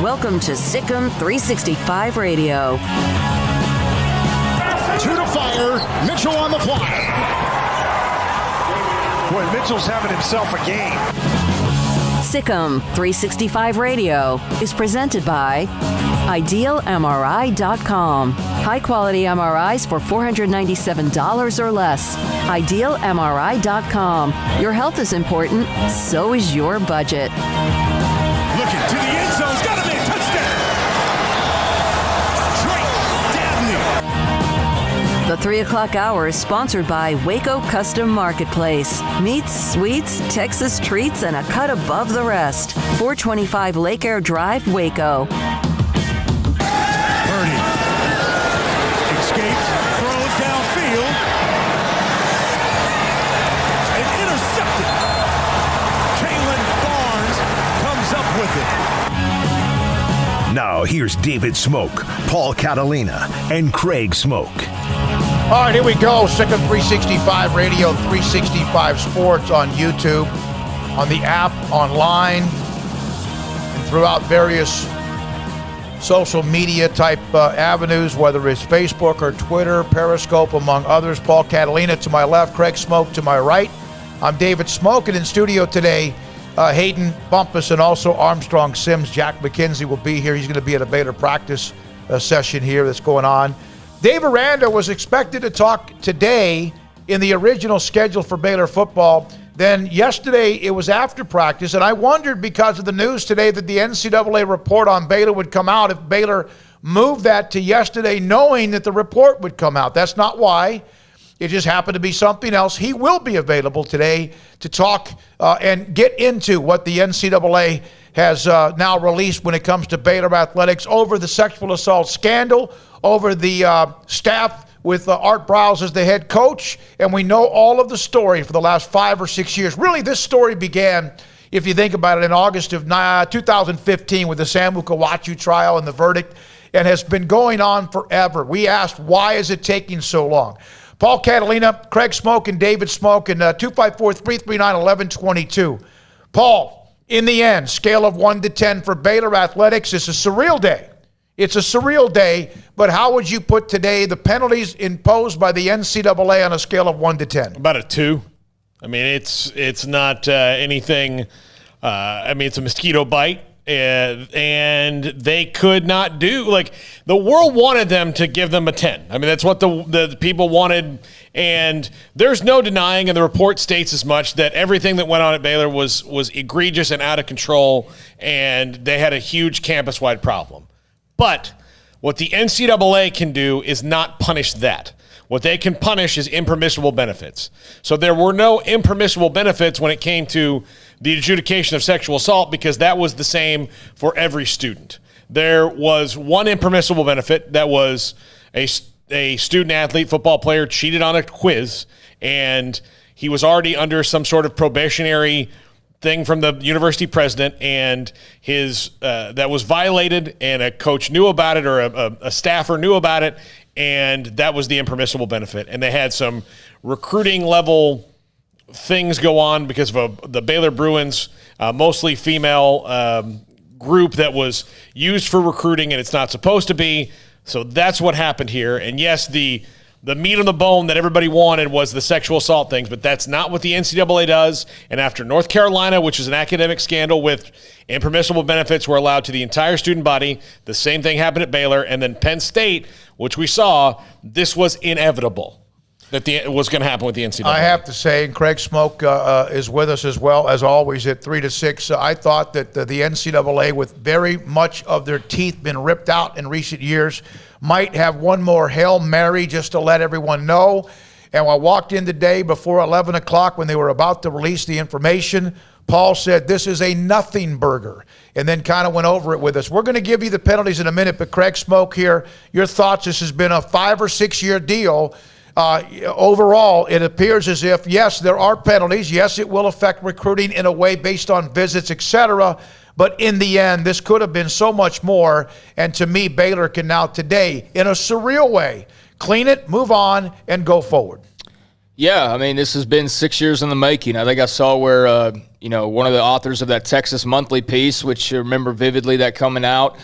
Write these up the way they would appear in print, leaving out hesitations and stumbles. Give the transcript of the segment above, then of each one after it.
Welcome to Sikkim 365 Radio. Two to fire. Mitchell on the fly. Boy, Mitchell's having himself a game. Sikkim 365 Radio is presented by IdealMRI.com. High-quality MRIs for $497 or less. IdealMRI.com. Your health is important, so is your budget. Looking to the end zone. It's got to be a touchdown. Drake Dabney. The 3 o'clock hour is sponsored by Waco Custom Marketplace. Meats, sweets, Texas treats, and a cut above the rest. 425 Lake Air Drive, Waco. Purdy escapes, throws downfield, and intercepted. Kalen Barnes comes up with it. Now here's David Smoak, Paul Catalina, and Craig Smoak. All right, here we go. Sikkim 365 Radio, 365 Sports on YouTube, on the app, online, and throughout various social media type avenues, whether it's Facebook or Twitter, Periscope, among others. Paul Catalina to my left, Craig Smoak to my right. I'm David Smoak, and in studio today, Hayden Bumpus and also Armstrong Sims. Jack McKenzie will be here. He's going to be at a Baylor practice session here that's going on. Dave Aranda was expected to talk today in the original schedule for Baylor football. Then yesterday it was after practice, and I wondered because of the news today that the NCAA report on Baylor would come out if Baylor moved that to yesterday knowing that the report would come out. That's not why. It just happened to be something else. He will be available today to talk and get into what the NCAA has now released when it comes to Baylor athletics over the sexual assault scandal, over the staff with Art Briles as the head coach, and we know all of the story for the last 5 or 6 years. Really, this story began, if you think about it, in August of 2015 with the Samu Kawachu trial and the verdict, and has been going on forever. We asked, why is it taking so long? Paul Catalina, Craig Smoak, and David Smoak, and 254-339-1122. Paul, in the end, scale of 1 to 10 for Baylor athletics, it's a surreal day. It's a surreal day, but how would you put today the penalties imposed by the NCAA on a scale of 1 to 10? About a 2. I mean, it's not anything. It's a mosquito bite, and they could not do, like, the world wanted them to give them a 10. I mean, that's what the people wanted, and there's no denying, and the report states as much, that everything that went on at Baylor was egregious and out of control, and they had a huge campus-wide problem. But what the NCAA can do is not punish that. What they can punish is impermissible benefits. So there were no impermissible benefits when it came to the adjudication of sexual assault, because that was the same for every student. There was one impermissible benefit that was a student-athlete football player cheated on a quiz, and he was already under some sort of probationary thing from the university president, and his that was violated, and a coach knew about it, or a staffer knew about it, and that was the impermissible benefit. And they had some recruiting level things go on because of the Baylor Bruins, mostly female group that was used for recruiting, and it's not supposed to be. So that's what happened here. And yes, the meat on the bone that everybody wanted was the sexual assault things, but that's not what the NCAA does. And after North Carolina, which is an academic scandal with impermissible benefits were allowed to the entire student body, the same thing happened at Baylor. And then Penn State, which we saw, this was inevitable that it was going to happen with the NCAA. I have to say, and Craig Smoak is with us as well, as always, at 3 to 6. I thought that the NCAA, with very much of their teeth been ripped out in recent years, might have one more Hail Mary just to let everyone know. And I walked in today before 11 o'clock when they were about to release the information. Paul said, this is a nothing burger, and then kind of went over it with us. We're going to give you the penalties in a minute, but Craig Smoak here, your thoughts. This has been a 5 or 6 year deal. Overall, it appears as if, yes, there are penalties. Yes, it will affect recruiting in a way based on visits, etc. But in the end, this could have been so much more. And to me, Baylor can now today, in a surreal way, clean it, move on, and go forward. Yeah, I mean, this has been 6 years in the making. I think I saw where, one of the authors of that Texas Monthly piece, which I remember vividly that coming out,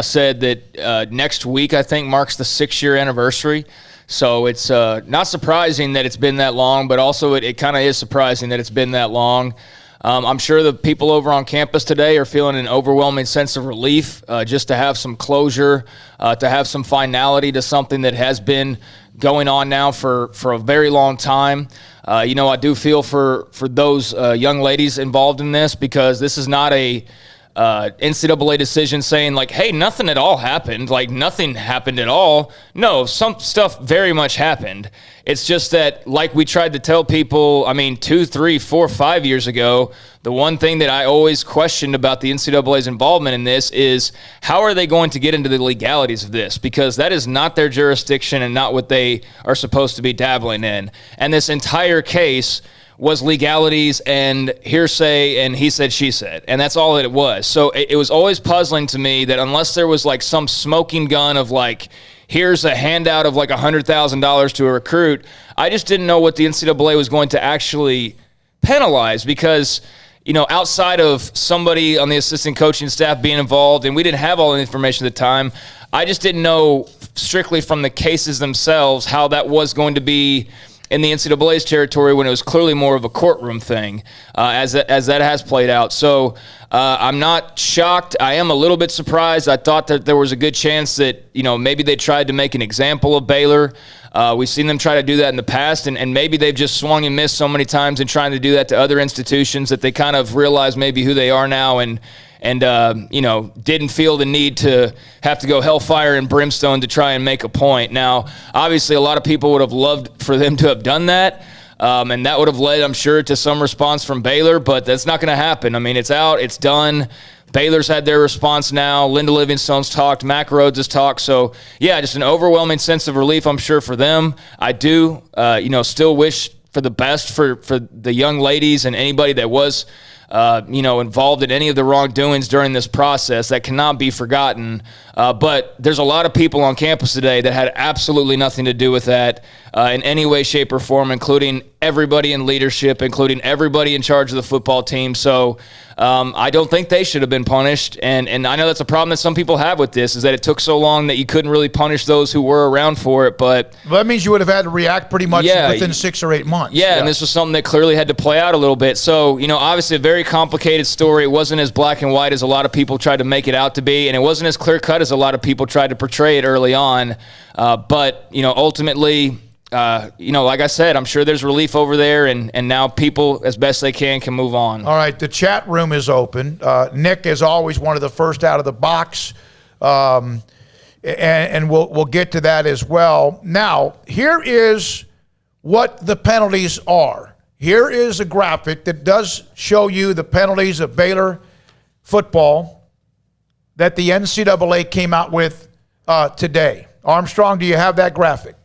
said that next week, I think, marks the 6-year anniversary. So it's not surprising that it's been that long, but also it kind of is surprising that it's been that long. I'm sure the people over on campus today are feeling an overwhelming sense of relief just to have some closure, to have some finality to something that has been going on now for a very long time. I do feel for those young ladies involved in this, because this is not a NCAA decision saying like, hey, nothing at all happened, like nothing happened at all. No, some stuff very much happened. It's just that, like we tried to tell people, 2, 3, 4, 5 years ago, the one thing that I always questioned about the NCAA's involvement in this is how are they going to get into the legalities of this? Because that is not their jurisdiction and not what they are supposed to be dabbling in. And this entire case was legalities and hearsay and he said, she said. And that's all that it was. So it was always puzzling to me that unless there was like some smoking gun of like, here's a handout of like $100,000 to a recruit, I just didn't know what the NCAA was going to actually penalize, because outside of somebody on the assistant coaching staff being involved, and we didn't have all the information at the time, I just didn't know strictly from the cases themselves how that was going to be in the NCAA's territory when it was clearly more of a courtroom thing, as that has played out. So I'm not shocked. I am a little bit surprised. I thought that there was a good chance that, maybe they tried to make an example of Baylor. We've seen them try to do that in the past, and maybe they've just swung and missed so many times in trying to do that to other institutions that they kind of realize maybe who they are now and didn't feel the need to have to go hellfire and brimstone to try and make a point. Now, obviously, a lot of people would have loved for them to have done that, and that would have led, I'm sure, to some response from Baylor, but that's not going to happen. It's out. It's done. Baylor's had their response now. Linda Livingstone's talked. Mack Rhodes has talked. So, yeah, just an overwhelming sense of relief, I'm sure, for them. I do, still wish for the best for the young ladies and anybody that was involved in any of the wrongdoings during this process. That cannot be forgotten. But there's a lot of people on campus today that had absolutely nothing to do with that in any way, shape, or form, including everybody in leadership, including everybody in charge of the football team. So I don't think they should have been punished. And I know that's a problem that some people have with this, is that it took so long that you couldn't really punish those who were around for it. But well, that means you would have had to react pretty much within 6 or 8 months. Yeah, and this was something that clearly had to play out a little bit. So, obviously a very complicated story. It wasn't as black and white as a lot of people tried to make it out to be, and it wasn't as clear-cut as a lot of people tried to portray it early on. But ultimately, like I said, I'm sure there's relief over there, and now people, as best they can move on. All right, the chat room is open. Nick is always one of the first out of the box, and we'll get to that as well. Now, here is what the penalties are. Here is a graphic that does show you the penalties of Baylor football that the NCAA came out with today. Armstrong, do you have that graphic?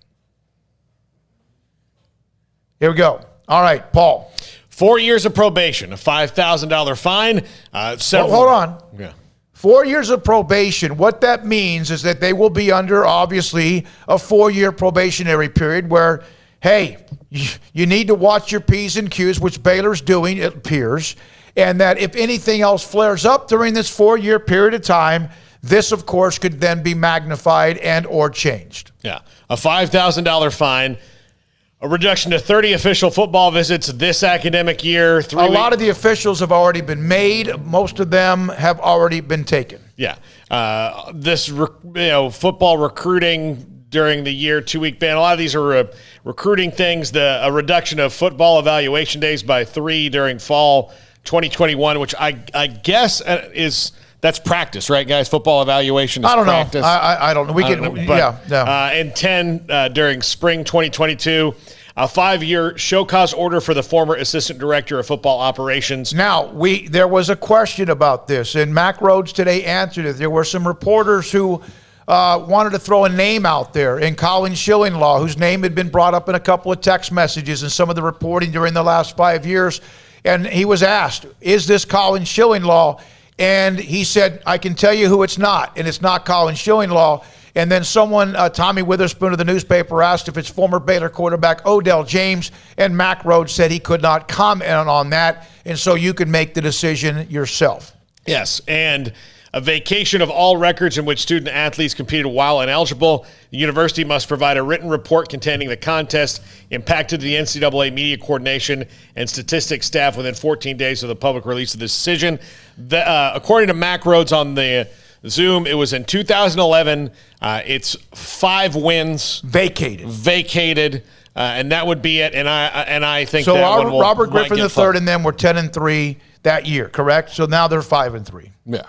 Here we go. All right, Paul. 4 years of probation, a $5,000 fine. Hold on. Yeah. 4 years of probation. What that means is that they will be under, obviously, a 4-year probationary period where, hey, you need to watch your P's and Q's, which Baylor's doing, it appears, and that if anything else flares up during this 4-year period of time, this, of course, could then be magnified and or changed. Yeah, a $5,000 fine, a reduction to 30 official football visits this academic year. A lot of the officials have already been made. Most of them have already been taken. Yeah, this football recruiting during the year, 2-week ban. A lot of these are recruiting things. A reduction of football evaluation days by 3 during fall 2021, which I guess that's practice, right, guys? Football evaluation is practice. I don't know. We can, and 10 during spring 2022. a 5-year show cause order for the former assistant director of football operations. Now, there was a question about this, and Mack Rhoades today answered it. There were some reporters who wanted to throw a name out there, and Colin Shillinglaw, whose name had been brought up in a couple of text messages and some of the reporting during the last 5 years. And he was asked, is this Colin Shillinglaw? And he said, I can tell you who it's not, and it's not Colin Shillinglaw. And then someone, Tommy Witherspoon of the newspaper, asked if it's former Baylor quarterback Odell James, and Mack Rhoades said he could not comment on that, and so you can make the decision yourself. Yes, and a vacation of all records in which student athletes competed while ineligible. The university must provide a written report containing the contest impacted the NCAA media coordination and statistics staff within 14 days of the public release of this decision. According to Mack Rhoades on the Zoom, it was in 2011. It's 5 wins. Vacated. And that would be it. And I think so. That one will, Robert Griffin III and them were 10-3 that year, correct? So now they're 5-3. Yeah.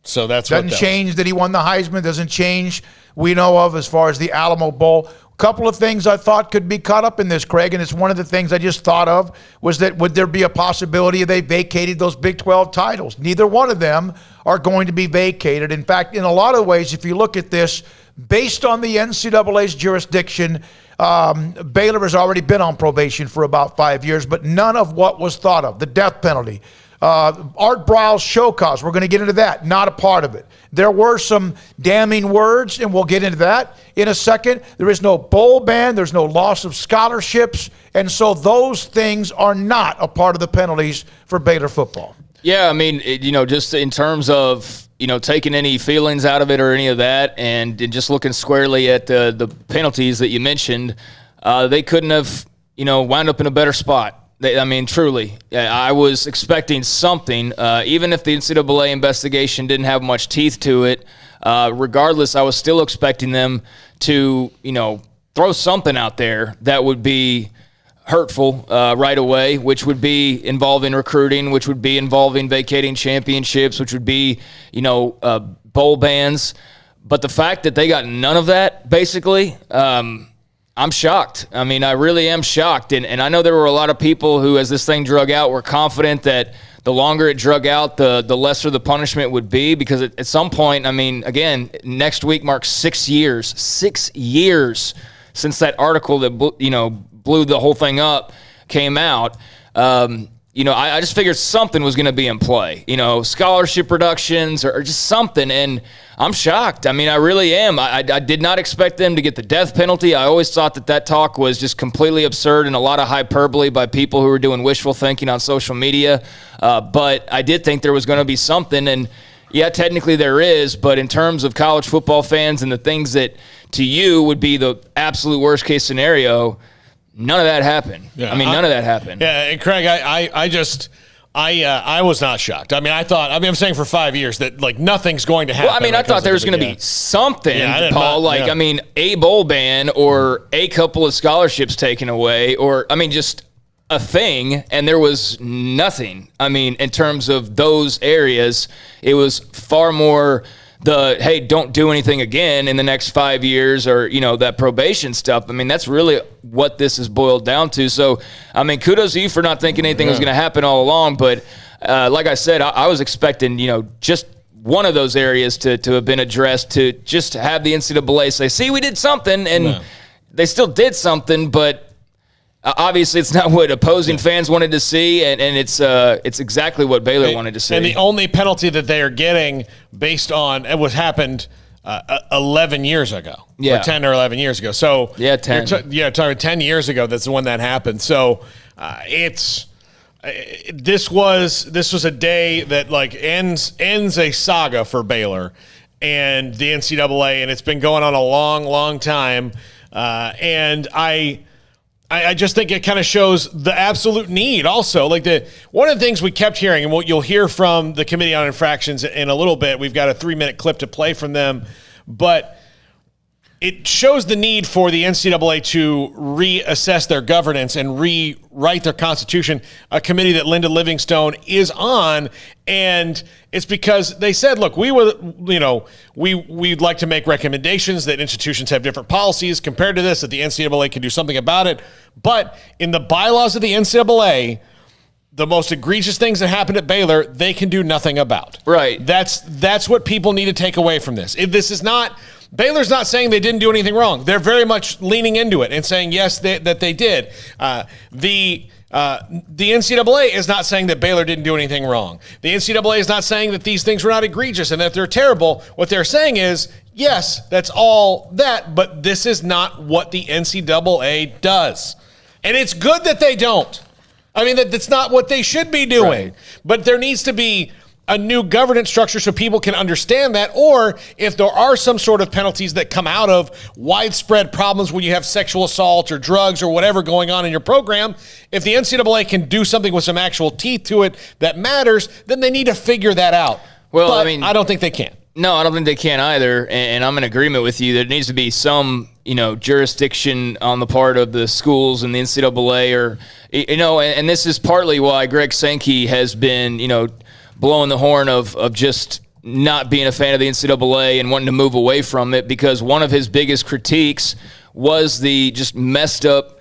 So that's doesn't change that he won the Heisman. Doesn't change we know of as far as the Alamo Bowl. A couple of things I thought could be caught up in this, Craig, and it's one of the things I just thought of was that would there be a possibility they vacated those Big 12 titles? Neither one of them are going to be vacated. In fact, in a lot of ways, if you look at this, based on the NCAA's jurisdiction, Baylor has already been on probation for about 5 years, but none of what was thought of, the death penalty. Art Briles show cause, we're going to get into that, not a part of it. There were some damning words, and we'll get into that in a second. There is no bowl ban, there's no loss of scholarships, and so those things are not a part of the penalties for Baylor football. Yeah, I mean, just in terms of, taking any feelings out of it or any of that, and just looking squarely at the penalties that you mentioned, they couldn't have, wound up in a better spot. Truly, I was expecting something, even if the NCAA investigation didn't have much teeth to it. Regardless, I was still expecting them to, throw something out there that would be hurtful right away, which would be involving recruiting, which would be involving vacating championships, which would be, bowl bans. But the fact that they got none of that, basically, I'm shocked. I really am shocked. And I know there were a lot of people who, as this thing drug out, were confident that the longer it drug out, the lesser the punishment would be. Because at some point, again, next week marks 6 years. 6 years since that article that, blew the whole thing up came out. I just figured something was going to be in play. Scholarship reductions or just something. And I'm shocked. I really am. I did not expect them to get the death penalty. I always thought that talk was just completely absurd and a lot of hyperbole by people who were doing wishful thinking on social media. But I did think there was going to be something. And, yeah, technically there is. But in terms of college football fans and the things that to you would be the absolute worst-case scenario, none of that happened. Yeah, none of that happened. Yeah, and Craig, I was not shocked. I thought, I'm saying for 5 years that, nothing's going to happen. Well, I thought there was going to be something, Paul, a bowl ban or a couple of scholarships taken away or, just a thing, and there was nothing. In terms of those areas, it was far more hey, don't do anything again in the next 5 years or, that probation stuff. That's really what this is boiled down to. So, kudos to you for not thinking anything was going to happen all along. But like I said, I was expecting, just one of those areas to have been addressed, to just have the NCAA say, see, we did something. And they still did something, but obviously, it's not what opposing fans wanted to see, and it's exactly what Baylor wanted to see. And the only penalty that they are getting based on what happened 11 years ago, or 10 or 11 years ago. So 10. Talking 10 years ago. That's when that happened. So this was a day that ends a saga for Baylor and the NCAA, and it's been going on a long, long time. And I just think it kind of shows the absolute need also. One of the things we kept hearing, and what you'll hear from the Committee on Infractions in a little bit, we've got a 3-minute clip to play from them, but it shows the need for the NCAA to reassess their governance and rewrite their constitution, a committee that Linda Livingstone is on. And it's because they said, look, we'd like to make recommendations that institutions have different policies compared to this, that the NCAA can do something about it. But in the bylaws of the NCAA, the most egregious things that happened at Baylor, they can do nothing about. Right. That's what people need to take away from this. If this is not, Baylor's not saying they didn't do anything wrong. They're very much leaning into it and saying, yes, that they did. The NCAA is not saying that Baylor didn't do anything wrong. The NCAA is not saying that these things were not egregious and that they're terrible. What they're saying is, yes, that's all that, but this is not what the NCAA does. And it's good that they don't. I mean, that's not what they should be doing. Right. But there needs to be a new governance structure so people can understand that. Or if there are some sort of penalties that come out of widespread problems when you have sexual assault or drugs or whatever going on in your program, if the NCAA can do something with some actual teeth to it that matters, then they need to figure that out. Well, but I don't think they can. No, I don't think they can either, and I'm in agreement with you. There needs to be some, jurisdiction on the part of the schools and the NCAA, or, and this is partly why Greg Sankey has been, blowing the horn of just not being a fan of the NCAA and wanting to move away from it, because one of his biggest critiques was the just messed up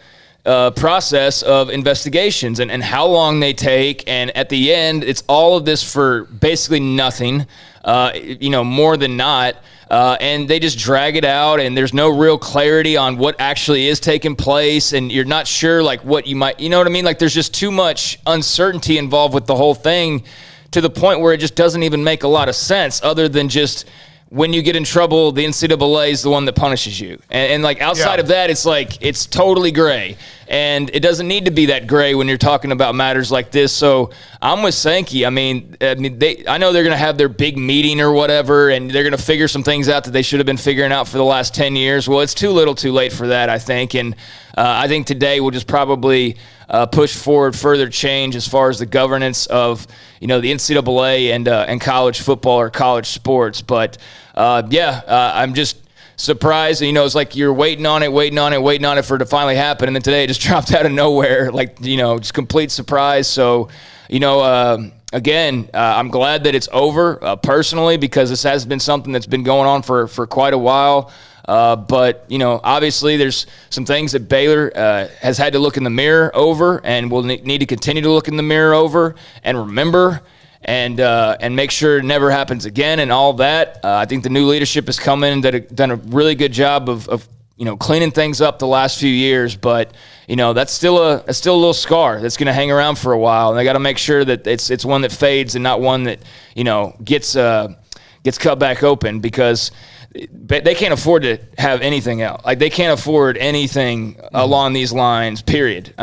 process of investigations and how long they take, and at the end, it's all of this for basically nothing. More than not, and they just drag it out, and there's no real clarity on what actually is taking place, and you're not sure, what you might, you know what I mean? There's just too much uncertainty involved with the whole thing, to the point where it just doesn't even make a lot of sense, other than just when you get in trouble, the NCAA is the one that punishes you. And outside of that, it's totally gray. And it doesn't need to be that gray when you're talking about matters like this. So I'm with Sankey. I know they're going to have their big meeting or whatever, and they're going to figure some things out that they should have been figuring out for the last 10 years. Well, it's too little too late for that, I think. And I think today we'll just probably push forward further change as far as the governance of, the NCAA and college football or college sports. But, I'm just surprised. It's like you're waiting on it for it to finally happen. And then today it just dropped out of nowhere, just complete surprise. So, again, I'm glad that it's over personally, because this has been something that's been going on for quite a while. But, obviously there's some things that Baylor has had to look in the mirror over, and will need to continue to look in the mirror over and remember and make sure it never happens again and all that. I think the new leadership has come in and done a really good job of cleaning things up the last few years. But, that's still a little scar that's going to hang around for a while. And they got to make sure that it's one that fades and not one that, gets cut back open, because they can't afford to have anything else. They can't afford anything along these lines, period.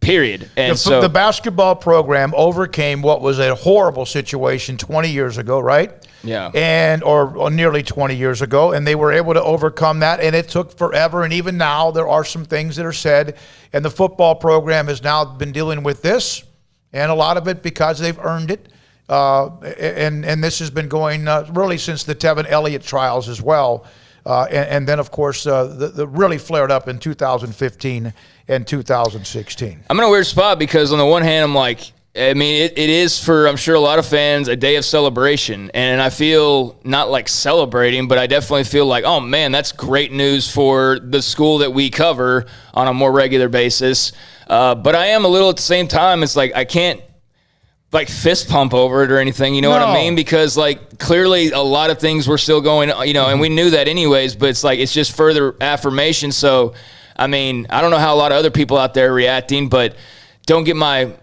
Period. And so the basketball program overcame what was a horrible situation 20 years ago, right? Yeah. Or nearly 20 years ago, and they were able to overcome that, and it took forever. And even now, there are some things that are said, and the football program has now been dealing with this, and a lot of it because they've earned it. And this has been going really since the Tevin Elliott trials as well. And then, of course, the really flared up in 2015 and 2016. I'm in a weird spot because on the one hand, I'm like, it is for, I'm sure, a lot of fans, a day of celebration. And I feel not like celebrating, but I definitely feel like, oh, man, that's great news for the school that we cover on a more regular basis. But I am a little at the same time. It's like I can't fist pump over it or anything, what I mean? Because clearly a lot of things were still going, and we knew that anyways, but it's just further affirmation. So, I don't know how a lot of other people out there are reacting, but don't get my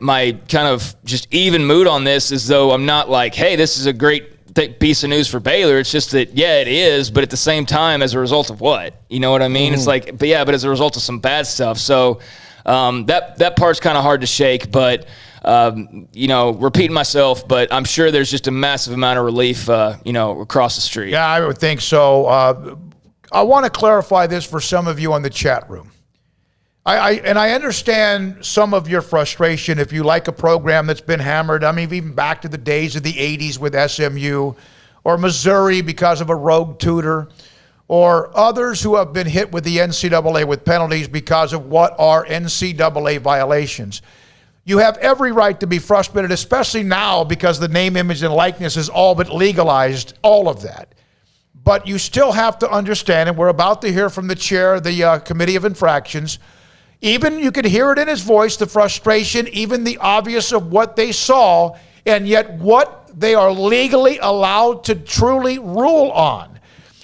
kind of just even mood on this as though I'm not like, hey, this is a great piece of news for Baylor. It's just that, yeah, it is, but at the same time, as a result of what? You know what I mean? It's but as a result of some bad stuff. So that part's kind of hard to shake, but repeating myself, but I'm sure there's just a massive amount of relief, across the street. Yeah, I would think so. I want to clarify this for some of you on the chat room. I understand some of your frustration if you like a program that's been hammered. Even back to the days of the 80s with SMU or Missouri because of a rogue tutor, or others who have been hit with the NCAA with penalties because of what are NCAA violations. You have every right to be frustrated, especially now because the name, image, and likeness is all but legalized, all of that. But you still have to understand, and we're about to hear from the chair of the Committee of Infractions, even you could hear it in his voice, the frustration, even the obvious of what they saw, and yet what they are legally allowed to truly rule on.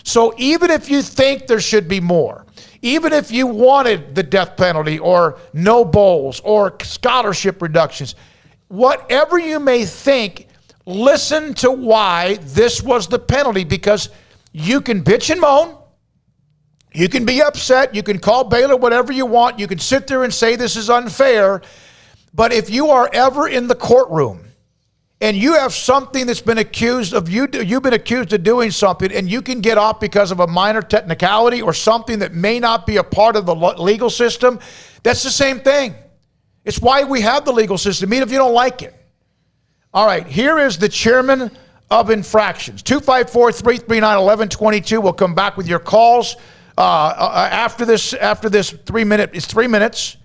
So even if you think there should be more, even if you wanted the death penalty or no bowls or scholarship reductions, whatever you may think, listen to why this was the penalty, because you can bitch and moan, you can be upset, you can call Baylor whatever you want, you can sit there and say this is unfair, but if you are ever in the courtroom and you have something that's been accused of you've been accused of doing something, and you can get off because of a minor technicality or something that may not be a part of the legal system, that's the same thing. It's why we have the legal system, even if you don't like it. All right, here is the chairman of infractions. 254-339-1122. We'll come back with your calls after this 3 minute. It's 3 minutes.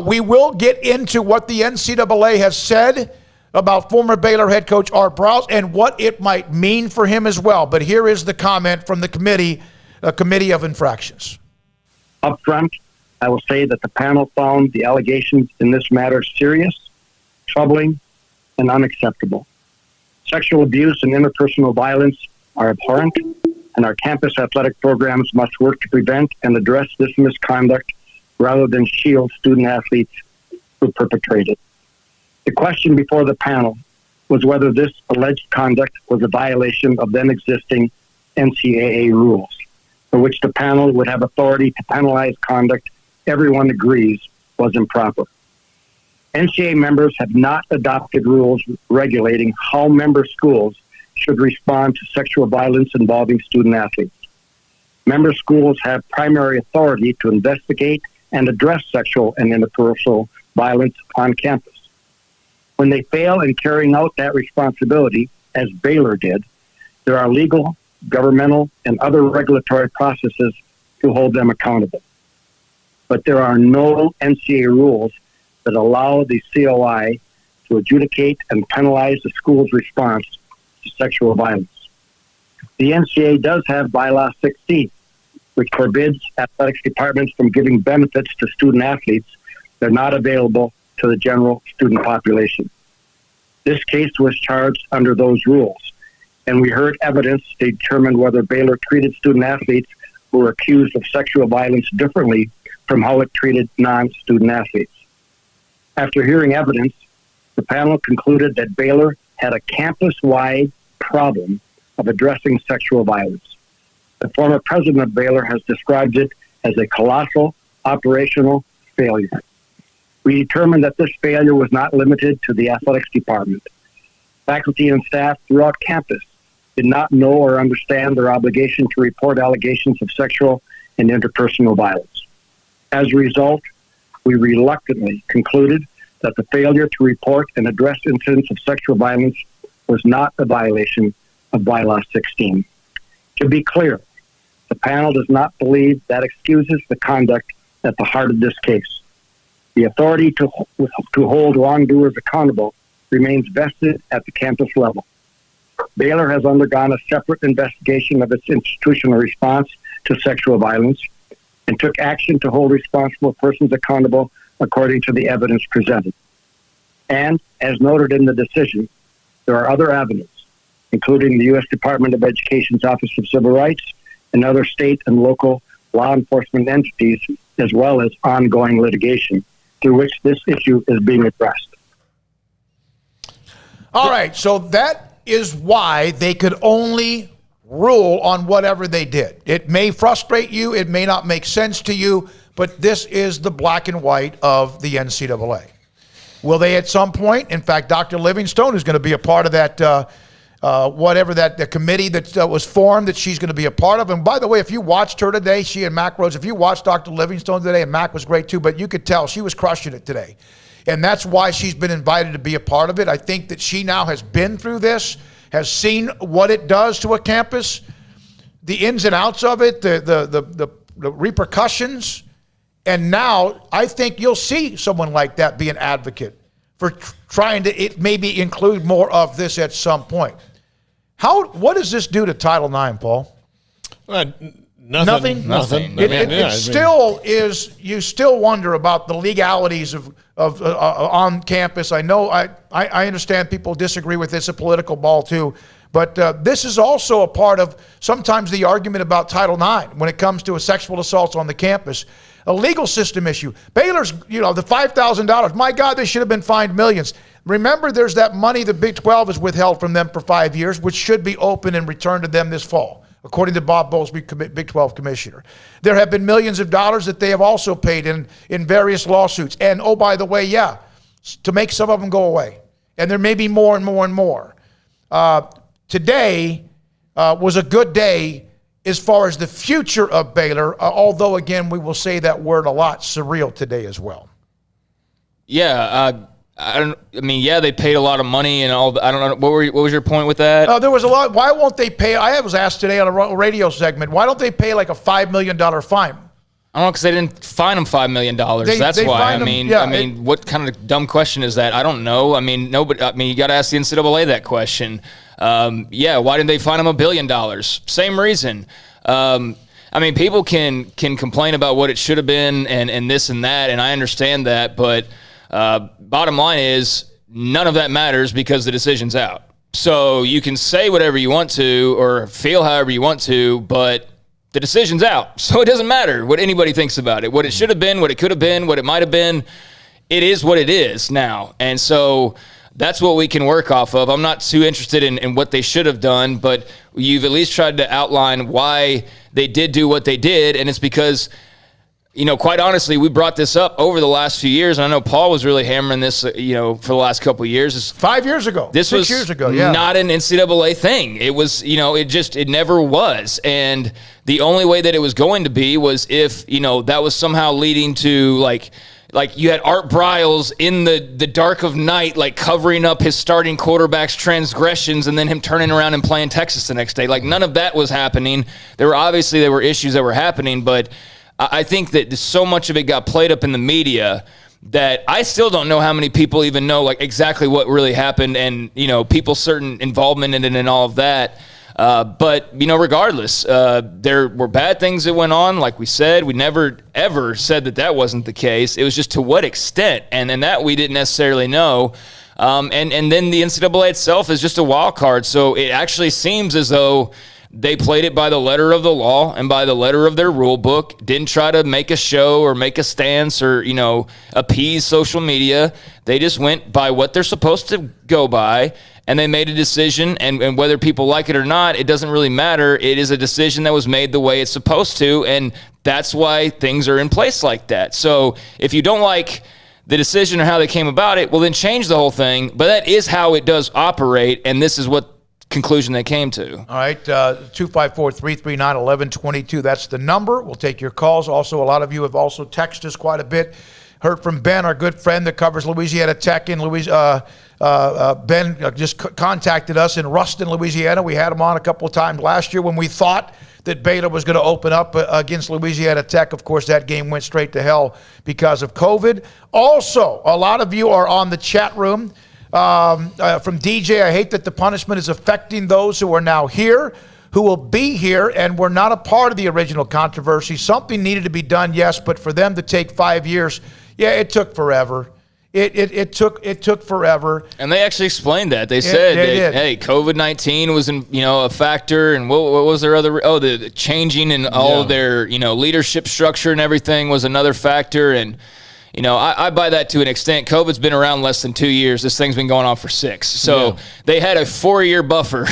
We will get into what the NCAA has said about former Baylor head coach Art Briles and what it might mean for him as well. But here is the comment from the Committee of Infractions. Up front, I will say that the panel found the allegations in this matter serious, troubling, and unacceptable. Sexual abuse and interpersonal violence are abhorrent, and our campus athletic programs must work to prevent and address this misconduct rather than shield student athletes who perpetrate it. The question before the panel was whether this alleged conduct was a violation of then existing NCAA rules, for which the panel would have authority to penalize conduct everyone agrees was improper. NCAA members have not adopted rules regulating how member schools should respond to sexual violence involving student athletes. Member schools have primary authority to investigate and address sexual and interpersonal violence on campus. When they fail in carrying out that responsibility, as Baylor did, there are legal, governmental, and other regulatory processes to hold them accountable. But there are no NCAA rules that allow the COI to adjudicate and penalize the school's response to sexual violence. The NCAA does have Bylaw 16, which forbids athletics departments from giving benefits to student athletes that are not available to the general student population. This case was charged under those rules, and we heard evidence to determine whether Baylor treated student athletes who were accused of sexual violence differently from how it treated non-student athletes. After hearing evidence, the panel concluded that Baylor had a campus-wide problem of addressing sexual violence. The former president of Baylor has described it as a colossal operational failure. We determined that this failure was not limited to the athletics department. Faculty and staff throughout campus did not know or understand their obligation to report allegations of sexual and interpersonal violence. As a result, we reluctantly concluded that the failure to report and address incidents of sexual violence was not a violation of Bylaw 16. To be clear, the panel does not believe that excuses the conduct at the heart of this case. The authority to hold wrongdoers accountable remains vested at the campus level. Baylor has undergone a separate investigation of its institutional response to sexual violence and took action to hold responsible persons accountable according to the evidence presented. And, as noted in the decision, there are other avenues, including the U.S. Department of Education's Office of Civil Rights and other state and local law enforcement entities, as well as ongoing litigation, through which this issue is being addressed. All right, so that is why they could only rule on whatever they did. It may frustrate you, it may not make sense to you, but this is the black and white of the NCAA. Will they at some point? In fact, Dr. Livingstone is going to be a part of that, the committee that was formed that she's going to be a part of. And by the way, if you watched her today, she and Mac Rhodes, if you watched Dr. Livingstone today, and Mac was great too, but you could tell she was crushing it today. And that's why she's been invited to be a part of it. I think that she now has been through this, has seen what it does to a campus. the ins and outs of it, the repercussions. And now I think you'll see someone like that be an advocate for trying to maybe include more of this at some point. What does this do to Title IX, Paul? Nothing. It still is. You still wonder about the legalities of on campus. I know. I understand people disagree with this. A political ball too. But this is also a part of sometimes the argument about Title IX when it comes to sexual assaults on the campus. A legal system issue. Baylor's, the $5,000. My God, they should have been fined millions. Remember, there's that money the Big 12 has withheld from them for 5 years, which should be open and returned to them this fall, according to Bob Bowlesby, Big 12 commissioner. There have been millions of dollars that they have also paid in various lawsuits. And, oh, by the way, to make some of them go away. And there may be more and more and more. Today was a good day as far as the future of Baylor, although, again, we will say that word a lot, surreal today as well. Yeah, they paid a lot of money and all. I don't know. What was your point with that? There was a lot. Why won't they pay? I was asked today on a radio segment, why don't they pay like a $5 million fine? I don't know, because they didn't fine them $5 million. That's why. What kind of dumb question is that? I don't know. Nobody. You got to ask the NCAA that question. Why didn't they fine them $1 billion? Same reason. People can complain about what it should have been and this and that, and I understand that, but bottom line is none of that matters because the decision's out. So you can say whatever you want to or feel however you want to, but the decision's out. So it doesn't matter what anybody thinks about it. What it should have been, what it could have been, what it might have been, it is what it is now. And so that's what we can work off of. I'm not too interested in what they should have done, but you've at least tried to outline why they did do what they did, and it's because, quite honestly, we brought this up over the last few years, and I know Paul was really hammering this, for the last couple of years. 5 years ago. This 6 was years ago, yeah. Not an NCAA thing. It was, it never was. And the only way that it was going to be was if, that was somehow leading to, like you had Art Briles in the dark of night, like covering up his starting quarterback's transgressions and then him turning around and playing Texas the next day. Like none of that was happening. There were issues that were happening, but I think that so much of it got played up in the media that I still don't know how many people even know like exactly what really happened and, people's certain involvement in it and all of that. But regardless, there were bad things that went on. Like we said, we never, ever said that wasn't the case. It was just to what extent. And that we didn't necessarily know. And then the NCAA itself is just a wild card. So it actually seems as though they played it by the letter of the law and by the letter of their rule book, didn't try to make a show or make a stance or, appease social media. They just went by what they're supposed to go by. And they made a decision, and whether people like it or not, it doesn't really matter. It is a decision that was made the way it's supposed to, and that's why things are in place like that. So if you don't like the decision or how they came about it, well, then change the whole thing. But that is how it does operate, and this is what conclusion they came to. All right, 254-339-1122. That's the number. We'll take your calls. Also, a lot of you have also texted us quite a bit. Heard from Ben, our good friend that covers Louisiana Tech in Ben just contacted us in Ruston, Louisiana. We had him on a couple of times last year when we thought that Baylor was going to open up against Louisiana Tech. Of course, that game went straight to hell because of COVID. Also, a lot of you are on the chat room. From DJ, I hate that the punishment is affecting those who are now here, who will be here, and were not a part of the original controversy. Something needed to be done, yes, but for them to take 5 years, it took forever. It took forever. And they actually explained that. They said that, hey, COVID-19 was a factor, and what was their other? The changing in all of their leadership structure and everything was another factor. And I buy that to an extent. COVID's been around less than 2 years. This thing's been going on for 6. So they had a 4-year buffer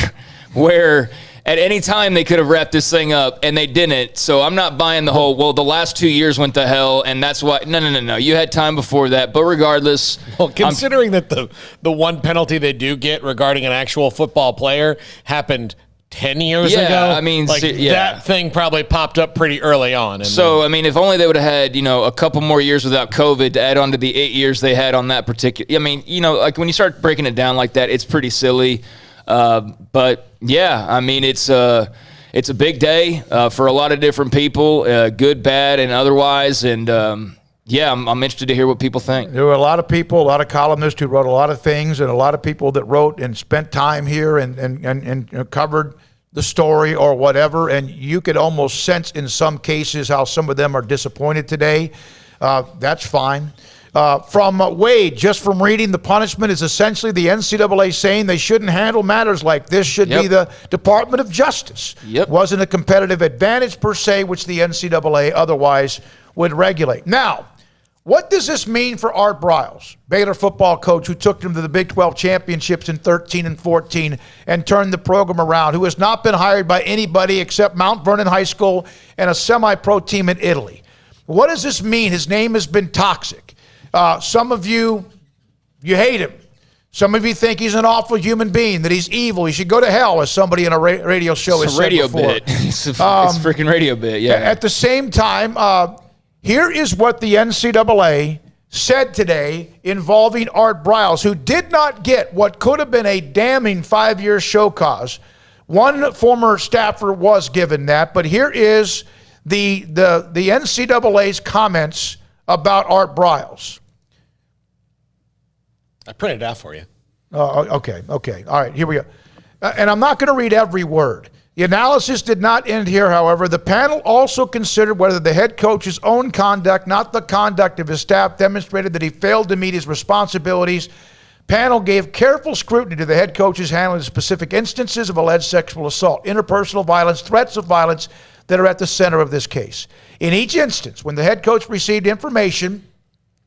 where at any time they could have wrapped this thing up, and they didn't. So I'm not buying the whole, the last 2 years went to hell, and that's why. No. You had time before that. But regardless. Well, considering that the one penalty they do get regarding an actual football player happened 10 years ago. That thing probably popped up pretty early on. If only they would have had, a couple more years without COVID to add on to the 8 years they had on that particular. Like when you start breaking it down like that, it's pretty silly. But yeah, it's it's a big day for a lot of different people, good, bad, and otherwise. And I'm interested to hear what people think. There were a lot of people, a lot of columnists who wrote a lot of things, and a lot of people that wrote and spent time here and covered the story or whatever. And you could almost sense in some cases how some of them are disappointed today. That's fine. From Wade, just from reading, the punishment is essentially the NCAA saying they shouldn't handle matters like this. Should be the Department of Justice. Wasn't a competitive advantage per se, which the NCAA otherwise would regulate. Now, what does this mean for Art Briles, Baylor football coach who took them to the Big 12 championships in 13 and 14 and turned the program around, who has not been hired by anybody except Mount Vernon High School and a semi-pro team in Italy? What does this mean? His name has been toxic. Some of you hate him. Some of you think he's an awful human being, that he's evil. He should go to hell, as somebody in a radio show has said before. It's a freaking radio bit, yeah. At the same time, here is what the NCAA said today involving Art Briles, who did not get what could have been a damning 5-year show cause. One former staffer was given that, but here is the NCAA's comments about Art Briles. I printed it out for you. Okay. All right, here we go. And I'm not going to read every word. The analysis did not end here, however. The panel also considered whether the head coach's own conduct, not the conduct of his staff, demonstrated that he failed to meet his responsibilities. Panel gave careful scrutiny to the head coach's handling of specific instances of alleged sexual assault, interpersonal violence, threats of violence that are at the center of this case. In each instance, when the head coach received information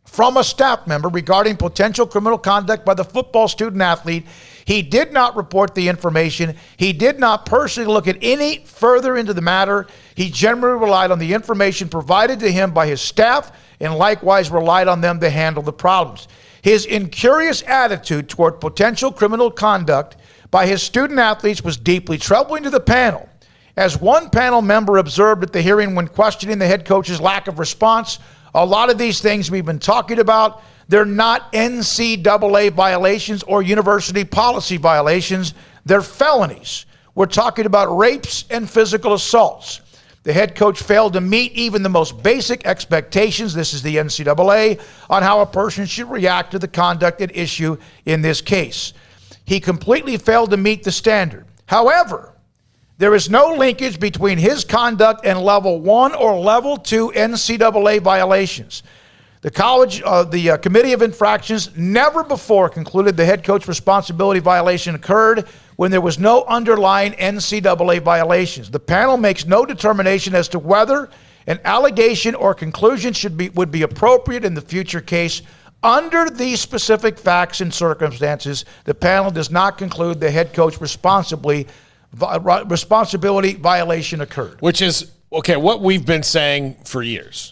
from a staff member regarding potential criminal conduct by the football student athlete, he did not report the information. He did not personally look at any further into the matter. He generally relied on the information provided to him by his staff and likewise relied on them to handle the problems. His incurious attitude toward potential criminal conduct by his student athletes was deeply troubling to the panel. As one panel member observed at the hearing when questioning the head coach's lack of response, a lot of these things we've been talking about, they're not NCAA violations or university policy violations. They're felonies. We're talking about rapes and physical assaults. The head coach failed to meet even the most basic expectations, this is the NCAA, on how a person should react to the conduct at issue in this case. He completely failed to meet the standard. However, there is no linkage between his conduct and level 1 or level 2 NCAA violations. The Committee of Infractions never before concluded the head coach responsibility violation occurred when there was no underlying NCAA violations. The panel makes no determination as to whether an allegation or conclusion would be appropriate in the future case. Under these specific facts and circumstances, the panel does not conclude the head coach responsibility violation occurred. Which is, okay, what we've been saying for years.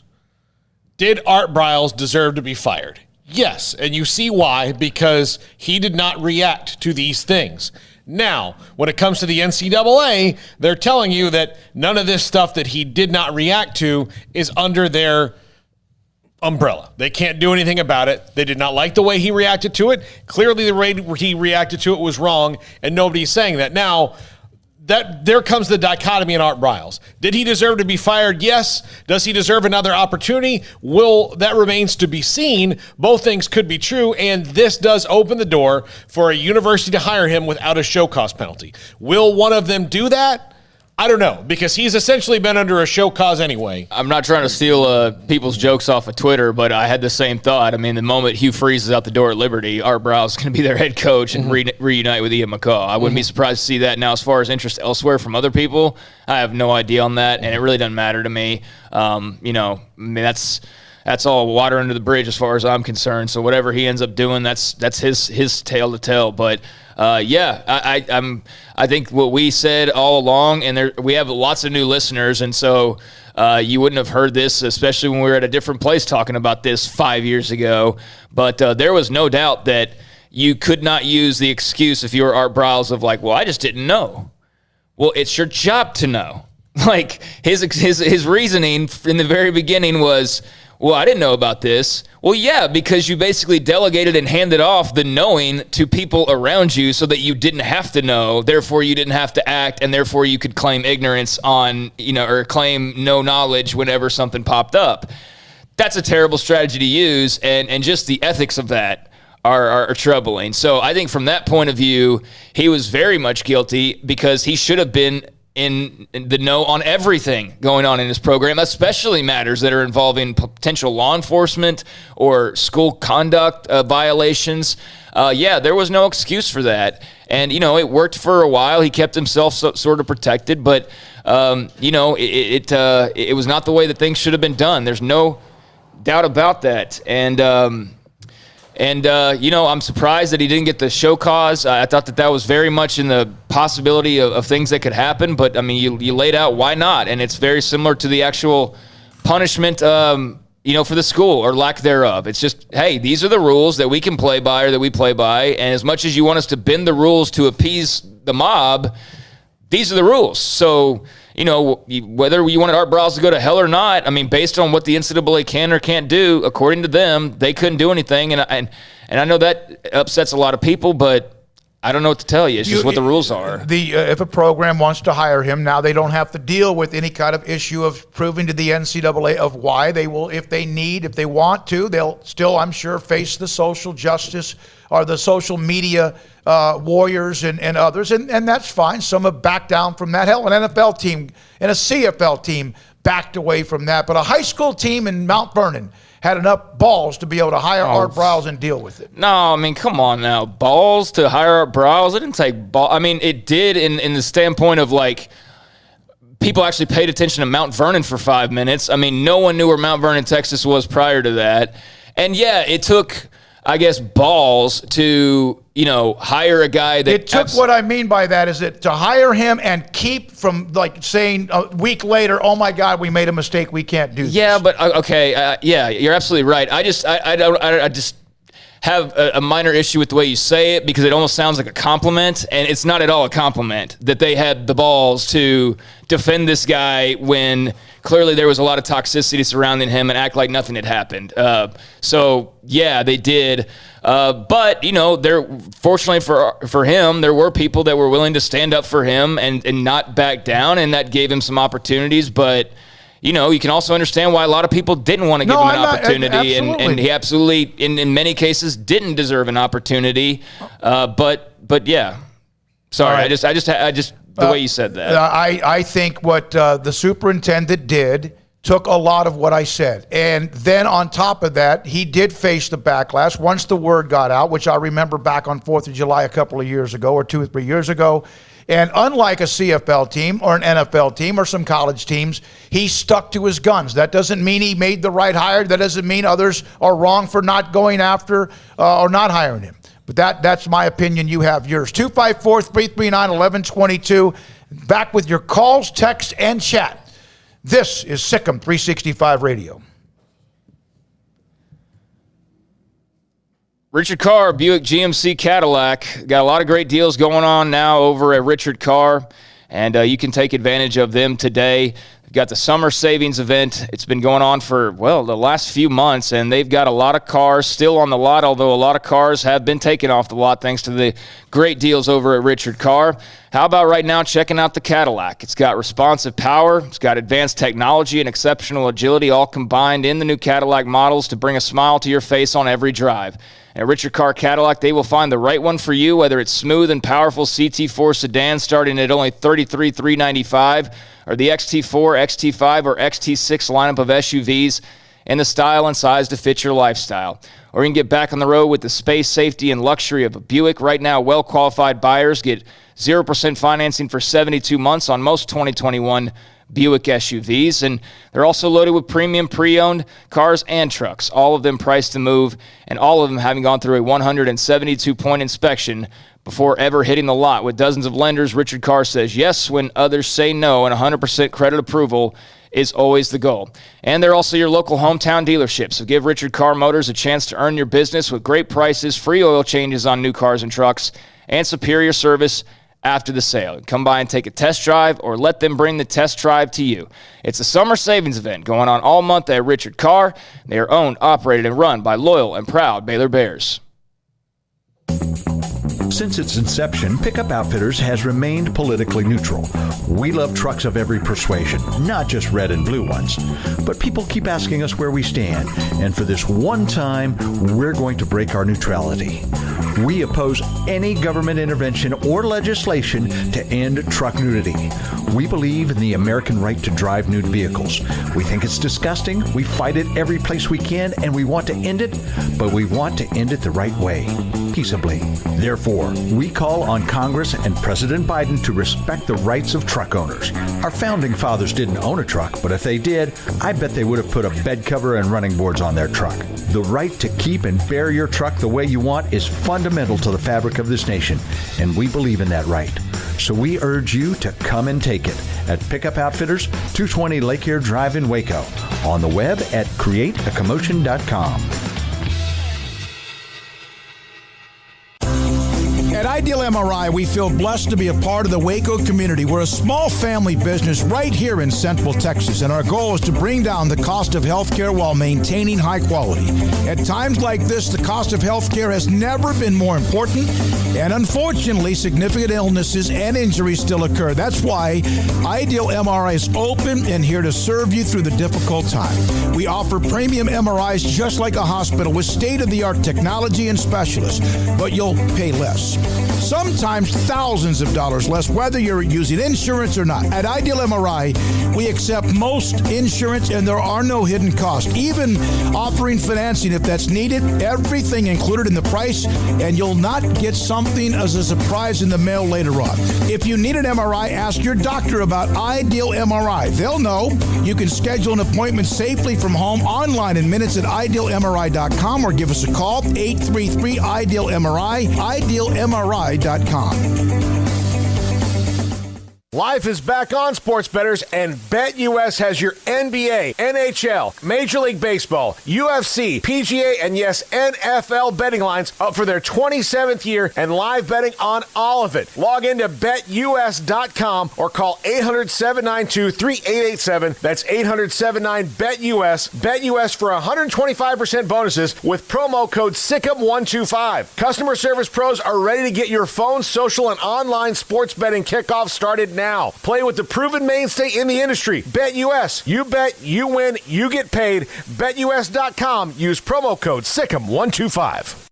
Did Art Briles deserve to be fired? Yes, and you see why, because he did not react to these things. Now, when it comes to the NCAA, they're telling you that none of this stuff that he did not react to is under their umbrella. They can't do anything about it. They did not like the way he reacted to it. Clearly, the way he reacted to it was wrong, and nobody's saying that. Now, there comes the dichotomy in Art Briles. Did he deserve to be fired? Yes. Does he deserve another opportunity? That remains to be seen. Both things could be true, and this does open the door for a university to hire him without a show cause penalty. Will one of them do that? I don't know, because he's essentially been under a show cause anyway. I'm not trying to steal people's jokes off of Twitter, but I had the same thought. I mean, the moment Hugh Freeze is out the door at Liberty, Art Briles is going to be their head coach and reunite with Ian McCaw. I wouldn't be surprised to see that. Now, as far as interest elsewhere from other people, I have no idea on that, and it really doesn't matter to me. That's all water under the bridge as far as I'm concerned. So whatever he ends up doing, that's his tale to tell. But I think what we said all along, and we have lots of new listeners, and so you wouldn't have heard this, especially when we were at a different place talking about this 5 years ago. But there was no doubt that you could not use the excuse if you were Art Briles of like, well, I just didn't know. Well, it's your job to know. Like his reasoning in the very beginning was, well, I didn't know about this. Well, yeah, because you basically delegated and handed off the knowing to people around you so that you didn't have to know, therefore you didn't have to act, and therefore you could claim ignorance on, or claim no knowledge whenever something popped up. That's a terrible strategy to use, and just the ethics of that are troubling. So I think from that point of view, he was very much guilty because he should have been in the know on everything going on in his program, especially matters that are involving potential law enforcement or school conduct violations. There was no excuse for that. And, it worked for a while. He kept himself sort of protected, but, it was not the way that things should have been done. There's no doubt about that. And I'm surprised that he didn't get the show cause. I thought that was very much in the possibility of things that could happen. But, I mean, you laid out why not. And it's very similar to the actual punishment, for the school or lack thereof. It's just, hey, these are the rules that we can play by or that we play by. And as much as you want us to bend the rules to appease the mob, these are the rules. So, whether you wanted Art Briles to go to hell or not, I mean, based on what the NCAA can or can't do, according to them, they couldn't do anything. And I know that upsets a lot of people, but I don't know what to tell you. It's just what the rules are. If a program wants to hire him, now they don't have to deal with any kind of issue of proving to the NCAA of why. They will, if they want to, they'll still, I'm sure, face the social justice or the social media warriors and others, and that's fine. Some have backed down from that. Hell, an NFL team and a CFL team backed away from that. But a high school team in Mount Vernon had enough balls to be able to hire Art Briles and deal with it. No, I mean, come on now. Balls to hire Art Briles? It didn't take ball. I mean, it did in the standpoint of, like, people actually paid attention to Mount Vernon for 5 minutes. I mean, no one knew where Mount Vernon, Texas was prior to that. And, yeah, it took, I guess, balls to, hire a guy that... It took what I mean by that is that to hire him and keep from, like, saying a week later, oh, my God, we made a mistake, we can't do this. Yeah, but, okay, you're absolutely right. I just have a minor issue with the way you say it because it almost sounds like a compliment, and it's not at all a compliment that they had the balls to defend this guy when clearly there was a lot of toxicity surrounding him and act like nothing had happened. So, yeah, they did. But, fortunately for him, there were people that were willing to stand up for him and not back down, and that gave him some opportunities. But, you can also understand why a lot of people didn't want to give him an opportunity, and he absolutely, in many cases, didn't deserve an opportunity. But yeah, sorry, right. I just the way you said that. I think what the superintendent did took a lot of what I said. And then on top of that, he did face the backlash once the word got out, which I remember back on 4th of July a couple of years ago or 2 or 3 years ago. And unlike a CFL team or an NFL team or some college teams, he stuck to his guns. That doesn't mean he made the right hire. That doesn't mean others are wrong for not going after or not hiring him. But that's my opinion. You have yours. 254-339-1122. Back with your calls, text, and chat. This is Sikkim 365 Radio. Richard Carr, Buick GMC Cadillac. Got a lot of great deals going on now over at Richard Carr, and you can take advantage of them today. We've got the summer savings event. It's been going on for, the last few months, and they've got a lot of cars still on the lot, although a lot of cars have been taken off the lot thanks to the great deals over at Richard Carr. How about right now checking out the Cadillac? It's got responsive power, it's got advanced technology and exceptional agility all combined in the new Cadillac models to bring a smile to your face on every drive. At Richard Carr Cadillac, they will find the right one for you, whether it's smooth and powerful CT4 sedan starting at only $33,395 or the XT4, XT5, or XT6 lineup of SUVs in the style and size to fit your lifestyle. Or you can get back on the road with the space, safety, and luxury of a Buick. Right now, well-qualified buyers get 0% financing for 72 months on most 2021 Buick SUVs, and they're also loaded with premium pre-owned cars and trucks, all of them priced to move, and all of them having gone through a 172-point inspection before ever hitting the lot. With dozens of lenders, Richard Carr says yes when others say no, and 100% credit approval is always the goal. And they're also your local hometown dealership, so give Richard Carr Motors a chance to earn your business with great prices, free oil changes on new cars and trucks, and superior service after the sale. Come by and take a test drive or let them bring the test drive to you. It's a summer savings event going on all month at Richard Carr. They are owned, operated, and run by loyal and proud Baylor Bears. Since its inception, Pickup Outfitters has remained politically neutral. We love trucks of every persuasion, not just red and blue ones. But people keep asking us where we stand, and for this one time, we're going to break our neutrality. We oppose any government intervention or legislation to end truck nudity. We believe in the American right to drive nude vehicles. We think it's disgusting, we fight it every place we can, and we want to end it, but we want to end it the right way, peaceably. Therefore, we call on Congress and President Biden to respect the rights of truck owners. Our founding fathers didn't own a truck, but if they did, I bet they would have put a bed cover and running boards on their truck. The right to keep and bear your truck the way you want is fundamental to the fabric of this nation, and we believe in that right. So we urge you to come and take it at Pickup Outfitters, 220 Lake Air Drive in Waco. On the web at createacommotion.com. At Ideal MRI, we feel blessed to be a part of the Waco community. We're a small family business right here in Central Texas, and our goal is to bring down the cost of healthcare while maintaining high quality. At times like this, the cost of healthcare has never been more important, and unfortunately, significant illnesses and injuries still occur. That's why Ideal MRI is open and here to serve you through the difficult time. We offer premium MRIs just like a hospital with state-of-the-art technology and specialists, but you'll pay less. Sometimes thousands of dollars less, whether you're using insurance or not. At Ideal MRI, we accept most insurance and there are no hidden costs. Even offering financing if that's needed, everything included in the price, and you'll not get something as a surprise in the mail later on. If you need an MRI, ask your doctor about Ideal MRI. They'll know. You can schedule an appointment safely from home online in minutes at idealmri.com or give us a call, 833-IDEAL-MRI, idealmri.com. Life is back on, sports bettors, and BetUS has your NBA, NHL, Major League Baseball, UFC, PGA, and yes, NFL betting lines up for their 27th year and live betting on all of it. Log into BetUS.com or call 800-792-3887. That's 800-79-BETUS. BetUS for 125% bonuses with promo code SICK'EM125. Customer service pros are ready to get your phone, social, and online sports betting kickoff started now. Play with the proven mainstay in the industry. BetUS. You bet, you win, you get paid. BetUS.com. Use promo code SICK'EM125.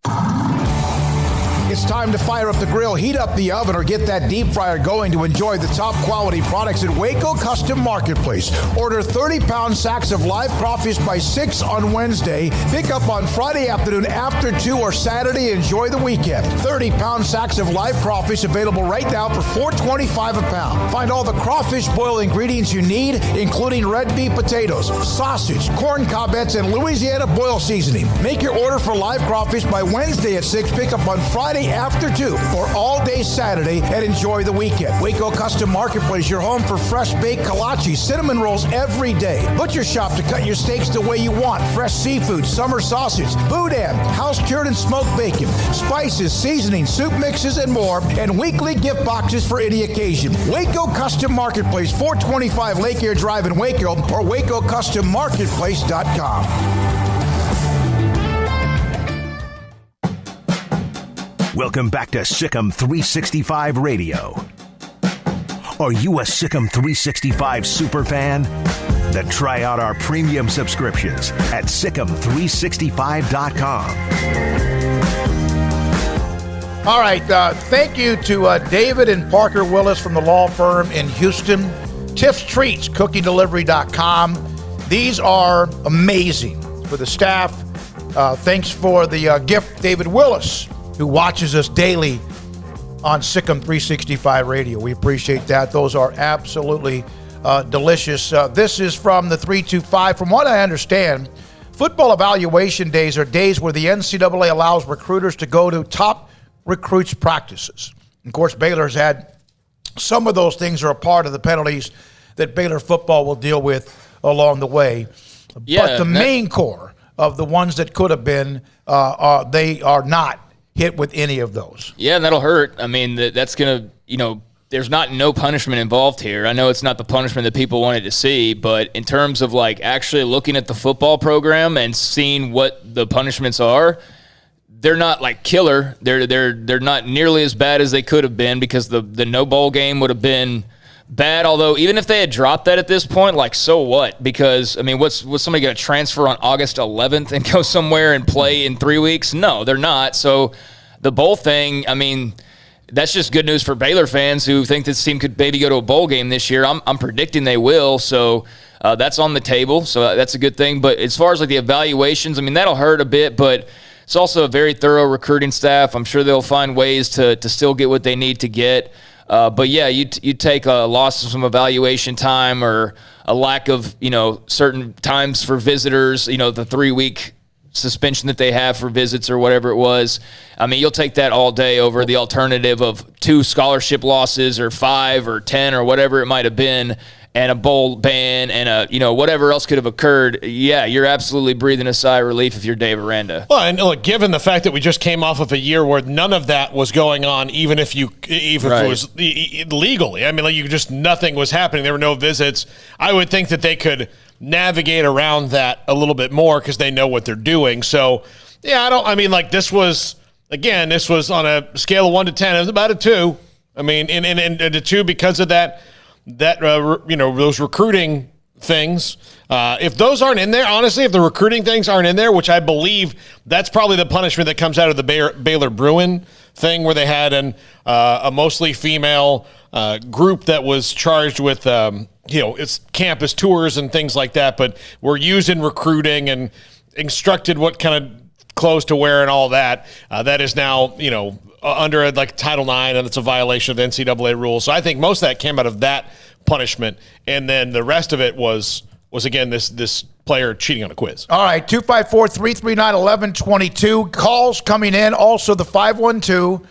It's time to fire up the grill, heat up the oven, or get that deep fryer going to enjoy the top quality products at Waco Custom Marketplace. Order 30-pound sacks of live crawfish by 6 on Wednesday. Pick up on Friday afternoon after 2 or Saturday. Enjoy the weekend. 30-pound sacks of live crawfish available right now for $4.25 a pound. Find all the crawfish boil ingredients you need, including red beef potatoes, sausage, corn cobettes, and Louisiana boil seasoning. Make your order for live crawfish by Wednesday at 6. Pick up on Friday after 2 or all day Saturday, and enjoy the weekend. Waco Custom Marketplace, your home for fresh baked kolache, cinnamon rolls every day. Butcher shop to cut your steaks the way you want. Fresh seafood, summer sausage, boudin, house cured and smoked bacon, spices, seasonings, soup mixes, and more, and weekly gift boxes for any occasion. Waco Custom Marketplace, 425 Lake Air Drive in Waco, or WacoCustomMarketplace.com. Welcome back to Sick'em 365 Radio. Are you a Sick'em 365 superfan? Then try out our premium subscriptions at Sick'em365.com. All right. Thank you to David and Parker Willis from the law firm in Houston. Tiff's Treats, cookiedelivery.com. These are amazing for the staff. Thanks for the gift, David Willis, who watches us daily on Sick'em 365 Radio. We appreciate that. Those are absolutely delicious. This is from the 325. From what I understand, football evaluation days are days where the NCAA allows recruiters to go to top recruits' practices. Of course, Baylor's had some of those things are a part of the penalties that Baylor football will deal with along the way. Yeah, but the main core of the ones that could have been, they are not hit with any of those. Yeah, and that'll hurt. I mean, that's going to there's no punishment involved here. I know it's not the punishment that people wanted to see, but in terms of like actually looking at the football program and seeing what the punishments are, they're not like killer. They're not nearly as bad as they could have been, because the no bowl game would have been bad. Although even if they had dropped that at this point, like, so what? Because I mean, what's somebody going to transfer on August 11th and go somewhere and play in 3 weeks? No, they're not. So the bowl thing, I mean, that's just good news for Baylor fans who think this team could maybe go to a bowl game this year. I'm predicting they will, so that's on the table, so that's a good thing. But as far as like the evaluations, I mean, that'll hurt a bit, but it's also a very thorough recruiting staff. I'm sure they'll find ways to still get what they need to get. But yeah, you take a loss of some evaluation time, or a lack of certain times for visitors, the 3-week suspension that they have for visits or whatever it was. I mean, you'll take that all day over the alternative of 2 scholarship losses or 5 or 10 or whatever it might have been, and a bowl ban and whatever else could have occurred. Yeah, you're absolutely breathing a sigh of relief if you're Dave Aranda. Well, and look, given the fact that we just came off of a year where none of that was going on, even if it was legally, I mean, like nothing was happening. There were no visits. I would think that they could navigate around that a little bit more because they know what they're doing. So, yeah, this was on a scale of 1 to 10. It was about a 2. I mean, and a 2 because of that those recruiting things. If those aren't in there, honestly, if the recruiting things aren't in there, which I believe that's probably the punishment that comes out of the Baylor Bruin thing, where they had a mostly female group that was charged with it's campus tours and things like that, but were used in recruiting and instructed what kind of clothes to wear and all that. That is now, under like Title IX, and it's a violation of the NCAA rules. So I think most of that came out of that punishment, and then the rest of it was again this player cheating on a quiz. All right, 254-339-1122. Calls coming in. Also the 512.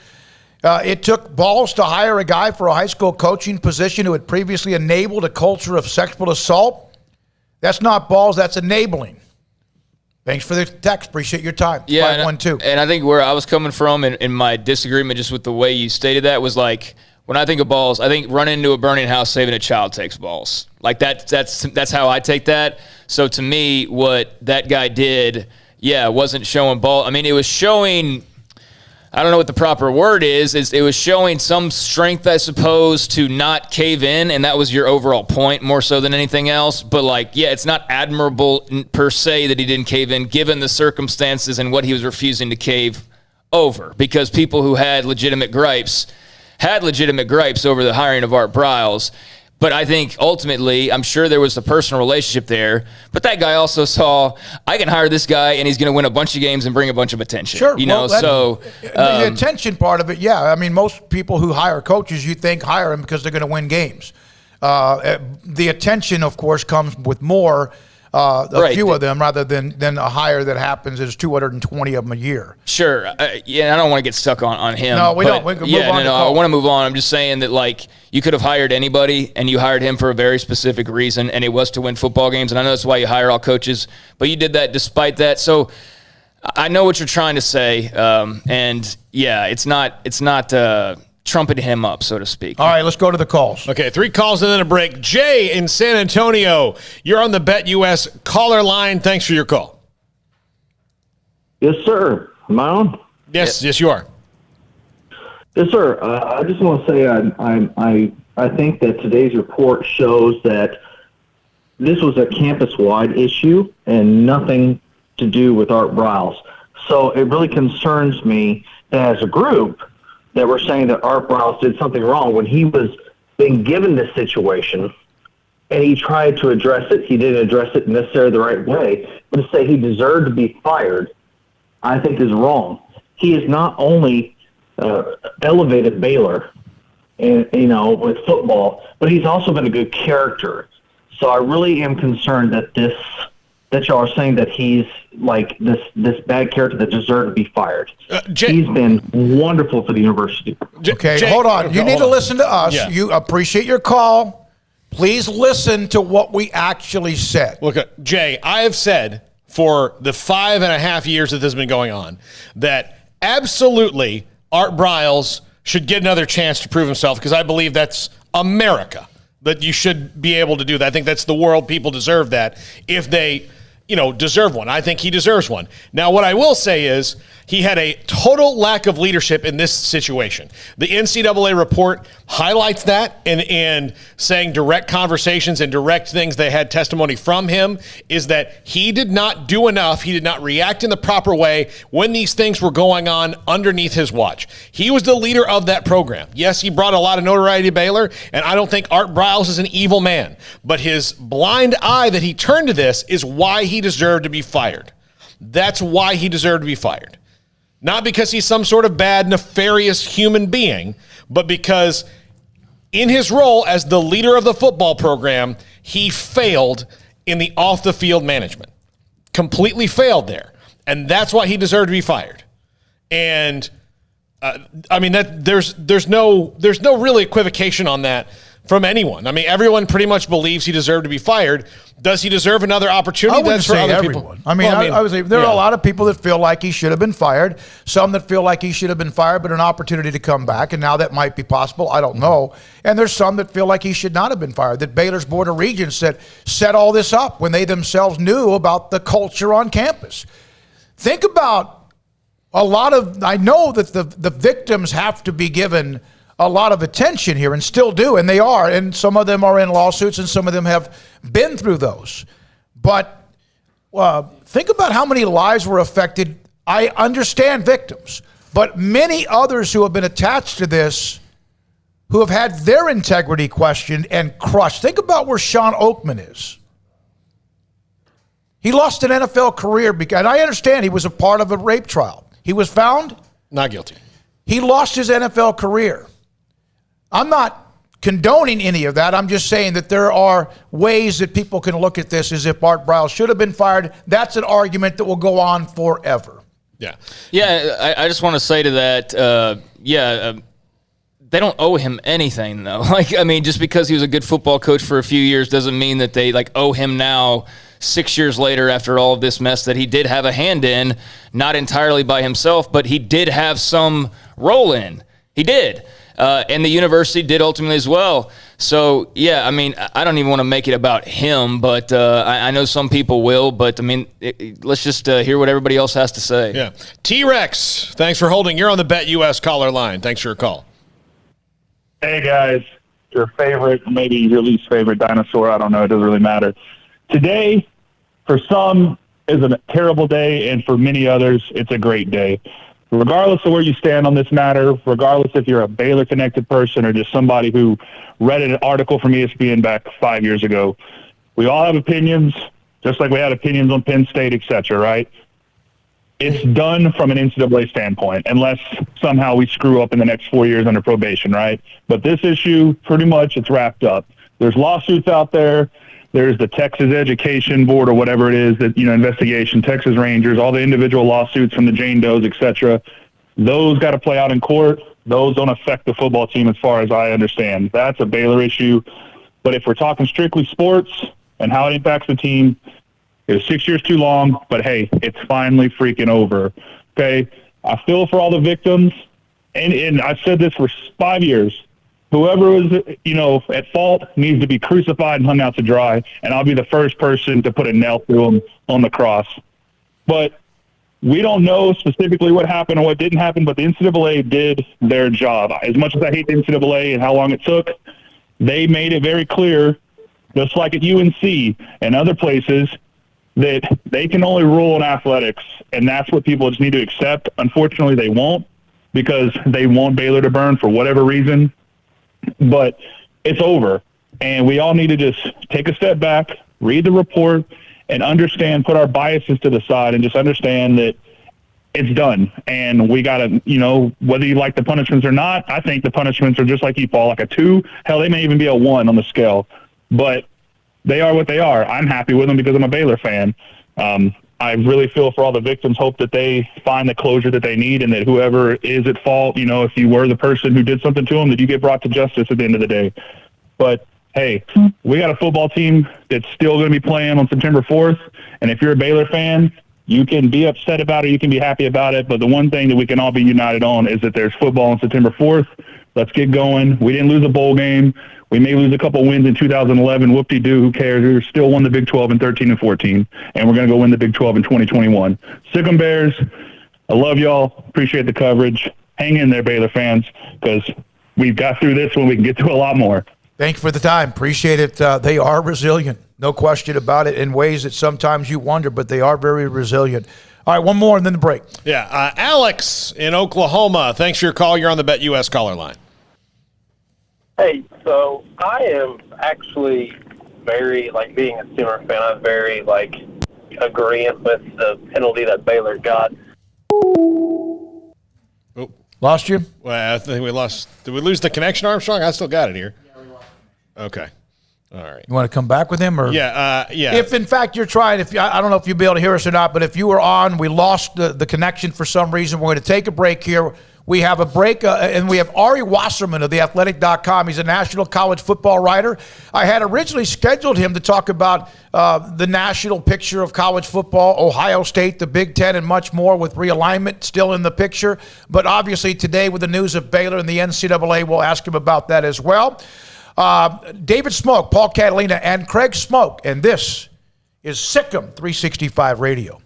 It took balls to hire a guy for a high school coaching position who had previously enabled a culture of sexual assault. That's not balls, that's enabling. Thanks for the text. Appreciate your time. Yeah, 512. And I think where I was coming from in my disagreement just with the way you stated that was like, when I think of balls, I think running into a burning house, saving a child takes balls. Like that's how I take that. So to me, what that guy did, wasn't showing ball. I mean, it was showing, I don't know what the proper word is it was showing some strength, I suppose, to not cave in, and that was your overall point more so than anything else. But it's not admirable per se that he didn't cave in, given the circumstances and what he was refusing to cave over, because people who had legitimate gripes over the hiring of Art Briles. But I think ultimately, I'm sure there was a personal relationship there. But that guy also saw, I can hire this guy and he's going to win a bunch of games and bring a bunch of attention. Sure. The attention part of it, yeah. I mean, most people who hire coaches, you think hire them because they're going to win games. The attention, of course, comes with more. Few of them rather than a hire that happens. There's 220 of them a year. Sure. I don't want to get stuck on him. No, we don't. We can move on. I want to move on. I'm just saying that you could have hired anybody, and you hired him for a very specific reason, and it was to win football games. And I know that's why you hire all coaches, but you did that despite that. So I know what you're trying to say, it's not trumpeting him up, so to speak. All right, let's go to the calls. Okay, 3 calls and then a break. Jay in San Antonio, you're on the BetUS caller line. Thanks for your call. Yes, sir. Am I on? Yes, you are. Yes, sir. I just want to say I think that today's report shows that this was a campus-wide issue and nothing to do with Art Briles. So it really concerns me that as a group that we're saying that Art Briles did something wrong when he was being given this situation and he tried to address it. He didn't address it necessarily the right way, but to say he deserved to be fired, I think is wrong. He has not only elevated Baylor, and with football, but he's also been a good character. So I really am concerned that y'all are saying that he's like this bad character that deserved to be fired. He's been wonderful for the university. Okay, hold on. You need to listen to us. Yeah. You appreciate your call. Please listen to what we actually said. Look, Jay, I have said for the 5.5 years that this has been going on that absolutely Art Briles should get another chance to prove himself, because I believe that's America, that you should be able to do that. I think that's the world. People deserve that if they, deserve one. I think he deserves one. Now, what I will say is he had a total lack of leadership in this situation. The NCAA report highlights that, and saying direct conversations and direct things, they had testimony from him, is that he did not do enough. He did not react in the proper way when these things were going on underneath his watch. He was the leader of that program. Yes, he brought a lot of notoriety to Baylor, and I don't think Art Briles is an evil man, but his blind eye that he turned to this is why he deserved to be fired. That's why he deserved to be fired. Not because he's some sort of bad, nefarious human being, but because in his role as the leader of the football program, he failed in the off-the-field management. Completely failed there. And that's why he deserved to be fired. And, there's no real equivocation on that from anyone. I mean, everyone pretty much believes he deserved to be fired. Does he deserve another opportunity? I wouldn't say everyone. People. I would say there are a lot of people that feel like he should have been fired. Some that feel like he should have been fired, but an opportunity to come back. And now that might be possible. I don't know. And there's some that feel like he should not have been fired. That Baylor's Board of Regents set all this up when they themselves knew about the culture on campus. Think about I know that the victims have to be given a lot of attention here, and still do, and they are, and some of them are in lawsuits, and some of them have been through those. But think about how many lives were affected. I understand victims, but many others who have been attached to this, who have had their integrity questioned and crushed. Think about where Sean Oakman is. He lost an NFL career, and I understand he was a part of a rape trial. He was found not guilty. He lost his NFL career. I'm not condoning any of that. I'm just saying that there are ways that people can look at this as if Art Briles should have been fired. That's an argument that will go on forever. Yeah. Yeah, I just want to say to that, they don't owe him anything, though. Just because he was a good football coach for a few years doesn't mean that they owe him now 6 years later after all of this mess that he did have a hand in, not entirely by himself, but he did have some role in. He did. And the university did ultimately as well. So, yeah, I don't even want to make it about him, but I know some people will. But, let's just hear what everybody else has to say. Yeah. T-Rex, thanks for holding. You're on the Bet US caller line. Thanks for your call. Hey, guys. Your favorite, maybe your least favorite dinosaur, I don't know. It doesn't really matter. Today, for some, is a terrible day, and for many others, it's a great day. Regardless of where you stand on this matter, regardless if you're a Baylor-connected person or just somebody who read an article from ESPN back 5 years ago, we all have opinions, just like we had opinions on Penn State, et cetera, right? It's done from an NCAA standpoint, unless somehow we screw up in the next 4 years under probation, right? But this issue, pretty much, it's wrapped up. There's lawsuits out there. There's the Texas Education Board or whatever it is that, investigation, Texas Rangers, all the individual lawsuits from the Jane Does, et cetera. Those got to play out in court. Those don't affect the football team as far as I understand. That's a Baylor issue. But if we're talking strictly sports and how it impacts the team, it was 6 years too long, but hey, it's finally freaking over. Okay? I feel for all the victims, and I've said this for 5 years. Whoever was, at fault needs to be crucified and hung out to dry, and I'll be the first person to put a nail through them on the cross. But we don't know specifically what happened or what didn't happen, but the NCAA did their job. As much as I hate the NCAA and how long it took, they made it very clear, just like at UNC and other places, that they can only rule in athletics, and that's what people just need to accept. Unfortunately, they won't, because they want Baylor to burn for whatever reason. But it's over, and we all need to just take a step back, read the report, and understand, put our biases to the side, and just understand that it's done. And we got to, whether you like the punishments or not, I think the punishments are just like you, Paul, like a 2. Hell, they may even be a 1 on the scale. But they are what they are. I'm happy with them because I'm a Baylor fan. I really feel for all the victims, hope that they find the closure that they need, and that whoever is at fault, if you were the person who did something to them, that you get brought to justice at the end of the day. But, hey, we got a football team that's still going to be playing on September 4th, and if you're a Baylor fan, You can be upset about it. You can be happy about it. But the one thing that we can all be united on is that there's football on September 4th. Let's get going. We didn't lose a bowl game. We may lose a couple wins in 2011. Whoop-de-doo, who cares? We still won the Big 12 in 13 and 14, and we're going to go win the Big 12 in 2021. Sick 'em Bears. I love y'all. Appreciate the coverage. Hang in there, Baylor fans, because we've got through this one. We can get to a lot more. Thank you for the time. Appreciate it. They are resilient. No question about it, in ways that sometimes you wonder, but they are very resilient. All right, one more and then the break. Yeah, Alex in Oklahoma. Thanks for your call. You're on the BetUS caller line. Hey, so I am actually very, being a Steeler fan, I'm very, agreeing with the penalty that Baylor got. Oh. Lost you? Well, I think we lost. Did we lose the connection, Armstrong? I still got it here. Yeah, we lost it. Okay. All right. You want to come back with him? Or yeah. If, in fact, you're trying, I don't know if you'll be able to hear us or not, but if you were on, we lost the connection for some reason. We're going to take a break here. We have a break, and we have Ari Wasserman of theathletic.com. He's a national college football writer. I had originally scheduled him to talk about the national picture of college football, Ohio State, the Big Ten, and much more, with realignment still in the picture. But obviously today, with the news of Baylor and the NCAA, we'll ask him about that as well. David Smoak, Paul Catalina, and Craig Smoak, and this is Sick'em 365 Radio.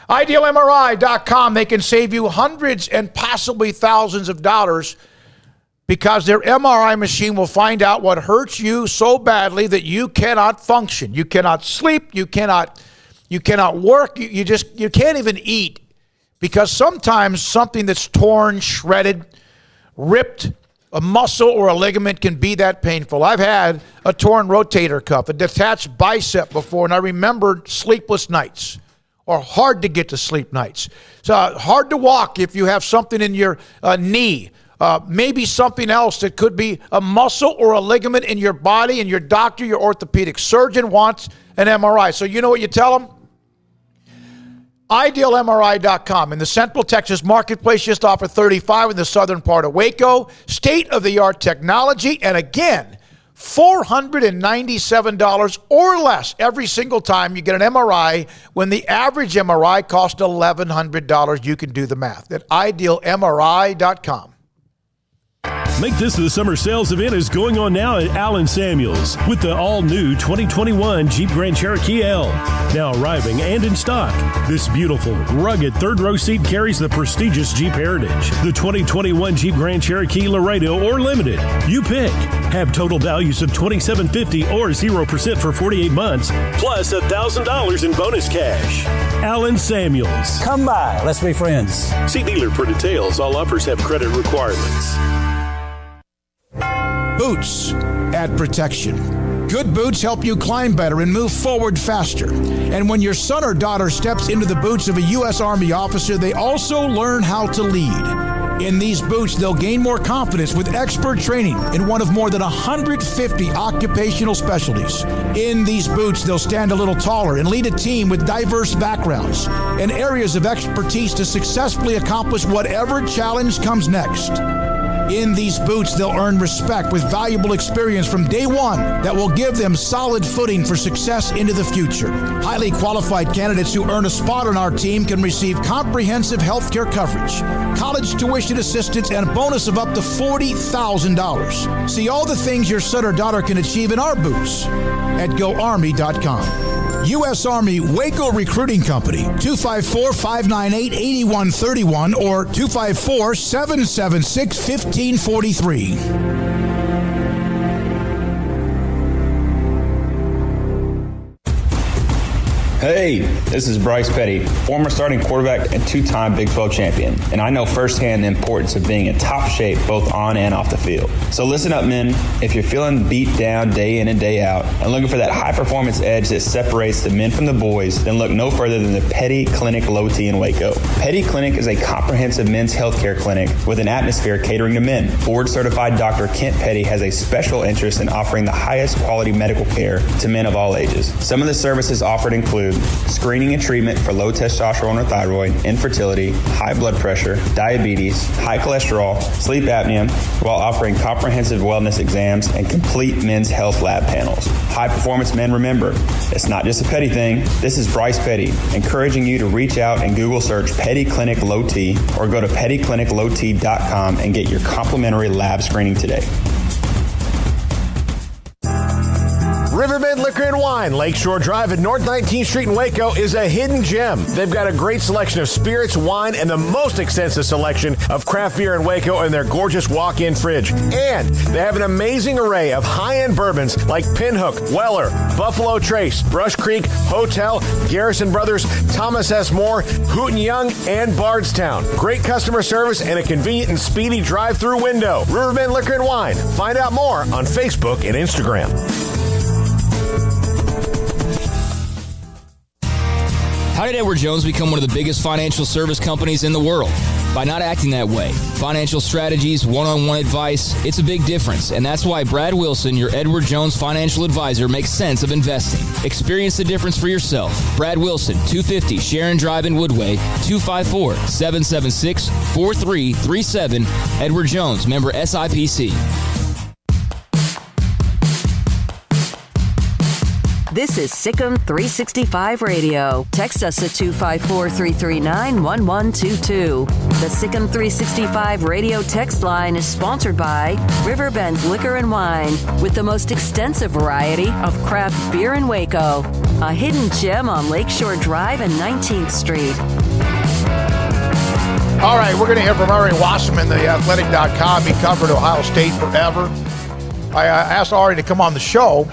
IdealMRI.com, they can save you hundreds and possibly thousands of dollars because their MRI machine will find out what hurts you so badly that you cannot function. You cannot sleep, you cannot work, you can't even eat, because sometimes something that's torn, shredded, ripped, a muscle or a ligament can be that painful. I've had a torn rotator cuff, a detached bicep before, and I remembered sleepless nights. Or hard to get to sleep nights. It's hard to walk if you have something in your knee. Maybe something else that could be a muscle or a ligament in your body, and your doctor, your orthopedic surgeon wants an MRI. So you know what you tell them? IdealMRI.com. In the Central Texas marketplace, just off of 35 in the southern part of Waco. State-of-the-art technology. And again, $497 or less every single time you get an MRI, when the average MRI costs $1,100. You can do the math at IdealMRI.com. Make this the summer sales event is going on now at Allen Samuels with the all-new 2021 Jeep Grand Cherokee L. Now arriving and in stock. This beautiful, rugged third-row seat carries the prestigious Jeep heritage. The 2021 Jeep Grand Cherokee Laredo or Limited. You pick. Have total values of $2,750 or 0% for 48 months, plus $1,000 in bonus cash. Allen Samuels. Come by. Let's be friends. See dealer for details. All offers have credit requirements. Boots add protection. Good boots help you climb better and move forward faster. And when your son or daughter steps into the boots of a U.S. Army officer, they also learn how to lead. In these boots, they'll gain more confidence with expert training in one of more than 150 occupational specialties. In these boots, they'll stand a little taller and lead a team with diverse backgrounds and areas of expertise to successfully accomplish whatever challenge comes next. In these boots, they'll earn respect with valuable experience from day one that will give them solid footing for success into the future. Highly qualified candidates who earn a spot on our team can receive comprehensive health care coverage, college tuition assistance, and a bonus of up to $40,000. See all the things your son or daughter can achieve in our boots at GoArmy.com. U.S. Army Waco Recruiting Company, 254-598-8131 or 254-776-1543. Hey, this is Bryce Petty, former starting quarterback and two-time Big 12 champion, and I know firsthand the importance of being in top shape both on and off the field. So listen up, men. If you're feeling beat down day in and day out and looking for that high-performance edge that separates the men from the boys, then look no further than the Petty Clinic Low T in Waco. Petty Clinic is a comprehensive men's healthcare clinic with an atmosphere catering to men. Board-certified Dr. Kent Petty has a special interest in offering the highest quality medical care to men of all ages. Some of the services offered include screening and treatment for low testosterone or thyroid, infertility, high blood pressure, diabetes, high cholesterol, sleep apnea, while offering comprehensive wellness exams and complete men's health lab panels. High performance men, remember, it's not just a petty thing. This is Bryce Petty, encouraging you to reach out and Google search Petty Clinic Low T or go to pettycliniclowt.com and get your complimentary lab screening today. Riverbend Liquor and Wine, Lakeshore Drive at North 19th Street in Waco is a hidden gem. They've got a great selection of spirits, wine, and the most extensive selection of craft beer in Waco in their gorgeous walk-in fridge. And they have an amazing array of high-end bourbons like Pinhook, Weller, Buffalo Trace, Brush Creek, Hotel, Garrison Brothers, Thomas S. Moore, Hooten Young, and Bardstown. Great customer service and a convenient and speedy drive-through window. Riverbend Liquor and Wine. Find out more on Facebook and Instagram. How did Edward Jones become one of the biggest financial service companies in the world? By not acting that way. Financial strategies, one-on-one advice, it's a big difference. And that's why Brad Wilson, your Edward Jones financial advisor, makes sense of investing. Experience the difference for yourself. Brad Wilson, 250 Sharon Drive in Woodway, 254-776-4337. Edward Jones, member SIPC. This is Sikkim 365 Radio. Text us at 254-339-1122. The Sikkim 365 Radio text line is sponsored by Riverbend Liquor and Wine, with the most extensive variety of craft beer in Waco. A hidden gem on Lakeshore Drive and 19th Street. All right, we're going to hear from Ari Wasserman, the athletic.com. He covered Ohio State forever. I asked Ari to come on the show,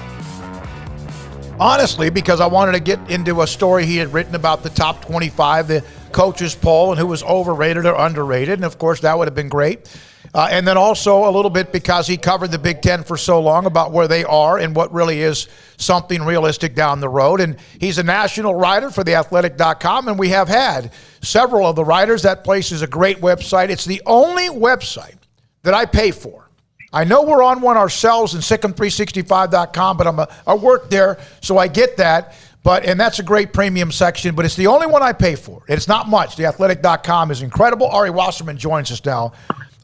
honestly, because I wanted to get into a story he had written about the top 25, the coaches poll, and who was overrated or underrated. And, of course, that would have been great. And then also a little bit because he covered the Big Ten for so long about where they are and what really is something realistic down the road. And he's a national writer for the athletic.com, and we have had several of the writers. That place is a great website. It's the only website that I pay for. I know we're on one ourselves in Sikkim365.com, but I work there, so I get that. And that's a great premium section, but it's the only one I pay for. It's not much. Theathletic.com is incredible. Ari Wasserman joins us now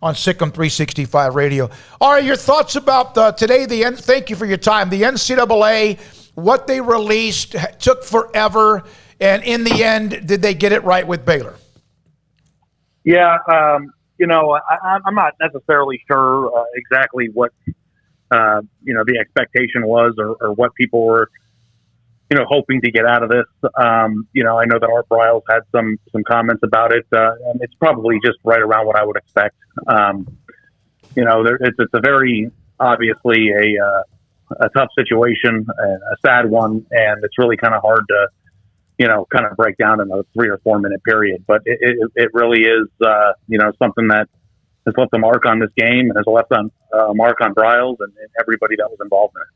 on Sikkim 365 Radio. Ari, your thoughts about today? Thank you for your time. The NCAA, what they released, took forever, and in the end, did they get it right with Baylor? Yeah, I'm not necessarily sure exactly what, the expectation was or what people were, hoping to get out of this. I know that Art Briles had some comments about it. And it's probably just right around what I would expect. It's a very obviously a tough situation, a sad one, and it's really kind of hard to, kind of break down in a 3 or 4 minute period. But it really is, something that has left a mark on this game and has left a mark on Briles and everybody that was involved in it.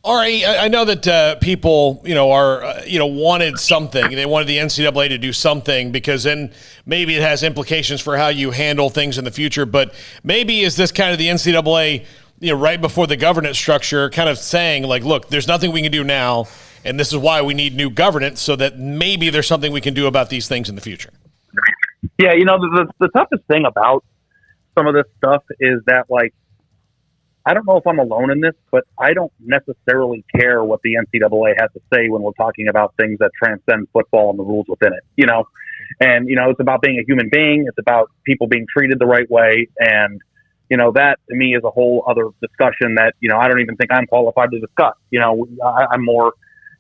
Ari, I know that people, wanted something. They wanted the NCAA to do something because then maybe it has implications for how you handle things in the future. But maybe is this kind of the NCAA, right before the governance structure, kind of saying like, look, there's nothing we can do now, and this is why we need new governance so that maybe there's something we can do about these things in the future. Yeah, the toughest thing about some of this stuff is that, like, I don't know if I'm alone in this, but I don't necessarily care what the NCAA has to say when we're talking about things that transcend football and the rules within it, And, it's about being a human being. It's about people being treated the right way. And, that to me is a whole other discussion that, I don't even think I'm qualified to discuss. I'm more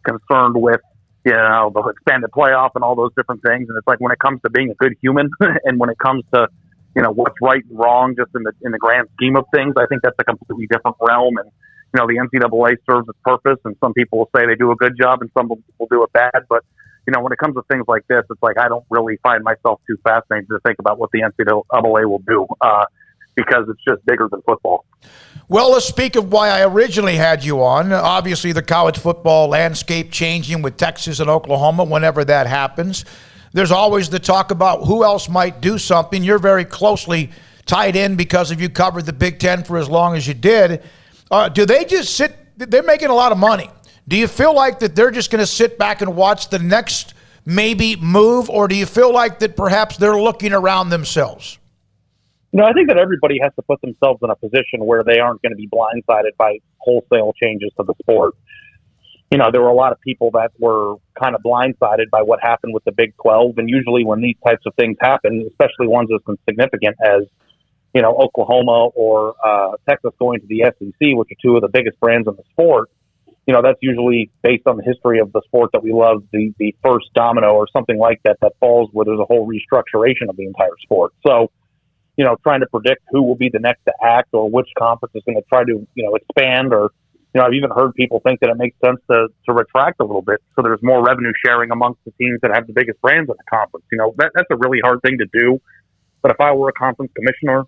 concerned with, the expanded playoff and all those different things. And it's like when it comes to being a good human and when it comes to, what's right and wrong just in the grand scheme of things, I think that's a completely different realm. And, the NCAA serves its purpose, and some people will say they do a good job and some people do it bad. But, when it comes to things like this, it's like I don't really find myself too fascinated to think about what the NCAA will do because it's just bigger than football. Well, let's speak of why I originally had you on. Obviously, the college football landscape changing with Texas and Oklahoma whenever that happens. There's always the talk about who else might do something. You're very closely tied in because of you covered the Big Ten for as long as you did. Do they just sit? They're making a lot of money. Do you feel like that they're just going to sit back and watch the next maybe move, or do you feel like that perhaps they're looking around themselves? I think that everybody has to put themselves in a position where they aren't going to be blindsided by wholesale changes to the sport. There were a lot of people that were kind of blindsided by what happened with the Big 12. And usually when these types of things happen, especially ones as significant as, Oklahoma or Texas going to the SEC, which are two of the biggest brands in the sport, that's usually based on the history of the sport that we love, the first domino or something like that falls where there's a whole restructuration of the entire sport. So, trying to predict who will be the next to act or which conference is going to try to, expand or, I've even heard people think that it makes sense to retract a little bit so there's more revenue sharing amongst the teams that have the biggest brands in the conference. That's a really hard thing to do. But if I were a conference commissioner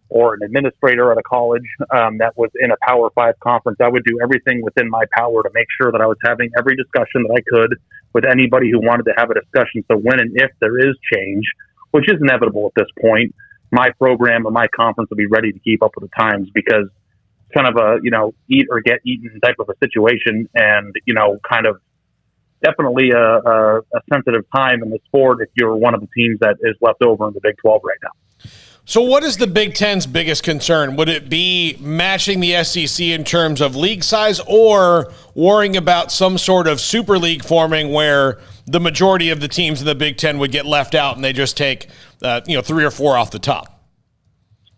or an administrator at a college that was in a Power 5 conference, I would do everything within my power to make sure that I was having every discussion that I could with anybody who wanted to have a discussion. So when and if there is change, which is inevitable at this point, my program or my conference will be ready to keep up with the times, because it's kind of a, eat or get eaten type of a situation, and, kind of definitely a sensitive time in the sport if you're one of the teams that is left over in the Big 12 right now. So what is the Big Ten's biggest concern? Would it be matching the SEC in terms of league size, or worrying about some sort of super league forming where the majority of the teams in the Big Ten would get left out and they just take 3 or 4 off the top?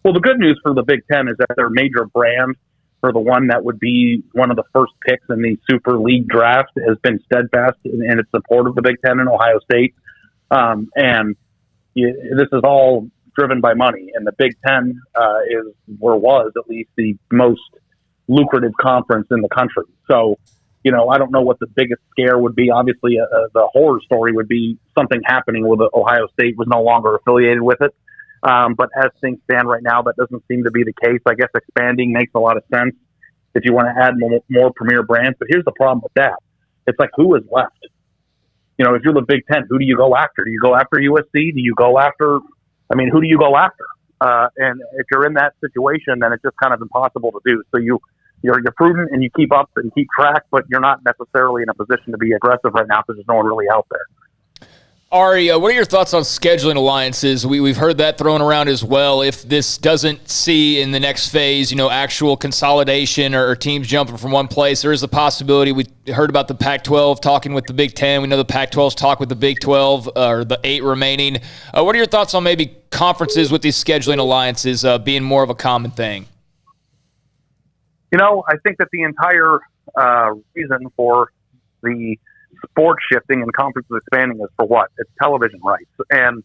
Well, the good news for the Big Ten is that their major brand, or the one that would be one of the first picks in the Super League draft, has been steadfast in its support of the Big Ten and Ohio State. This is all driven by money, and the Big Ten was at least the most lucrative conference in the country. So, I don't know what the biggest scare would be. Obviously, the horror story would be something happening where the Ohio State was no longer affiliated with it. But as things stand right now, that doesn't seem to be the case. I guess expanding makes a lot of sense if you want to add more premier brands. But here's the problem with that. It's like, who is left? If you're the Big Ten, who do you go after? Do you go after USC? Do you go after, who do you go after? And if you're in that situation, then it's just kind of impossible to do. So you're prudent and you keep up and keep track, but you're not necessarily in a position to be aggressive right now because there's no one really out there. Ari, what are your thoughts on scheduling alliances? We've heard that thrown around as well. If this doesn't see in the next phase, actual consolidation or teams jumping from one place, there is a possibility. We heard about the Pac-12 talking with the Big Ten. We know the Pac-12's talk with the Big 12, or the 8 remaining. What are your thoughts on maybe conferences with these scheduling alliances being more of a common thing? I think that the entire reason for the sport shifting and conferences expanding is for what? It's television rights. And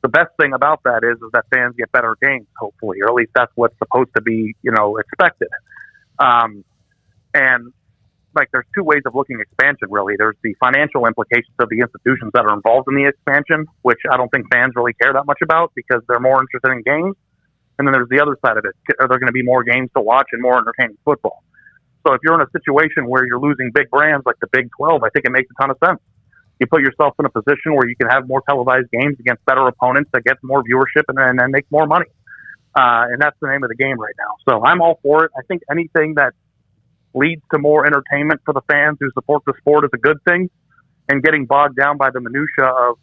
the best thing about that is that fans get better games, hopefully, or at least that's what's supposed to be, expected. And there's 2 ways of looking at expansion, really. There's the financial implications of the institutions that are involved in the expansion, which I don't think fans really care that much about because they're more interested in games. And then there's the other side of it. Are there going to be more games to watch and more entertaining football? So if you're in a situation where you're losing big brands like the Big 12, I think it makes a ton of sense. You put yourself in a position where you can have more televised games against better opponents that gets more viewership and then make more money. And that's the name of the game right now. So I'm all for it. I think anything that leads to more entertainment for the fans who support the sport is a good thing. And getting bogged down by the minutia of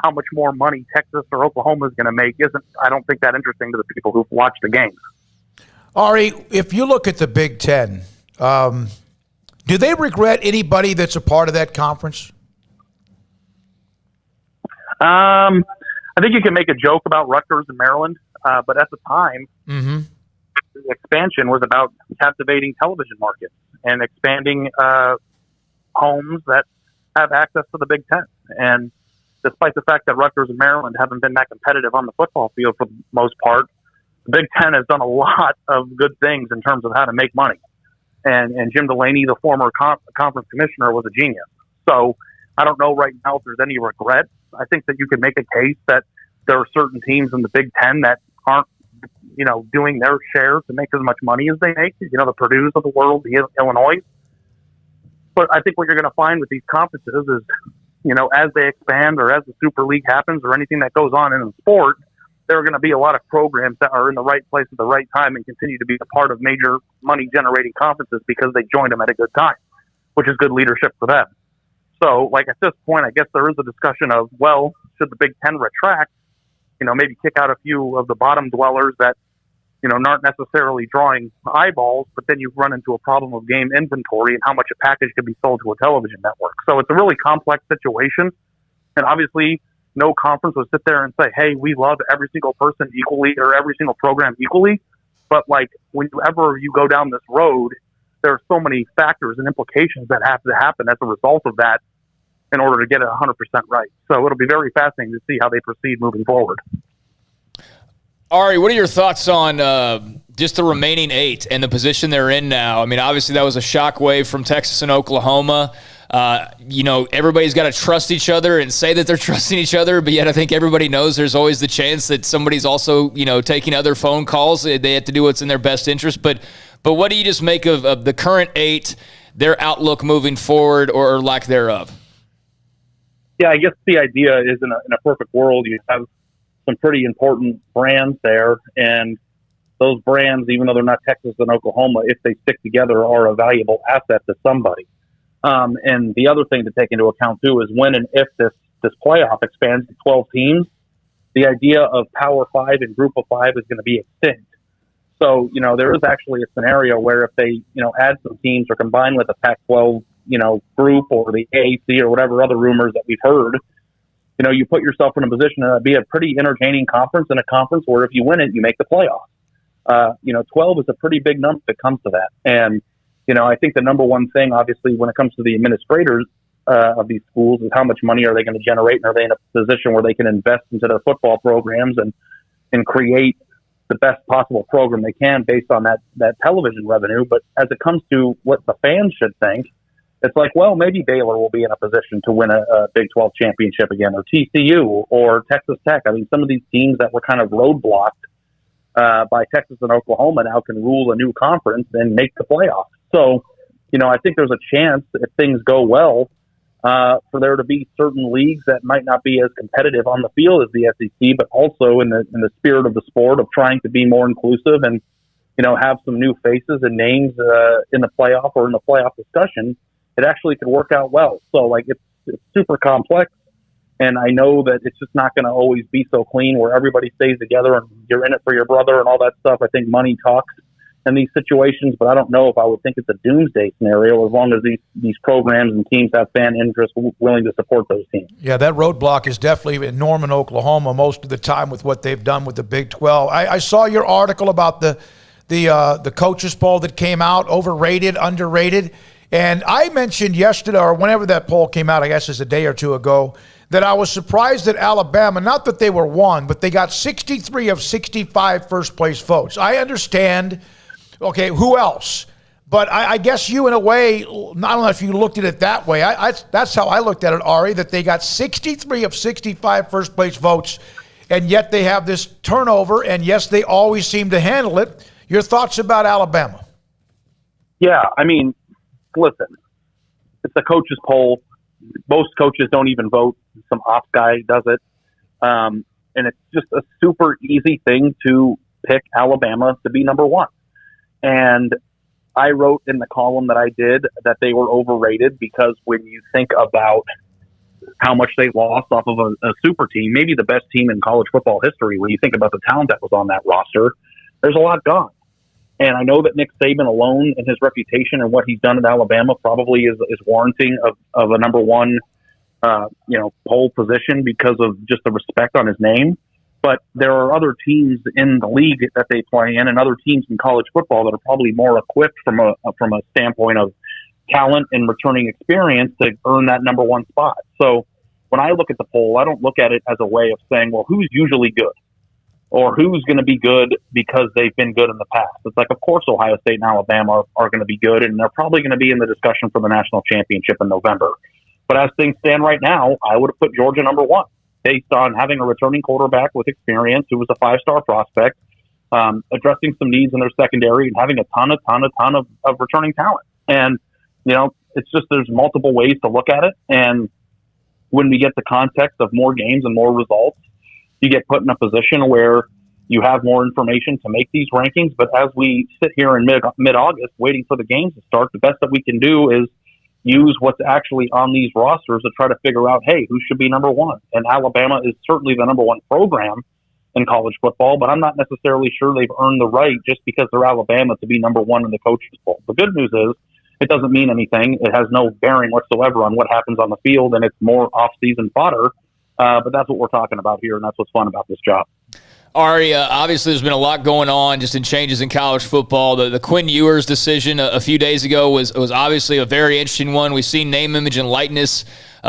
how much more money Texas or Oklahoma is going to make I don't think that interesting to the people who've watched the games. Ari, if you look at the Big Ten, do they regret anybody that's a part of that conference? I think you can make a joke about Rutgers and Maryland, but at the time, the expansion was about captivating television markets and expanding homes that have access to the Big Ten. And despite the fact that Rutgers and Maryland haven't been that competitive on the football field for the most part, the Big Ten has done a lot of good things in terms of how to make money. And Jim Delaney, the former conference commissioner, was a genius. So I don't know right now if there's any regret. I think that you could make a case that there are certain teams in the Big Ten that aren't, doing their share to make as much money as they make. The Purdue's of the world, the Illinois. But I think what you're going to find with these conferences is, as they expand or as the Super League happens or anything that goes on in the sport, there are going to be a lot of programs that are in the right place at the right time and continue to be a part of major money-generating conferences because they joined them at a good time. which is good leadership for them. So, like, at this point, I guess there is a discussion of, well, should the Big Ten retract, maybe kick out a few of the bottom dwellers that, aren't necessarily drawing eyeballs, but then you run into a problem of game inventory and how much a package can be sold to a television network. So it's a really complex situation. And obviously, no conference would sit there and say, hey, we love every single person equally or every single program equally. But, like, whenever you go down this road, there are so many factors and implications that have to happen as a result of that in order to get it 100% right. So it'll be very fascinating to see how they proceed moving forward. Ari, what are your thoughts on just the remaining 8 and the position they're in now? I mean, obviously that was a shockwave from Texas and Oklahoma. Everybody's got to trust each other and say that they're trusting each other, but yet I think everybody knows there's always the chance that somebody's also, taking other phone calls. They have to do what's in their best interest. But what do you just make of the current 8, their outlook moving forward or lack thereof? Yeah, I guess the idea is in a perfect world, you have some pretty important brands there, and those brands, even though they're not Texas and Oklahoma, if they stick together, are a valuable asset to somebody. And the other thing to take into account too is when and if this playoff expands to 12 teams, the idea of Power 5 and Group of 5 is going to be extinct. So, there is actually a scenario where if they, add some teams or combine with a Pac-12, group or the AAC or whatever other rumors that we've heard, you put yourself in a position to be a pretty entertaining conference, and a conference where if you win it, you make the playoffs. 12 is a pretty big number that comes to that. And, I think the number one thing, obviously, when it comes to the administrators of these schools is how much money are they going to generate, and are they in a position where they can invest into their football programs and create the best possible program they can based on that television revenue. But as it comes to what the fans should think, it's like, well, maybe Baylor will be in a position to win a Big 12 championship again, or TCU or Texas Tech. I mean, some of these teams that were kind of roadblocked by Texas and Oklahoma now can rule a new conference and make the playoffs. So, I think there's a chance, if things go well, for there to be certain leagues that might not be as competitive on the field as the SEC, but also in the spirit of the sport of trying to be more inclusive and, have some new faces and names in the playoff or in the playoff discussion. It actually could work out well. So, like, it's super complex, and I know that it's just not going to always be so clean where everybody stays together and you're in it for your brother and all that stuff. I think money talks in these situations, but I don't know if I would think it's a doomsday scenario as long as these programs and teams have fan interest willing to support those teams. Yeah, that roadblock is definitely in Norman, Oklahoma, most of the time with what they've done with the Big 12. I saw your article about the coaches poll that came out, overrated, underrated. And I mentioned yesterday, or whenever that poll came out, I guess it's a day or two ago, that I was surprised that Alabama, not that they were one, but they got 63 of 65 first-place votes. I understand, okay, who else? But I guess you, in a way, I don't know if you looked at it that way. That's how I looked at it, Ari, that they got 63 of 65 first-place votes, and yet they have this turnover, and yes, they always seem to handle it. Your thoughts about Alabama? Yeah, I mean, listen, it's a coaches poll. Most coaches don't even vote. Some ops guy does it. And it's just a super easy thing to pick Alabama to be number one. And I wrote in the column that I did that they were overrated because when you think about how much they lost off of a super team, maybe the best team in college football history, when you think about the talent that was on that roster, there's a lot gone. And I know that Nick Saban alone and his reputation and what he's done at Alabama probably is warranting of a number one, pole position because of just the respect on his name. But there are other teams in the league that they play in and other teams in college football that are probably more equipped from a standpoint of talent and returning experience to earn that number one spot. So when I look at the poll, I don't look at it as a way of saying, well, who's usually good? Or who's going to be good because they've been good in the past. It's like, of course, Ohio State and Alabama are going to be good, and they're probably going to be in the discussion for the national championship in November. But as things stand right now, I would have put Georgia number one, based on having a returning quarterback with experience who was a five-star prospect, addressing some needs in their secondary, and having a ton of returning talent. And, it's just there's multiple ways to look at it. And when we get the context of more games and more results, you get put in a position where you have more information to make these rankings. But as we sit here in mid-August waiting for the games to start, the best that we can do is, use what's actually on these rosters to try to figure out, hey, who should be number one? And Alabama is certainly the number one program in college football, but I'm not necessarily sure they've earned the right just because they're Alabama to be number one in the coaches poll. The good news is it doesn't mean anything. It has no bearing whatsoever on what happens on the field, and it's more off-season fodder. But that's what we're talking about here, and that's what's fun about this job. Ari, obviously there's been a lot going on just in changes in college football. The Quinn Ewers decision a few days ago was obviously a very interesting one. We've seen name, image, and likeness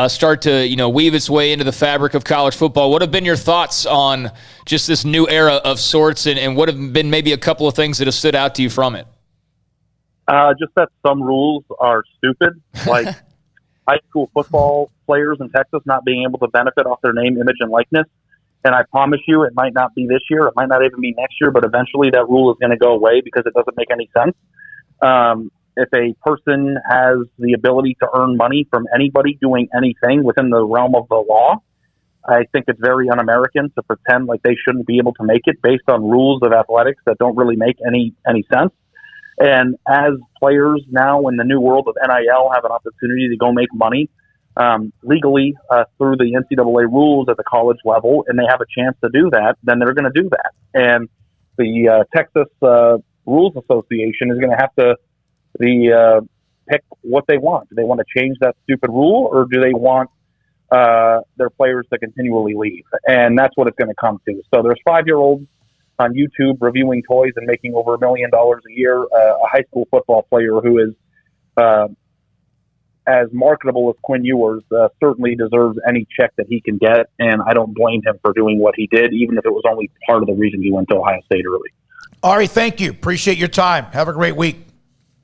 start to weave its way into the fabric of college football. What have been your thoughts on just this new era of sorts, and what have been maybe a couple of things that have stood out to you from it? Just that some rules are stupid, like high school football players in Texas not being able to benefit off their name, image, and likeness. And I promise you, it might not be this year. It might not even be next year, but eventually that rule is going to go away because it doesn't make any sense. If a person has the ability to earn money from anybody doing anything within the realm of the law, I think it's very un-American to pretend like they shouldn't be able to make it based on rules of athletics that don't really make any sense. And as players now in the new world of NIL have an opportunity to go make money legally through the NCAA rules at the college level, and they have a chance to do that, then they're going to do that. And the Texas Rules Association is going to have to pick what they want. Do they want to change that stupid rule, or do they want their players to continually leave? And that's what it's going to come to. So there's 5-year-olds on YouTube reviewing toys and making over $1 million a year. A high school football player who is as marketable as Quinn Ewers certainly deserves any check that he can get, and I don't blame him for doing what he did, even if it was only part of the reason he went to Ohio State early. Ari, thank you. Appreciate your time. Have a great week.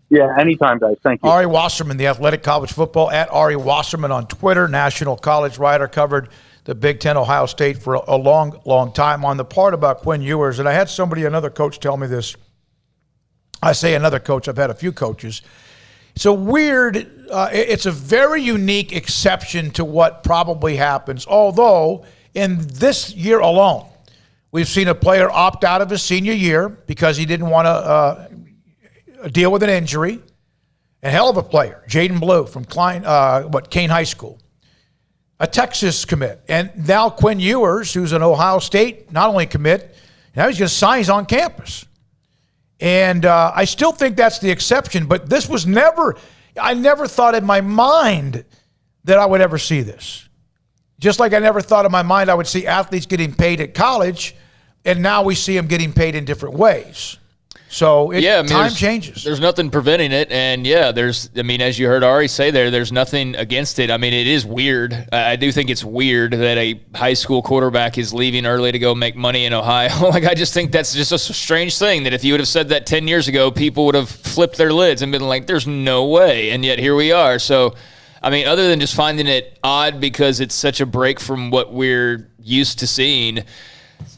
Yeah, anytime, guys. Thank you. Ari Wasserman, the Athletic College Football, at Ari Wasserman on Twitter, national college writer, covered the Big Ten, Ohio State for a long, long time. On the part about Quinn Ewers, and I had another coach tell me this. I say another coach, I've had a few coaches. It's it's a very unique exception to what probably happens, although in this year alone, we've seen a player opt out of his senior year because he didn't want to deal with an injury. A hell of a player, Jaden Blue from Kane High School. A Texas commit. And now Quinn Ewers, who's an Ohio State, not only commit, now he's going to sign, he's on campus. And I still think that's the exception, but this was I never thought in my mind that I would ever see this. Just like I never thought in my mind I would see athletes getting paid at college, and now we see them getting paid in different ways. So time changes. There's nothing preventing it. And, as you heard Ari say there's nothing against it. I mean, it is weird. I do think it's weird that a high school quarterback is leaving early to go make money in Ohio. I just think that's just a strange thing that if you would have said that 10 years ago, people would have flipped their lids and been like, there's no way. And yet here we are. So, other than just finding it odd because it's such a break from what we're used to seeing,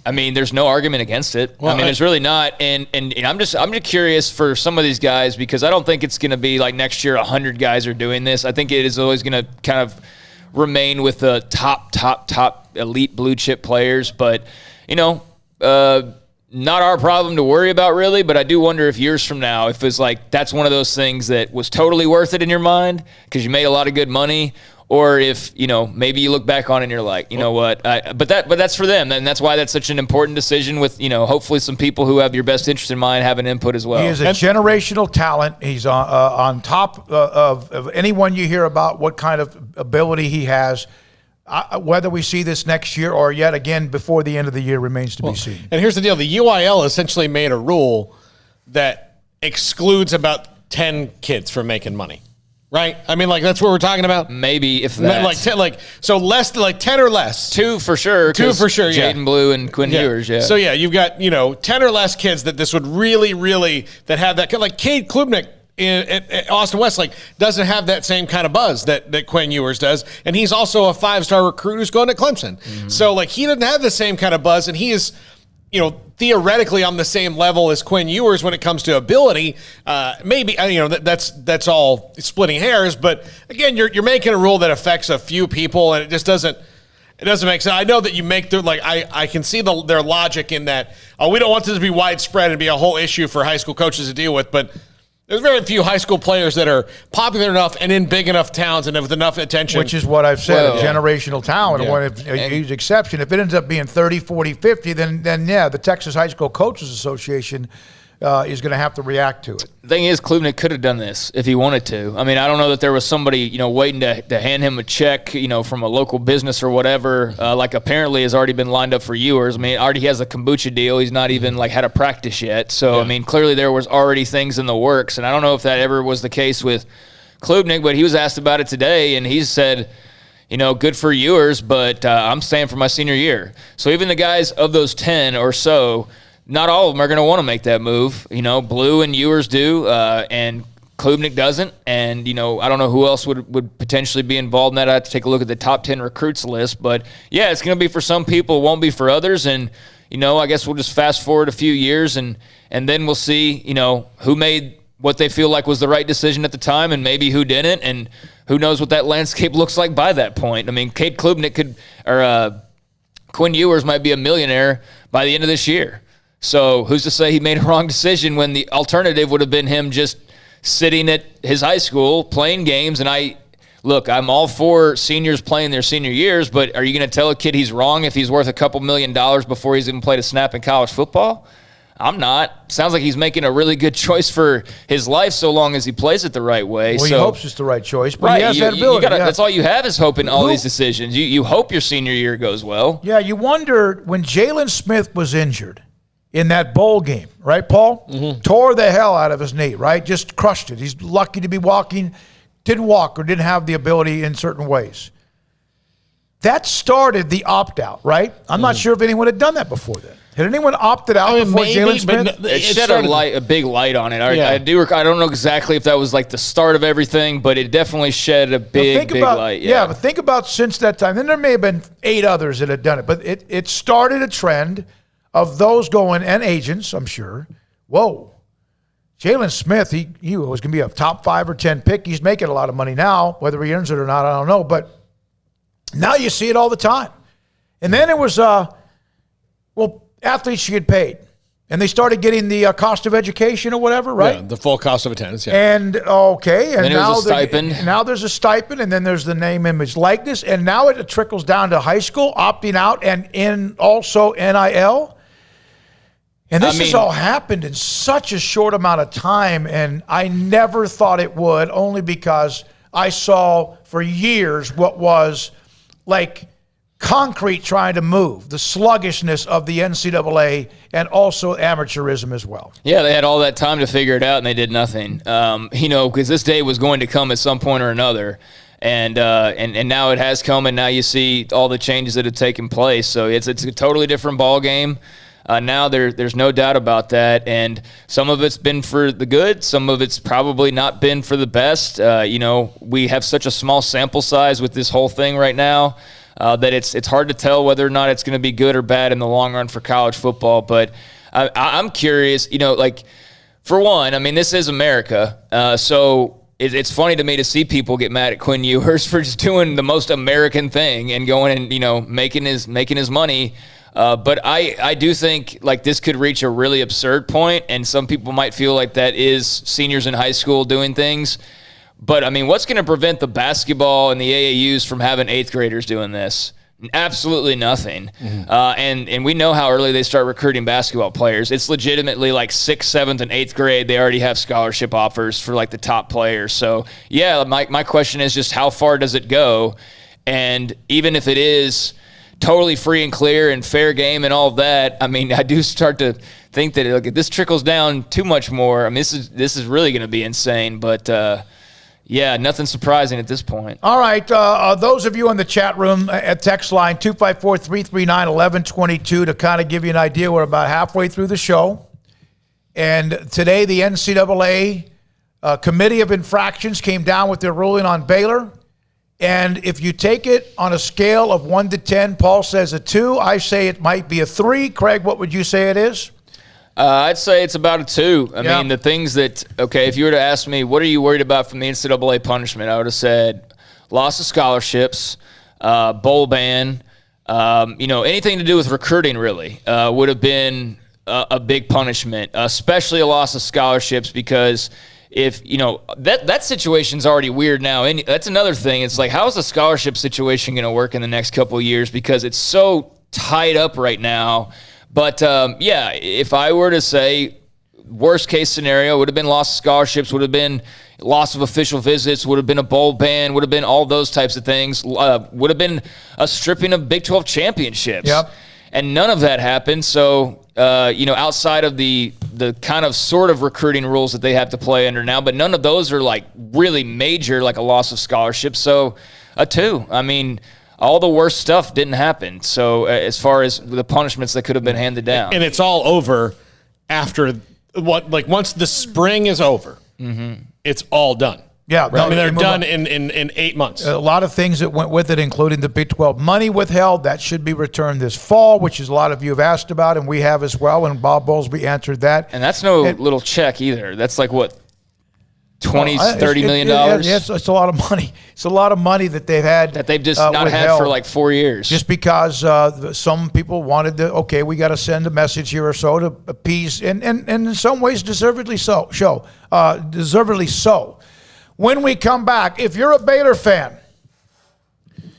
there's no argument against it. Well, there's really not. And I'm just curious for some of these guys because I don't think it's going to be like next year 100 guys are doing this. I think it is always going to kind of remain with the top elite blue chip players. But, not our problem to worry about really. But I do wonder if years from now, if it's like that's one of those things that was totally worth it in your mind because you made a lot of good money. Or if, maybe you look back on it and you're like, you know what, but that's for them. And that's why that's such an important decision with, hopefully some people who have your best interest in mind have an input as well. He is a generational talent. He's on top of anyone you hear about what kind of ability he has. Whether we see this next year or yet again before the end of the year remains to be seen. And here's the deal. The UIL essentially made a rule that excludes about 10 kids from making money. Right? That's what we're talking about. Maybe if that. Less, 10 or less. 2 for sure. 2 for sure, yeah. Jaden Blue and Quinn Ewers, yeah. So, you've got, 10 or less kids that this would really, really, that have that, like Cade Klubnik at Austin West, doesn't have that same kind of buzz that Quinn Ewers does. And he's also a 5-star recruit who's going to Clemson. Mm-hmm. So, he doesn't have the same kind of buzz, and he is, theoretically on the same level as Quinn Ewers when it comes to ability. Maybe, that's all splitting hairs. But again, you're making a rule that affects a few people, and it just doesn't make sense. I know that you make I can see their logic in that. We don't want this to be widespread and be a whole issue for high school coaches to deal with. But There's very few high school players that are popular enough and in big enough towns and with enough attention. Which is what I've said, a generational talent, Yeah. a huge exception. If it ends up being 30, 40, 50, then the Texas High School Coaches Association is going to have to react to it. The thing is, Klubnik could have done this if he wanted to. I mean, I don't know that there was somebody, waiting to hand him a check, from a local business or whatever, like apparently has already been lined up for Ewers. I mean, already has a kombucha deal. He's not even, had a practice yet. So, I mean, clearly there was already things in the works. And I don't know if that ever was the case with Klubnik, but he was asked about it today, and he said, good for Ewers, but I'm staying for my senior year. So even the guys of those 10 or so, not all of them are going to want to make that move. Blue and Ewers do, and Klubnik doesn't. And, I don't know who else would potentially be involved in that. I have to take a look at the top 10 recruits list. But, yeah, it's going to be for some people, won't be for others. And, I guess we'll just fast forward a few years, and then we'll see, who made what they feel like was the right decision at the time and maybe who didn't. And who knows what that landscape looks like by that point. I mean, Cade Klubnik Quinn Ewers might be a millionaire by the end of this year. So who's to say he made a wrong decision when the alternative would have been him just sitting at his high school playing games? And I'm all for seniors playing their senior years, but are you going to tell a kid he's wrong if he's worth a couple $1 million before he's even played a snap in college football? I'm not. Sounds like he's making a really good choice for his life so long as he plays it the right way. Well, he hopes it's the right choice, but right, he has that ability. That's all you have is hope in all these decisions. You hope your senior year goes well. Yeah, you wonder when Jalen Smith was injured in that bowl game, right, Paul? Mm-hmm. Tore the hell out of his knee, right? Just crushed it. He's lucky to be walking, didn't walk or didn't have the ability in certain ways. That started the opt-out, right? I'm not sure if anyone had done that before then. Had anyone opted out before Jalen Smith? It shed a big light on it. I don't know exactly if that was like the start of everything, but it definitely shed a big light. Yeah, but think about since that time. Then there may have been 8 others that had done it, but it started a trend of those going, and agents, I'm sure, whoa, Jalen Smith, he was going to be a top 5 or 10 pick. He's making a lot of money now. Whether he earns it or not, I don't know. But now you see it all the time. And then it was, athletes should get paid. And they started getting the cost of education or whatever, right? Yeah, the full cost of attendance, yeah. And, okay. And then now there's a stipend. Now there's a stipend, and then there's the name, image, likeness. And now it trickles down to high school, opting out, and in also NIL. And this has all happened in such a short amount of time, and I never thought it would, only because I saw for years what was like concrete trying to move, the sluggishness of the NCAA and also amateurism as well. Yeah, they had all that time to figure it out, and they did nothing. Because this day was going to come at some point or another. And now it has come, and now you see all the changes that have taken place. So it's a totally different ball game. Now there's no doubt about that, and some of it's been for the good, some of it's probably not been for the best. We have such a small sample size with this whole thing right now that it's hard to tell whether or not it's going to be good or bad in the long run for college football. But I'm curious, for one, this is America, so it's funny to me to see people get mad at Quinn Ewers for just doing the most American thing and going and making his money. But I do think this could reach a really absurd point, and some people might feel like that is seniors in high school doing things. But, what's going to prevent the basketball and the AAUs from having 8th graders doing this? Absolutely nothing. Mm-hmm. And we know how early they start recruiting basketball players. It's legitimately 6th, 7th, and 8th grade. They already have scholarship offers for the top players. So, yeah, my question is just how far does it go? And even if it is totally free and clear and fair game and all of that, I do start to think that if this trickles down too much more, this is really going to be insane. But yeah, nothing surprising at this point. All right, those of you in the chat room at text line 254-339-1122 to kind of give you an idea, we're about halfway through the show. And today the NCAA Committee of Infractions came down with their ruling on Baylor. And if you take it on a scale of 1 to 10, Paul says a 2. I say it might be a 3. Craig, what would you say it is? I'd say it's about a 2. I mean, the things that, if you were to ask me, what are you worried about from the NCAA punishment? I would have said loss of scholarships, bowl ban, anything to do with recruiting really would have been a big punishment, especially a loss of scholarships, because if, that situation's already weird now. And that's another thing. It's like, how is the scholarship situation going to work in the next couple of years? Because it's so tied up right now. But, if I were to say worst case scenario, would have been loss of scholarships, would have been loss of official visits, would have been a bowl ban, would have been all those types of things, would have been a stripping of Big 12 championships. Yep. And none of that happened. So, outside of the kind of sort of recruiting rules that they have to play under now, but none of those are like really major, like a loss of scholarship. So, a 2. I mean, all the worst stuff didn't happen. So, as far as the punishments that could have been handed down. And it's all over after once the spring is over, it's all done. Yeah, I mean, they're done in 8 months. A lot of things that went with it, including the Big 12 money withheld. That should be returned this fall, which is a lot of you have asked about, and we have as well, and Bob Bowlesby answered that. And that's no little check either. That's like, what, $30 million? It's a lot of money. It's a lot of money that they've had. That they've just not had for like 4 years. Just because some people wanted to, we got to send a message here or so to appease, and in some ways deservedly so. Deservedly so. When we come back, if you're a Baylor fan,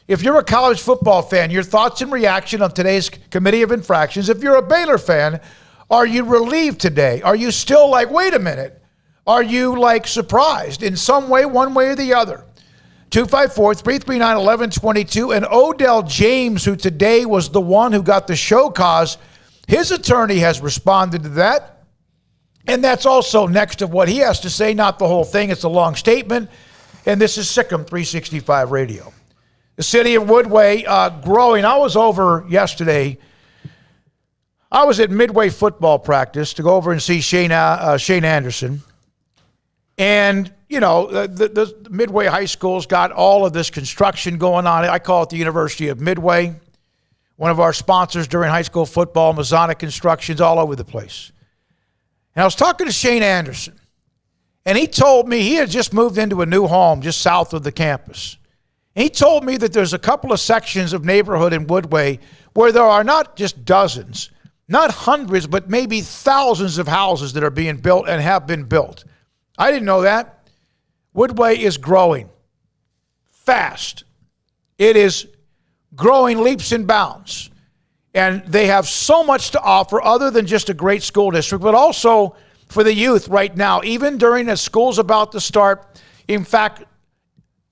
if you're a college football fan, your thoughts and reaction on today's Committee of Infractions. If you're a Baylor fan, are you relieved today? Are you still like, wait a minute? Are you like surprised in some way, one way or the other? 254-339-1122. And Odell James, who today was the one who got the show cause, his attorney has responded to that. And that's also next of what he has to say, not the whole thing. It's a long statement. And this is Sikkim 365 Radio. The city of Woodway growing. I was over yesterday. I was at Midway football practice to go over and see Shane Anderson. And, the Midway High School's got all of this construction going on. I call it the University of Midway. One of our sponsors during high school football, Masonic Construction's all over the place. And I was talking to Shane Anderson, and he told me he had just moved into a new home just south of the campus. And he told me that there's a couple of sections of neighborhood in Woodway where there are not just dozens, not hundreds, but maybe thousands of houses that are being built and have been built. I didn't know that. Woodway is growing fast. It is growing leaps and bounds. And they have so much to offer other than just a great school district, but also for the youth right now, even during as school's about to start. In fact,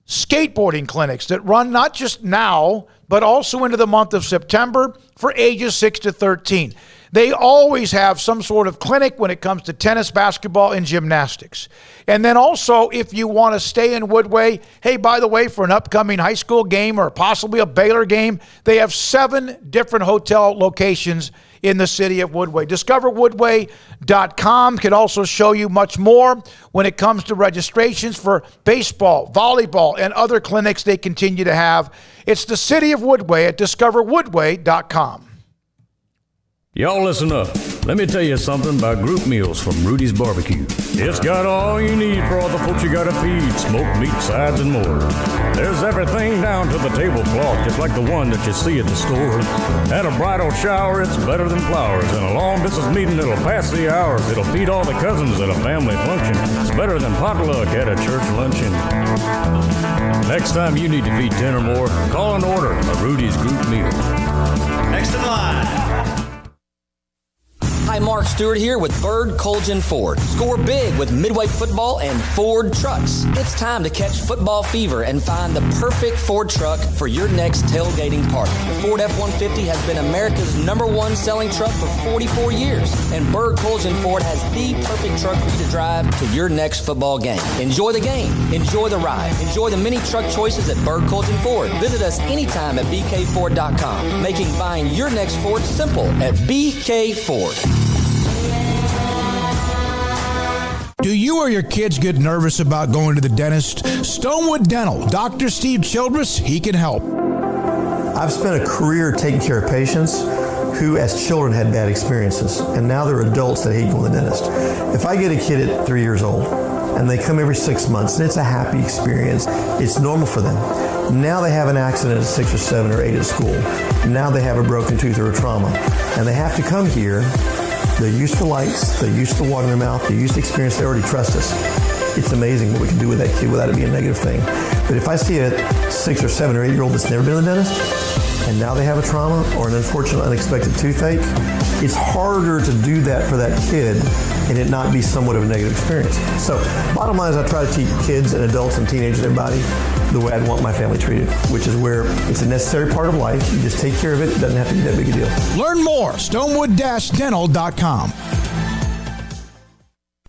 skateboarding clinics that run not just now, but also into the month of September for ages 6 to 13. They always have some sort of clinic when it comes to tennis, basketball, and gymnastics. And then also, if you want to stay in Woodway, hey, by the way, for an upcoming high school game or possibly a Baylor game, they have 7 different hotel locations in the city of Woodway. DiscoverWoodway.com can also show you much more when it comes to registrations for baseball, volleyball, and other clinics they continue to have. It's the city of Woodway at DiscoverWoodway.com. Y'all listen up. Let me tell you something about group meals from Rudy's Barbecue. It's got all you need for all the folks you gotta feed, smoked meat, sides, and more. There's everything down to the tablecloth, just like the one that you see at the store. At a bridal shower, it's better than flowers. And a long distance meeting, it'll pass the hours. It'll feed all the cousins at a family function. It's better than potluck at a church luncheon. Next time you need to feed 10 or more, call and order a Rudy's group meal. Next in line. Hi, Mark Stewart here with Bird Colgin Ford. Score big with Midway football and Ford trucks. It's time to catch football fever and find the perfect Ford truck for your next tailgating party. The Ford F-150 has been America's #1 selling truck for 44 years, and Bird Colgin Ford has the perfect truck for you to drive to your next football game. Enjoy the game. Enjoy the ride. Enjoy the many truck choices at Bird Colgin Ford. Visit us anytime at bkford.com, making buying your next Ford simple at BK Ford. Do you or your kids get nervous about going to the dentist? Stonewood Dental, Dr. Steve Childress, he can help. I've spent a career taking care of patients who as children had bad experiences, and now they're adults that hate going to the dentist. If I get a kid at 3 years old and they come every 6 months and it's a happy experience, it's normal for them. Now they have an accident at 6 or 7 or 8 at school. Now they have a broken tooth or a trauma, and they have to come here. They're used to lights, they're used to water in their mouth, they're used to experience, they already trust us. it's amazing what we can do with that kid without it being a negative thing. But if I see a 6 or 7 or 8 year old that's never been to the dentist, and now they have a trauma or an unfortunate unexpected toothache, it's harder to do that for that kid and it not be somewhat of a negative experience. So bottom line is I try to teach kids and adults and teenagers and everybody the way I'd want my family treated, which is where it's a necessary part of life. You just take care of it. It doesn't have to be that big a deal. Learn more, stonewood-dental.com.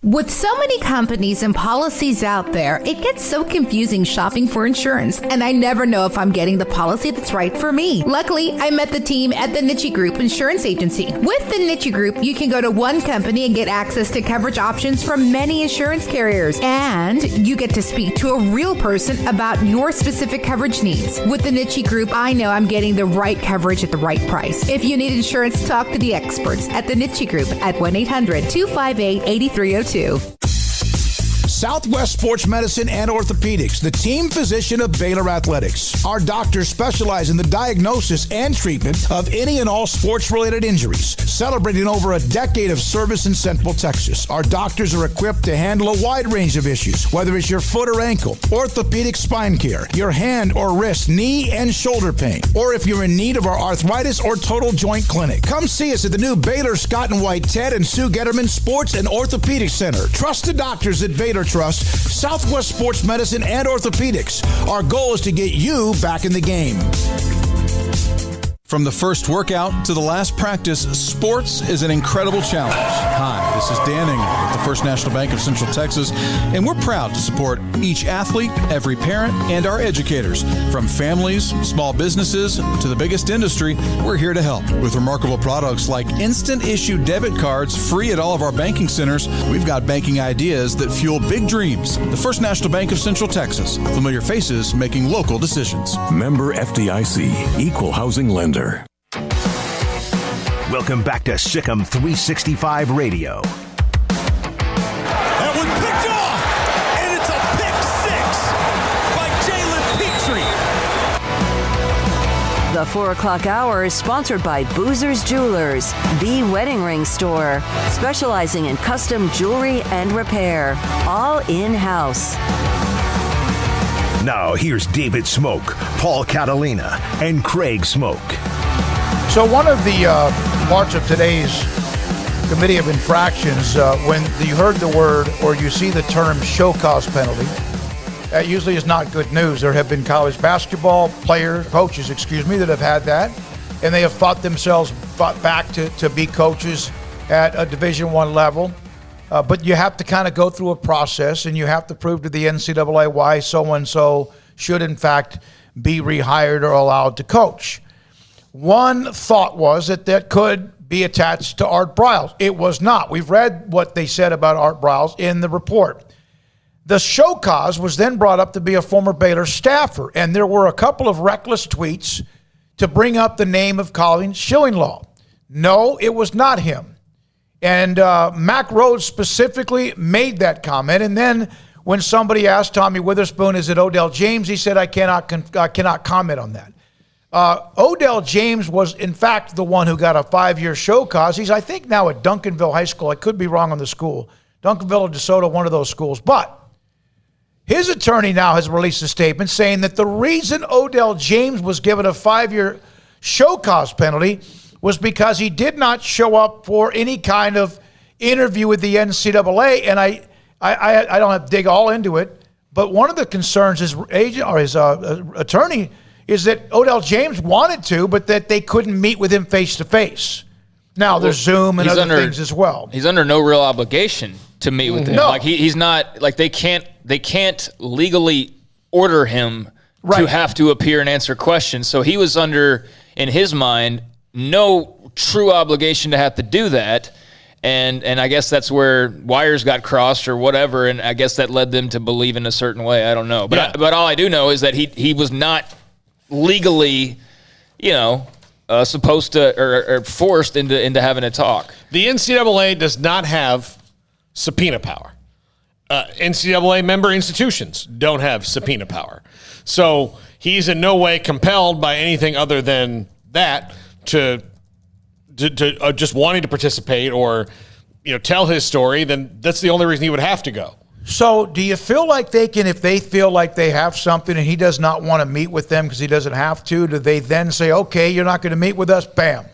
With so many companies and policies out there, it gets so confusing shopping for insurance, and I never know if I'm getting the policy that's right for me. Luckily, I met the team at the Niche Group Insurance Agency. With the Niche Group, you can go to one company and get access to coverage options from many insurance carriers, and you get to speak to a real person about your specific coverage needs. With the Niche Group, I know I'm getting the right coverage at the right price. If you need insurance, talk to the experts at the Niche Group at 1-800-258-8302. Southwest Sports Medicine and Orthopedics, the team physician of Baylor Athletics. Our doctors specialize in the diagnosis and treatment of any and all sports-related injuries. Celebrating over a decade of service in Central Texas, our doctors are equipped to handle a wide range of issues, whether it's your foot or ankle, orthopedic spine care, your hand or wrist, knee and shoulder pain, or if you're in need of our arthritis or total joint clinic. Come see us at the new Baylor Scott and White Ted and Sue Getterman Sports and Orthopedic Center. Trusted doctors at Baylor Trust, Southwest Sports Medicine and Orthopedics. Our goal is to get you back in the game. From the first workout to the last practice, sports is an incredible challenge. Hi, this is Dan Engel with the First National Bank of Central Texas, and we're proud to support each athlete, every parent, and our educators. From families, small businesses, to the biggest industry, we're here to help. With remarkable products like instant issue debit cards free at all of our banking centers, we've got banking ideas that fuel big dreams. The First National Bank of Central Texas. Familiar faces making local decisions. Member FDIC, Equal Housing Lender. Welcome back to Sikkim 365 Radio. That one picked off, and it's a pick six by Jalen Petrie. The 4 o'clock hour is sponsored by Boozer's Jewelers, the wedding ring store, specializing in custom jewelry and repair, all in-house. Now here's David Smoak, Paul Catalina, and Craig Smoak. So one of the parts of today's Committee of Infractions, when you heard the word or you see the term show cause penalty, that usually is not good news. There have been college basketball coaches, that have had that, and they have fought back to be coaches at a Division I level. But you have to kind of go through a process, and you have to prove to the NCAA why so-and-so should, in fact, be rehired or allowed to coach. One thought was that could be attached to Art Briles. It was not. We've read what they said about Art Briles in the report. The show cause was then brought up to be a former Baylor staffer, and there were a couple of reckless tweets to bring up the name of Colin Schillinglaw. No, it was not him. And Mack Rhodes specifically made that comment, and then when somebody asked Tommy Witherspoon, is it Odell James, he said, I cannot comment on that. Odell James was, in fact, the one who got a 5-year show cause. He's, I think, now at Duncanville High School. I could be wrong on the school. Duncanville or DeSoto, one of those schools. But his attorney now has released a statement saying that the reason Odell James was given a 5-year show cause penalty was because he did not show up for any kind of interview with the NCAA. And I don't have to dig all into it, but one of the concerns his agent or his attorney is that Odell James wanted to, but that they couldn't meet with him face-to-face. Now, there's Zoom and other things as well. He's under no real obligation to meet with him. No. Like he's not, like they can't legally order him to have to appear and answer questions. So he was under, in his mind, no true obligation to have to do that. And I guess that's where wires got crossed or whatever, and I guess that led them to believe in a certain way. I don't know. But but all I do know is that he was not legally, supposed to or forced into having a talk. The NCAA does not have subpoena power. NCAA member institutions don't have subpoena power. So he's in no way compelled by anything other than that to just wanting to participate or tell his story. Then that's the only reason he would have to go. So do you feel like they can, if they feel like they have something and he does not want to meet with them because he doesn't have to, do they then say, okay, you're not going to meet with us, bam?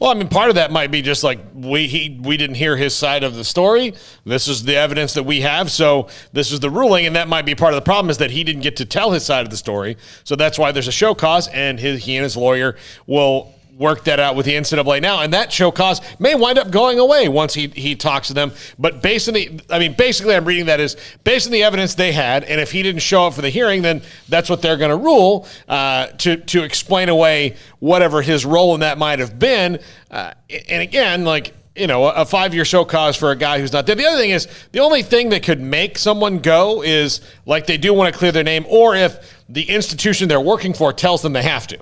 Well, I mean, part of that might be just like we didn't hear his side of the story. This is the evidence that we have, so this is the ruling, and that might be part of the problem is that he didn't get to tell his side of the story. So that's why there's a show cause, and he and his lawyer will work that out with the NCAA now, and that show cause may wind up going away once he talks to them. But basically I'm reading that as based on the evidence they had, and if he didn't show up for the hearing, then that's what they're going to rule to explain away whatever his role in that might have been. And again, like, you know, a 5-year show cause for a guy who's not dead. The other thing is, the only thing that could make someone go is like they do want to clear their name, or if the institution they're working for tells them they have to.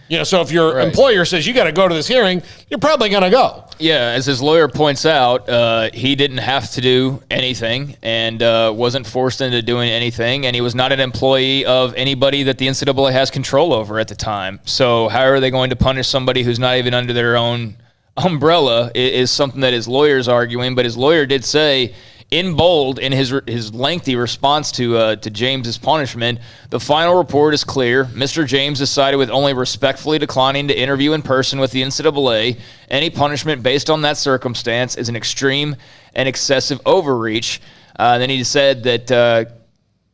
You know, so if your employer says you got to go to this hearing, you're probably going to go. Yeah, as his lawyer points out, he didn't have to do anything and wasn't forced into doing anything, and he was not an employee of anybody that the NCAA has control over at the time. So how are they going to punish somebody who's not even under their own umbrella is something that his lawyer's arguing, but his lawyer did say in bold in his lengthy response to James's punishment, the final report is clear. Mr. James decided with only respectfully declining to interview in person with the NCAA. Any punishment based on that circumstance is an extreme and excessive overreach. Then he said that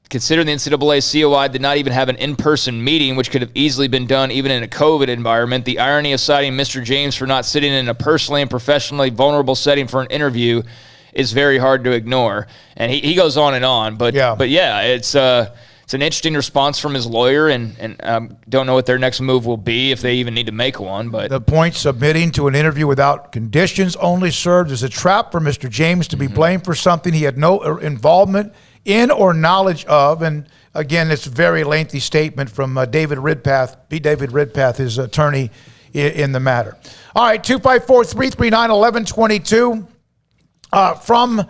considering the NCAA COI did not even have an in-person meeting, which could have easily been done even in a COVID environment, the irony of citing Mr. James for not sitting in a personally and professionally vulnerable setting for an interview is very hard to ignore. And he goes on, but yeah, it's an interesting response from his lawyer, and don't know what their next move will be if they even need to make one. But the point submitting to an interview without conditions only served as a trap for Mr. James to be blamed for something he had no involvement in or knowledge of. And again, it's a very lengthy statement from David Ridpath, his attorney in the matter. All right, 254-339-1122. From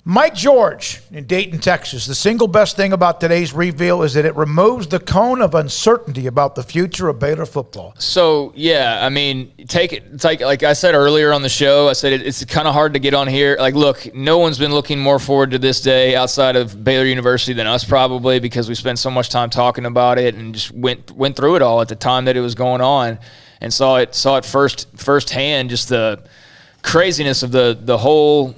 Mike George in Dayton, Texas. The single best thing about today's reveal is that it removes the cone of uncertainty about the future of Baylor football. So, yeah, I mean, it's like I said earlier on the show, I said it's kind of hard to get on here. Like, look, no one's been looking more forward to this day outside of Baylor University than us probably, because we spent so much time talking about it and just went through it all at the time that it was going on and saw it firsthand, just the craziness of the whole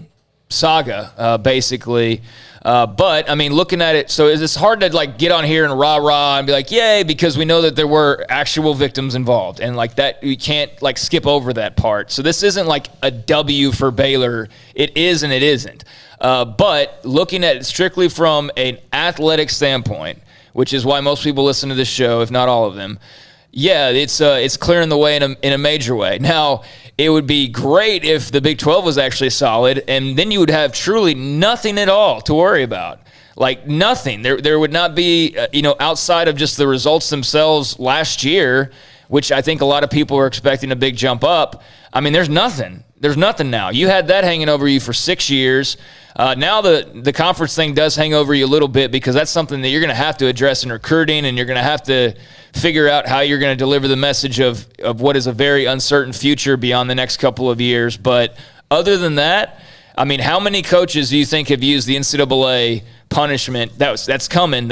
saga, basically. But, I mean, looking at it, so it's hard to, like, get on here and rah-rah and be like, yay, because we know that there were actual victims involved. And, like, that, we can't, like, skip over that part. So this isn't, like, a W for Baylor. It is and it isn't. But looking at it strictly from an athletic standpoint, which is why most people listen to this show, if not all of them, yeah, it's clearing the way in a major way. Now, it would be great if the Big 12 was actually solid, and then you would have truly nothing at all to worry about. Like, nothing. There would not be, outside of just the results themselves last year, which I think a lot of people are expecting a big jump up. I mean, there's nothing. There's nothing now. You had that hanging over you for 6 years. Now the conference thing does hang over you a little bit, because that's something that you're going to have to address in recruiting, and you're going to have to figure out how you're going to deliver the message of what is a very uncertain future beyond the next couple of years. But other than that, I mean, how many coaches do you think have used the NCAA punishment? That's coming.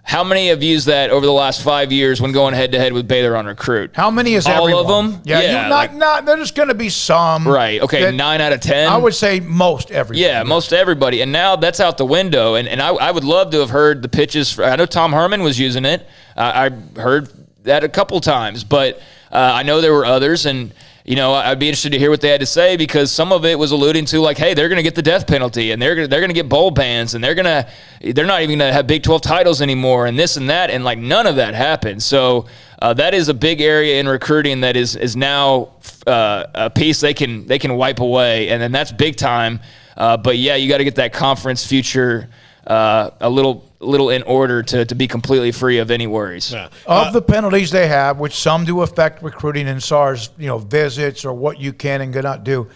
How many have used that over the last 5 years when going head-to-head with Baylor on recruit? How many is all everyone? Of them? Yeah, there's going to be some. Right, okay, 9 out of 10? I would say most everybody. Yeah, most everybody. And now that's out the window. And I would love to have heard the pitches. I know Tom Herman was using it. I heard that a couple times. But I know there were others, and I'd be interested to hear what they had to say, because some of it was alluding to, like, hey, they're going to get the death penalty, and they're going to get bowl bans, and they're not even going to have Big 12 titles anymore, and this and that, and like none of that happened. So that is a big area in recruiting that is now a piece they can wipe away, and then that's big time. But yeah, you got to get that conference future a little in order to be completely free of any worries. Yeah. Of the penalties they have, which some do affect recruiting and SARS, visits or what you can and cannot do.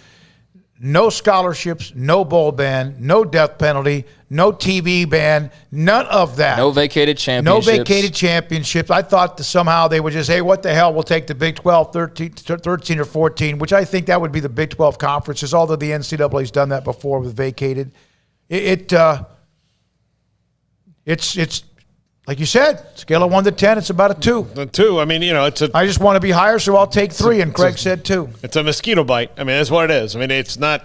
No scholarships, no bowl ban, no death penalty, no TV ban, none of that. No vacated championships. I thought that somehow they would just, hey, what the hell, we'll take the Big 12, 13 or 14, which I think that would be the Big 12 conferences, although the NCAA's done that before with vacated. It's like you said, scale of 1 to 10, it's about a 2. A 2. I mean, I just want to be higher, so I'll take 3. And Craig said 2. It's a mosquito bite. I mean, that's what it is. I mean, it's not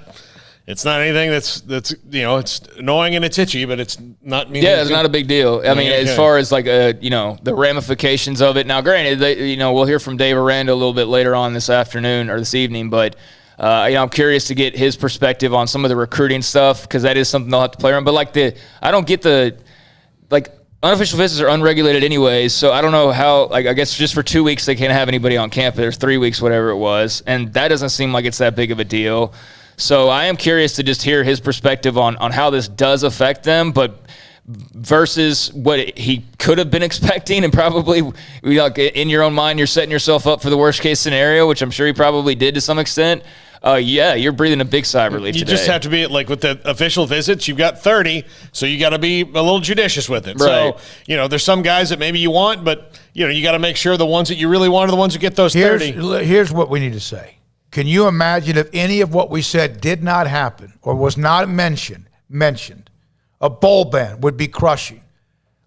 anything that's it's annoying and it's itchy, but it's not. It's not a big deal. I mean, as far as like the ramifications of it. Now, granted, we'll hear from Dave Aranda a little bit later on this afternoon or this evening, but. I'm curious to get his perspective on some of the recruiting stuff because that is something they'll have to play around. But I don't get unofficial visits are unregulated anyways, so I don't know how. I guess just for 2 weeks they can't have anybody on campus, or 3 weeks, whatever it was, and that doesn't seem like it's that big of a deal. So I am curious to just hear his perspective on how this does affect them, but versus what he could have been expecting, and probably in your own mind you're setting yourself up for the worst case scenario, which I'm sure he probably did to some extent. You're breathing a big sigh of relief today. You just have to be with the official visits, you've got 30, so you got to be a little judicious with it. Right. So, there's some guys that maybe you want, but, you got to make sure the ones that you really want are the ones who get those 30. Here's what we need to say. Can you imagine if any of what we said did not happen or was not mentioned, a bowl ban would be crushing.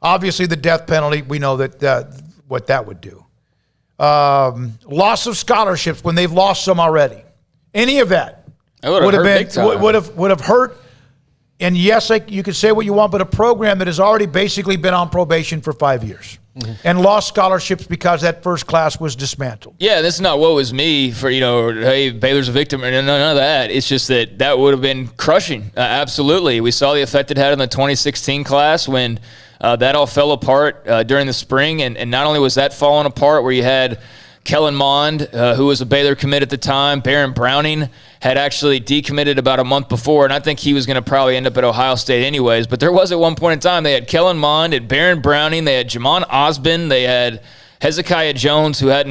Obviously, the death penalty, we know that what that would do. Loss of scholarships when they've lost some already. Any of that would have hurt. And yes, you can say what you want, but a program that has already basically been on probation for 5 years and lost scholarships because that first class was dismantled. Yeah, this is not woe is me for, hey, Baylor's a victim or none of that. It's just that would have been crushing. Absolutely. We saw the effect it had on the 2016 class when that all fell apart during the spring. And not only was that falling apart where you had Kellen Mond, who was a Baylor commit at the time, Baron Browning had actually decommitted about a month before, and I think he was going to probably end up at Ohio State anyways. But there was at one point in time, they had Kellen Mond and Baron Browning, they had Jamon Osbin, they had Hezekiah Jones, who I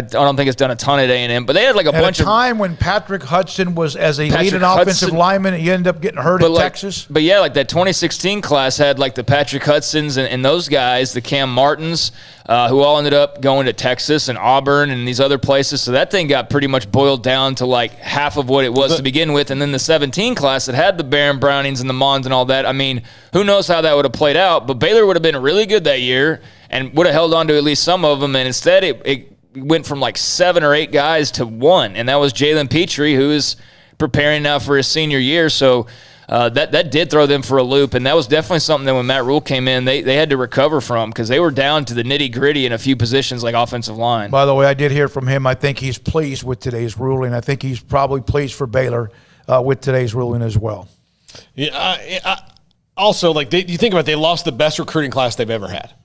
don't think has done a ton at A&M, but they had a bunch of... At a time when Patrick Hudson was as a leading offensive lineman, he ended up getting hurt in Texas. But yeah, that 2016 class had the Patrick Hudsons and those guys, the Cam Martins, who all ended up going to Texas and Auburn and these other places. So that thing got pretty much boiled down to half of what it was to begin with. And then the 17 class that had the Baron Brownings and the Mons and all that, I mean, who knows how that would have played out. But Baylor would have been really good that year and would have held on to at least some of them. And instead, it went from 7 or 8 guys to 1. And that was Jalen Petrie, who is preparing now for his senior year. So that did throw them for a loop. And that was definitely something that when Matt Rule came in, they had to recover from because they were down to the nitty-gritty in a few positions like offensive line. By the way, I did hear from him. I think he's pleased with today's ruling. I think he's probably pleased for Baylor with today's ruling as well. Yeah. Also, you think about it, they lost the best recruiting class they've ever had.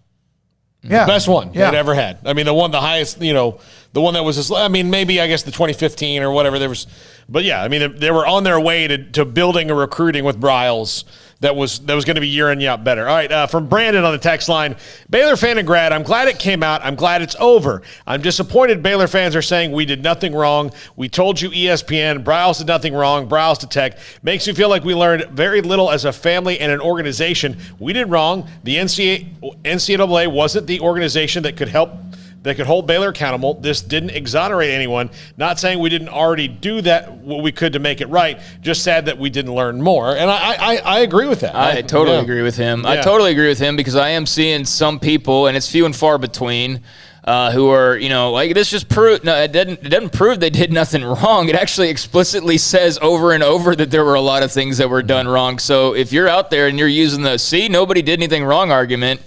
Yeah. The best one they'd ever had. I mean, the highest, the one that was, maybe I guess the 2015 or whatever there was. But yeah, I mean, they were on their way to building a recruiting with Briles that was going to be year in, year out better. All right, from Brandon on the text line, Baylor fan and grad, I'm glad it came out. I'm glad it's over. I'm disappointed Baylor fans are saying we did nothing wrong. We told you ESPN, Briles did nothing wrong, Briles to Tech. Makes me feel like we learned very little as a family and an organization. We did wrong. The NCAA wasn't the organization that could hold Baylor accountable. This didn't exonerate anyone. Not saying we didn't already do what we could to make it right. Just sad that we didn't learn more. And I agree with that. I totally agree with him. Yeah. I totally agree with him because I am seeing some people, and it's few and far between, who are, this just proved, no, it doesn't prove they did nothing wrong. It actually explicitly says over and over that there were a lot of things that were done wrong. So if you're out there and you're using the nobody did anything wrong argument,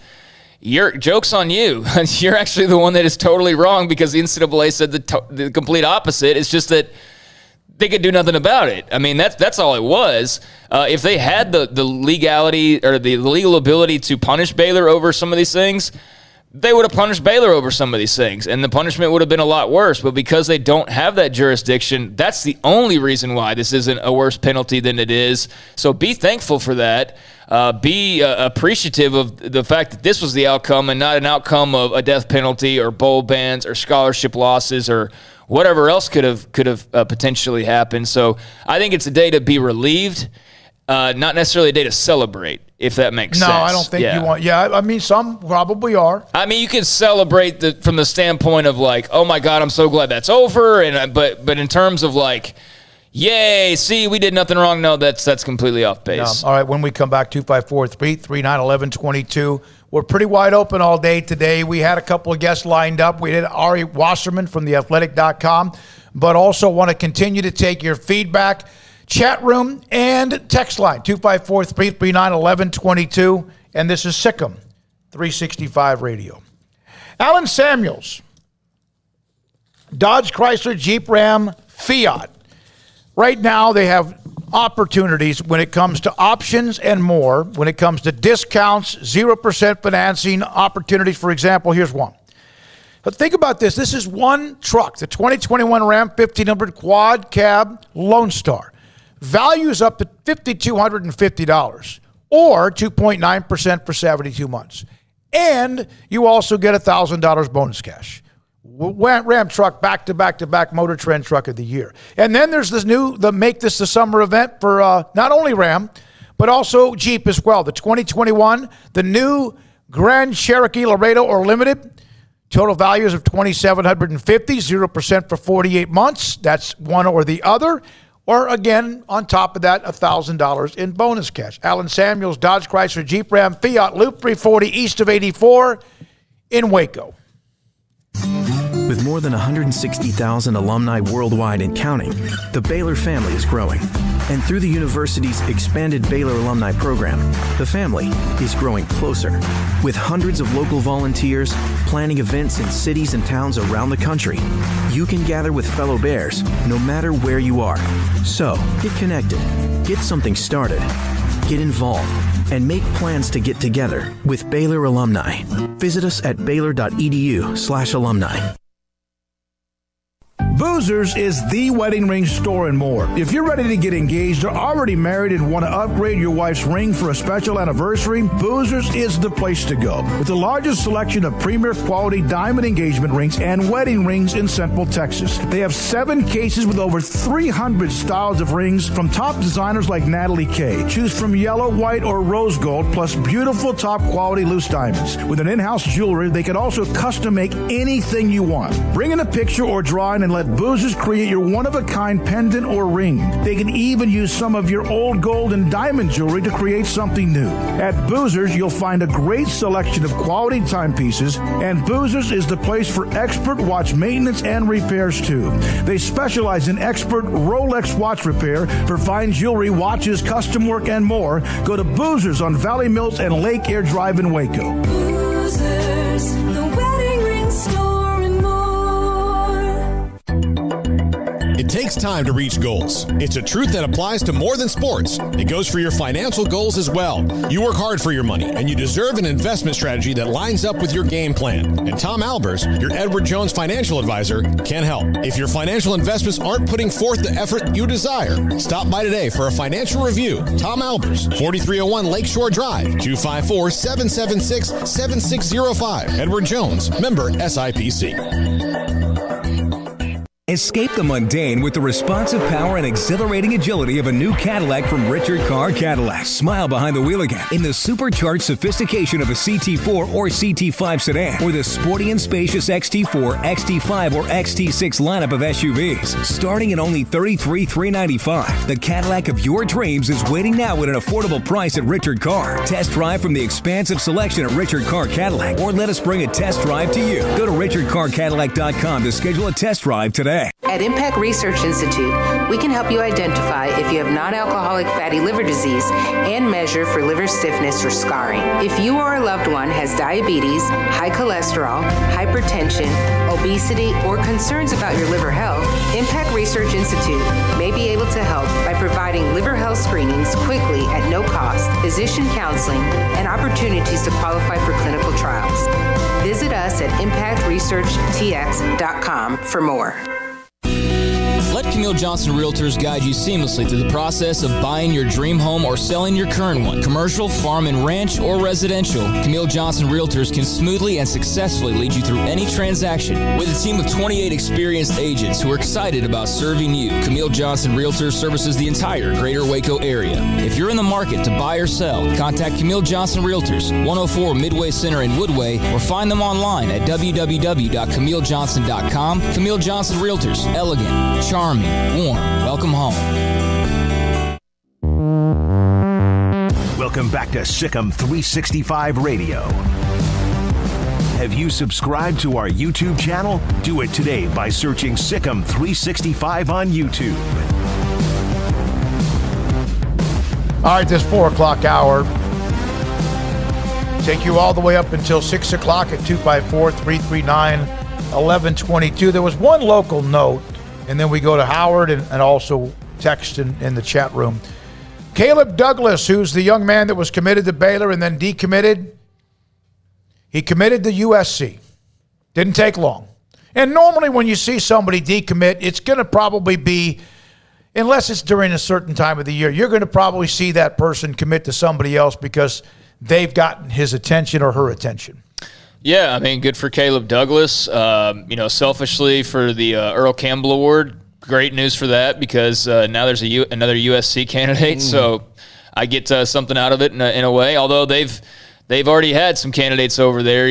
joke's on you. You're actually the one that is totally wrong because the NCAA said the complete opposite. It's just that they could do nothing about it. I mean, that's all it was. If they had the legality or the legal ability to punish Baylor over some of these things, they would have punished Baylor over some of these things, and the punishment would have been a lot worse. But because they don't have that jurisdiction, that's the only reason why this isn't a worse penalty than it is. So be thankful for that. Be appreciative of the fact that this was the outcome and not an outcome of a death penalty or bowl bans or scholarship losses or whatever else could have potentially happened. So I think it's a day to be relieved, not necessarily a day to celebrate, if that makes sense. No, I don't think you want. Yeah, I mean, some probably are. I mean, you can celebrate from the standpoint of oh my God, I'm so glad that's over. But in terms of Yay! See, we did nothing wrong. No, that's completely off base. No. All right, when we come back, 254-339-1122. We're pretty wide open all day today. We had a couple of guests lined up. We did Ari Wasserman from theathletic.com, but also want to continue to take your feedback. Chat room and text line, 254-339-1122. And this is Sikkim 365 Radio. Alan Samuels, Dodge, Chrysler, Jeep, Ram, Fiat. Right now, they have opportunities when it comes to options and more, when it comes to discounts, 0% financing opportunities. For example, here's one. But think about this. This is one truck, the 2021 Ram 1500 Quad Cab Lone Star. Value is up to $5,250 or 2.9% for 72 months. And you also get $1,000 bonus cash. Ram truck, back-to-back Motor Trend Truck of the Year. And then there's this the Make This the Summer event for not only Ram, but also Jeep as well. The 2021, the new Grand Cherokee Laredo or Limited, total values of $2,750, 0% for 48 months. That's one or the other. Or again, on top of that, $1,000 in bonus cash. Alan Samuels, Dodge, Chrysler, Jeep, Ram, Fiat, Loop 340 east of 84 in Waco. With more than 160,000 alumni worldwide and counting, the Baylor family is growing. And through the university's expanded Baylor alumni program, the family is growing closer. With hundreds of local volunteers planning events in cities and towns around the country, you can gather with fellow Bears no matter where you are. So, get connected, get something started, get involved, and make plans to get together with Baylor alumni. Visit us at baylor.edu/alumni. Boozers is the wedding ring store and more. If you're ready to get engaged or already married and want to upgrade your wife's ring for a special anniversary, Boozers is the place to go. With the largest selection of premier quality diamond engagement rings and wedding rings in Central Texas. They have 7 cases with over 300 styles of rings from top designers like Natalie Kay. Choose from yellow, white, or rose gold, plus beautiful top quality loose diamonds. With an in-house jewelry, they can also custom make anything you want. Bring in a picture or drawing and let Boozers create your one-of-a-kind pendant or ring. They can even use some of your old gold and diamond jewelry to create something new. At Boozers, you'll find a great selection of quality timepieces, and Boozers is the place for expert watch maintenance and repairs too. They specialize in expert Rolex watch repair for fine jewelry, watches, custom work, and more. Go to Boozers on Valley Mills and Lake Air Drive in Waco. Boozers, the wedding ring store and more. It takes time to reach goals. It's a truth that applies to more than sports. It goes for your financial goals as well. You work hard for your money, and you deserve an investment strategy that lines up with your game plan. And Tom Albers, your Edward Jones financial advisor, can help. If your financial investments aren't putting forth the effort you desire, stop by today for a financial review. Tom Albers, 4301 Lakeshore Drive, 254-776-7605. Edward Jones, member SIPC. Escape the mundane with the responsive power and exhilarating agility of a new Cadillac from Richard Carr Cadillac. Smile behind the wheel again in the supercharged sophistication of a CT4 or CT5 sedan, or the sporty and spacious XT4, XT5, or XT6 lineup of SUVs. Starting at only $33,395, the Cadillac of your dreams is waiting now at an affordable price at Richard Carr. Test drive from the expansive selection at Richard Carr Cadillac, or let us bring a test drive to you. Go to richardcarcadillac.com to schedule a test drive today. At Impact Research Institute, we can help you identify if you have non-alcoholic fatty liver disease and measure for liver stiffness or scarring. If you or a loved one has diabetes, high cholesterol, hypertension, obesity, or concerns about your liver health, Impact Research Institute may be able to help by providing liver health screenings quickly at no cost, physician counseling, and opportunities to qualify for clinical trials. Visit us at impactresearchtx.com for more. Let Camille Johnson Realtors guide you seamlessly through the process of buying your dream home or selling your current one. Commercial, farm and ranch, or residential, Camille Johnson Realtors can smoothly and successfully lead you through any transaction. With a team of 28 experienced agents who are excited about serving you, Camille Johnson Realtors services the entire greater Waco area. If you're in the market to buy or sell, contact Camille Johnson Realtors, 104 Midway Center in Woodway, or find them online at www.camillejohnson.com. Camille Johnson Realtors, elegant, charming, Army. Warm. Welcome home. Welcome back to Sikkim 365 Radio. Have you subscribed to our YouTube channel? Do it today by searching Sikkim 365 on YouTube. All right, this 4 o'clock hour. Take you all the way up until 6 o'clock at 254-339-1122. There was one local note, and then we go to Howard and also text in the chat room. Caleb Douglas, who's the young man that was committed to Baylor and then decommitted, he committed to USC. Didn't take long. And normally when you see somebody decommit, it's going to probably be, unless it's during a certain time of the year, you're going to probably see that person commit to somebody else because they've gotten his attention or her attention. Yeah, I mean, good for Caleb Douglas. Selfishly for the Earl Campbell Award, great news for that because now there's another USC candidate, so I get something out of it in a way. Although they've already had some candidates over there.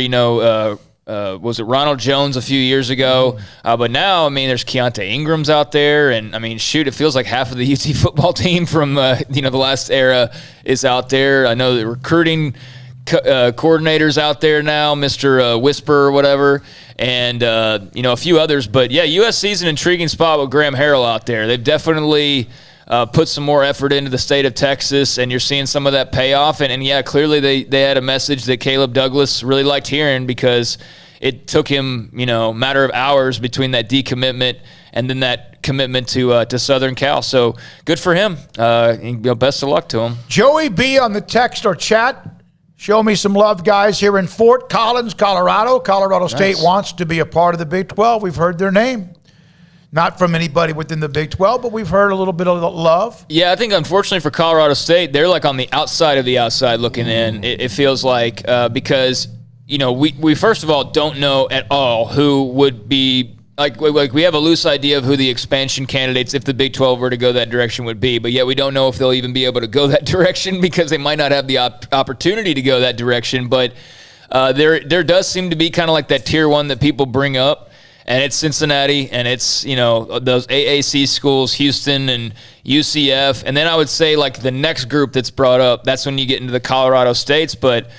Was it Ronald Jones a few years ago? But now, I mean, there's Keontae Ingram's out there, and I mean, shoot, it feels like half of the UT football team from the last era is out there. I know the recruiting coordinators out there now, Mr. Whisper or whatever, and a few others. But yeah, USC's an intriguing spot with Graham Harrell out there. They've definitely put some more effort into the state of Texas, and you're seeing some of that payoff. And yeah, clearly they had a message that Caleb Douglas really liked hearing because it took him, a matter of hours between that decommitment and then that commitment to Southern Cal. So good for him. Best of luck to him. Joey B on the text or chat. Show me some love, guys, here in Fort Collins, Colorado. Colorado State wants to be a part of the Big 12. We've heard their name. Not from anybody within the Big 12, but we've heard a little bit of love. Yeah, I think unfortunately for Colorado State, they're like on the outside of the outside looking in. It feels like because, we first of all don't know at all who would be like we have a loose idea of who the expansion candidates, if the Big 12 were to go that direction, would be. But yet we don't know if they'll even be able to go that direction because they might not have the opportunity to go that direction. But there does seem to be kind of like that tier one that people bring up. And it's Cincinnati, and it's, those AAC schools, Houston and UCF. And then I would say, like, the next group that's brought up, that's when you get into the Colorado States. But,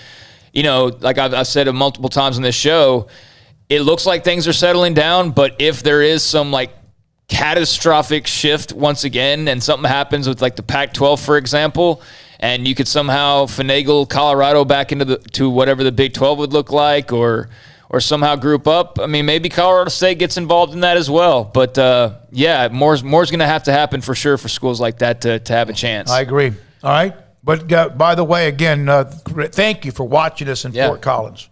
like I've said it multiple times on this show, it looks like things are settling down. But if there is some, like, catastrophic shift once again and something happens with, like, the Pac-12, for example, and you could somehow finagle Colorado back to whatever the Big 12 would look like or somehow group up. I mean, maybe Colorado State gets involved in that as well. But, more's going to have to happen for sure for schools like that to have a chance. I agree. All right. But, by the way, again, thank you for watching us in Fort Collins.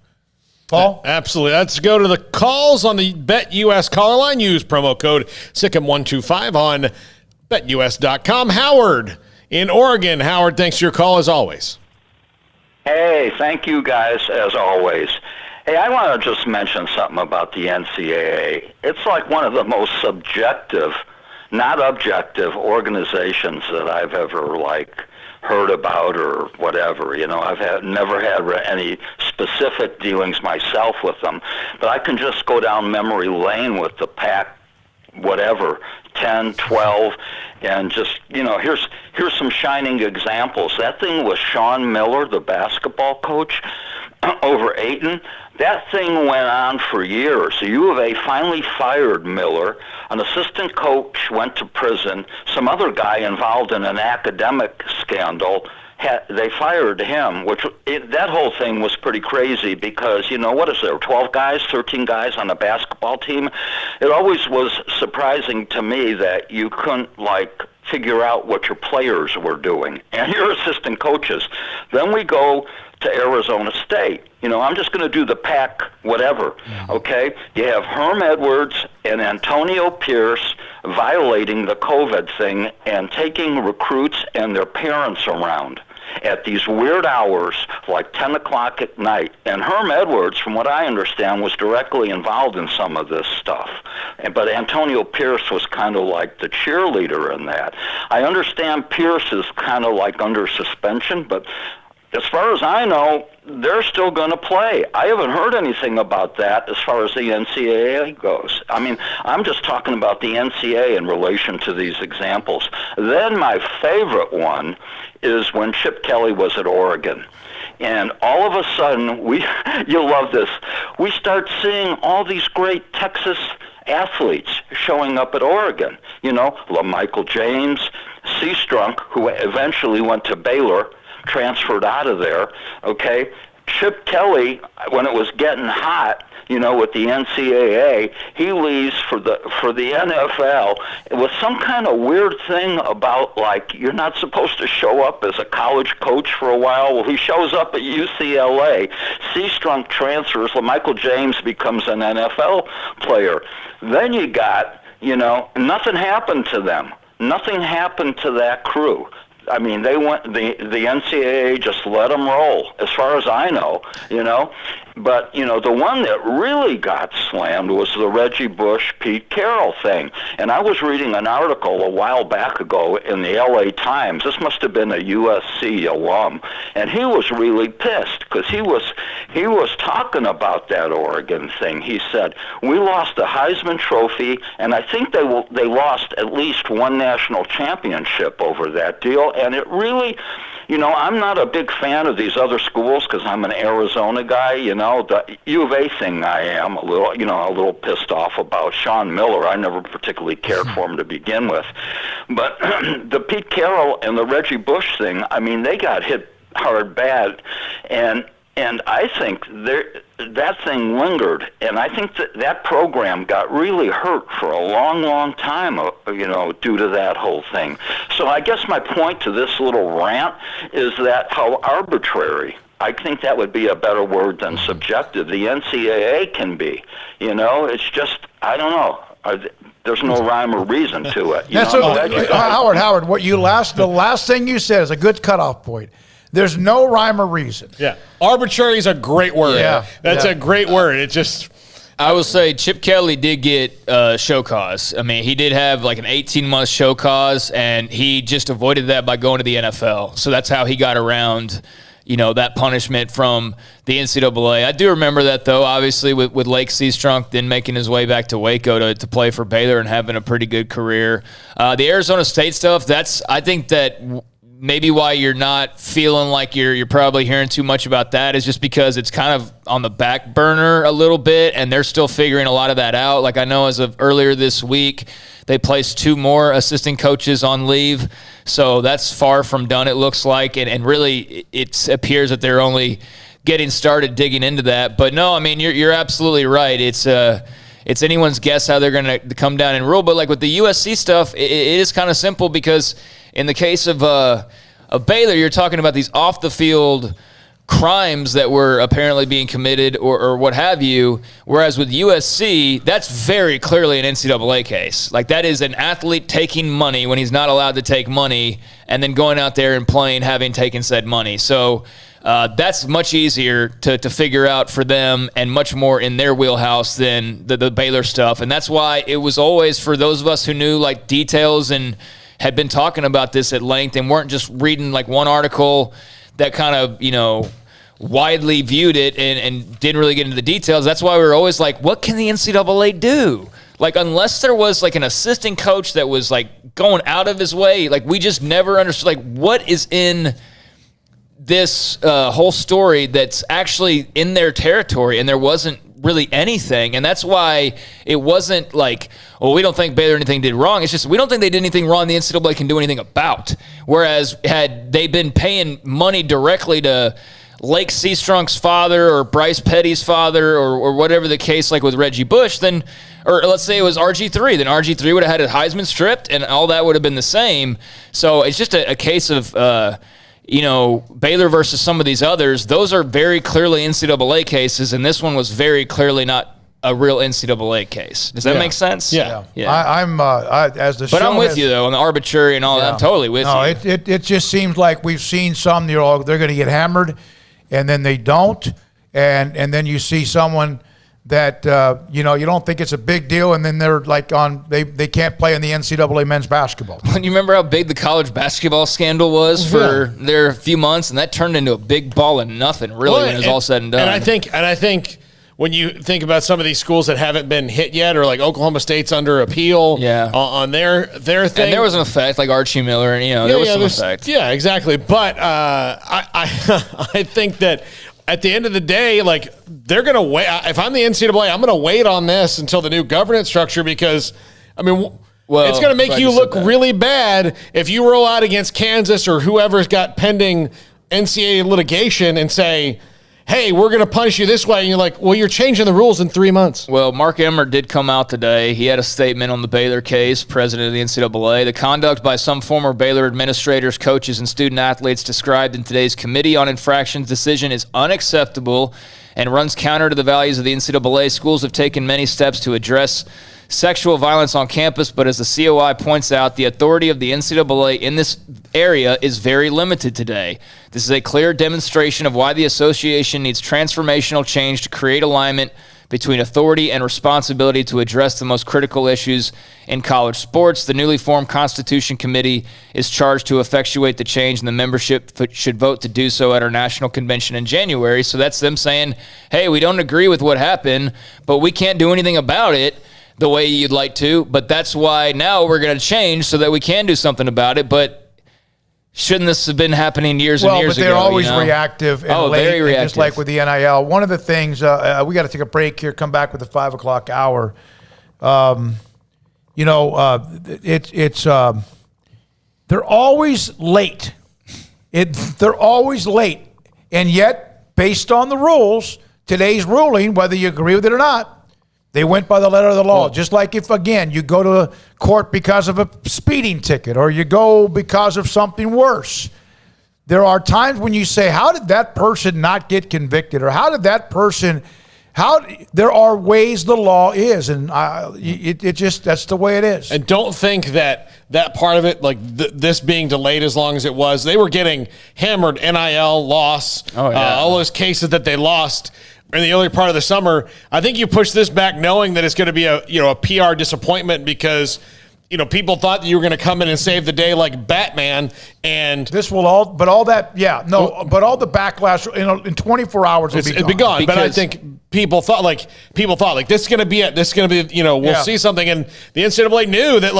Paul? Absolutely. Let's go to the calls on the BetUS caller line. Use promo code SICKM125 on BetUS.com. Howard in Oregon. Howard, thanks for your call as always. Hey, thank you guys as always. Hey, I want to just mention something about the NCAA. It's like one of the most subjective, not objective organizations that I've ever, heard about or whatever. I've never had any specific dealings myself with them. But I can just go down memory lane with the Pac, whatever, 10, 12, and just, here's some shining examples. That thing with Sean Miller, the basketball coach, over Ayton. That thing went on for years. The U of A finally fired Miller. An assistant coach went to prison. Some other guy involved in an academic scandal, they fired him, that whole thing was pretty crazy because, what is there, 12 guys, 13 guys on a basketball team? It always was surprising to me that you couldn't, figure out what your players were doing and your assistant coaches. Then we go to Arizona State. I'm just going to do the Pac whatever, okay? You have Herm Edwards and Antonio Pierce violating the COVID thing and taking recruits and their parents around at these weird hours, like 10 o'clock at night. And Herm Edwards, from what I understand, was directly involved in some of this stuff. But Antonio Pierce was kind of like the cheerleader in that. I understand Pierce is kind of like under suspension, but as far as I know, they're still going to play. I haven't heard anything about that as far as the NCAA goes. I mean, I'm just talking about the NCAA in relation to these examples. Then my favorite one is when Chip Kelly was at Oregon. And all of a sudden, you'll love this, we start seeing all these great Texas athletes showing up at Oregon. You know, LaMichael James, Seastrunk, who eventually went to Baylor, transferred out of there, okay? Chip Kelly, when it was getting hot, you know, with the NCAA, he leaves for the NFL. It was some kind of weird thing about, like, you're not supposed to show up as a college coach for a while. Well, he shows up at UCLA. Seastrunk transfers. LaMichael James becomes an NFL player. Then you got, you know, nothing happened to them. Nothing happened to that crew. I mean, they went. The NCAA just let them roll, as far as I know. You know, but you know, the one that really got slammed was the Reggie Bush, Pete Carroll thing. And I was reading an article a while back ago in the LA Times. This must have been a USC alum, and he was really pissed because he was talking about that Oregon thing. He said, "We lost the Heisman Trophy, and I think they lost at least one national championship over that deal." And it really, you know, I'm not a big fan of these other schools because I'm an Arizona guy. You know, the U of A thing I am a little pissed off about. Sean Miller, I never particularly cared for him to begin with. But the Pete Carroll and the Reggie Bush thing, I mean, they got hit hard bad. And I think that thing lingered, and I think that program got really hurt for a long, long time, you know, due to that whole thing. So I guess my point to this little rant is that how arbitrary, I think that would be a better word than subjective, the NCAA can be. You know, it's just, I don't know. There's no rhyme or reason to it. Howard, the last thing you said is a good cutoff point. There's no rhyme or reason. Yeah. Arbitrary is a great word. Yeah. That's a great word. It just... I will say Chip Kelly did get show cause. I mean, he did have like an 18-month show cause, and he just avoided that by going to the NFL. So that's how he got around, you know, that punishment from the NCAA. I do remember that, though, obviously, with Lake Seastrunk then making his way back to Waco to play for Baylor and having a pretty good career. The Arizona State stuff, I think that maybe why you're not feeling like you're probably hearing too much about that is just because it's kind of on the back burner a little bit, and they're still figuring a lot of that out. Like I know as of earlier this week, they placed 2 more assistant coaches on leave, so that's far from done, it looks like, and really it appears that they're only getting started digging into that. But no, I mean, you're absolutely right. It's anyone's guess how they're going to come down and rule. But like with the USC stuff, it is kind of simple because in the case of Baylor, you're talking about these off-the-field crimes that were apparently being committed or what have you, whereas with USC, that's very clearly an NCAA case. Like that is an athlete taking money when he's not allowed to take money and then going out there and playing having taken said money. So that's much easier to figure out for them and much more in their wheelhouse than the Baylor stuff. And that's why it was always, for those of us who knew like details and had been talking about this at length and weren't just reading like one article that kind of, you know, widely viewed it and didn't really get into the details. That's why we were always like, what can the NCAA do? Like, unless there was like an assistant coach that was like going out of his way, like we just never understood like what is in this whole story that's actually in their territory, and there wasn't really anything. And that's why it wasn't like, well, we don't think Baylor anything did wrong. It's just we don't think they did anything wrong the NCAA can do anything about. Whereas had they been paying money directly to Lake Seastrunk's father or Bryce Petty's father or whatever the case, like with Reggie Bush, then, or let's say it was RG3, then RG3 would have had his Heisman stripped and all that would have been the same. So it's just a case of, you know, Baylor versus some of these others. Those are very clearly NCAA cases, and this one was very clearly not a real NCAA case. Does that make sense? Yeah. But I'm with you though on the arbitrary and all that. I'm totally with you. It just seems like we've seen some. They're going to get hammered, and then they don't, and then you see someone that you don't think it's a big deal, and then they're like they can't play in the NCAA men's basketball. You remember how big the college basketball scandal was for their few months, and that turned into a big ball of nothing, really, when it was all said and done. And I think when you think about some of these schools that haven't been hit yet, or like Oklahoma State's under appeal on their thing. And there was an effect, like Archie Miller, and there was some effect. Yeah, exactly. But I think that at the end of the day, like, they're going to wait. If I'm the NCAA, I'm going to wait on this until the new governance structure, because, I mean, it's going to make you look really bad if you roll out against Kansas or whoever's got pending NCAA litigation and say, hey, we're going to punish you this way. And you're like, well, you're changing the rules in 3 months. Well, Mark Emmert did come out today. He had a statement on the Baylor case, president of the NCAA. The conduct by some former Baylor administrators, coaches, and student athletes described in today's Committee on Infractions decision is unacceptable and runs counter to the values of the NCAA. Schools have taken many steps to address sexual violence on campus, but as the COI points out, the authority of the NCAA in this area is very limited today. This is a clear demonstration of why the association needs transformational change to create alignment between authority and responsibility to address the most critical issues in college sports. The newly formed Constitution Committee is charged to effectuate the change, and the membership should vote to do so at our national convention in January. So that's them saying, hey, we don't agree with what happened, but we can't do anything about it the way you'd like to, but that's why now we're going to change so that we can do something about it. But shouldn't this have been happening years and years ago? Well, but they're always reactive and late, very reactive. just like with the NIL. One of the things, we got to take a break here, come back with the 5 o'clock hour. They're always late. They're always late. And yet, based on the rules, today's ruling, whether you agree with it or not, they went by the letter of the law. Just like if, again, you go to court because of a speeding ticket or you go because of something worse. There are times when you say, how did that person not get convicted? Or how did that person, there are ways the law is. And that's the way it is. And don't think that part of it, like this being delayed as long as it was, they were getting hammered, NIL loss, all those cases that they lost in the early part of the summer. I think you push this back knowing that it's going to be a PR disappointment, because people thought that you were going to come in and save the day like Batman, and this will all the backlash in 24 hours will be gone. But I think people thought this is going to be it. This is going to be we'll see something, and the NCAA knew that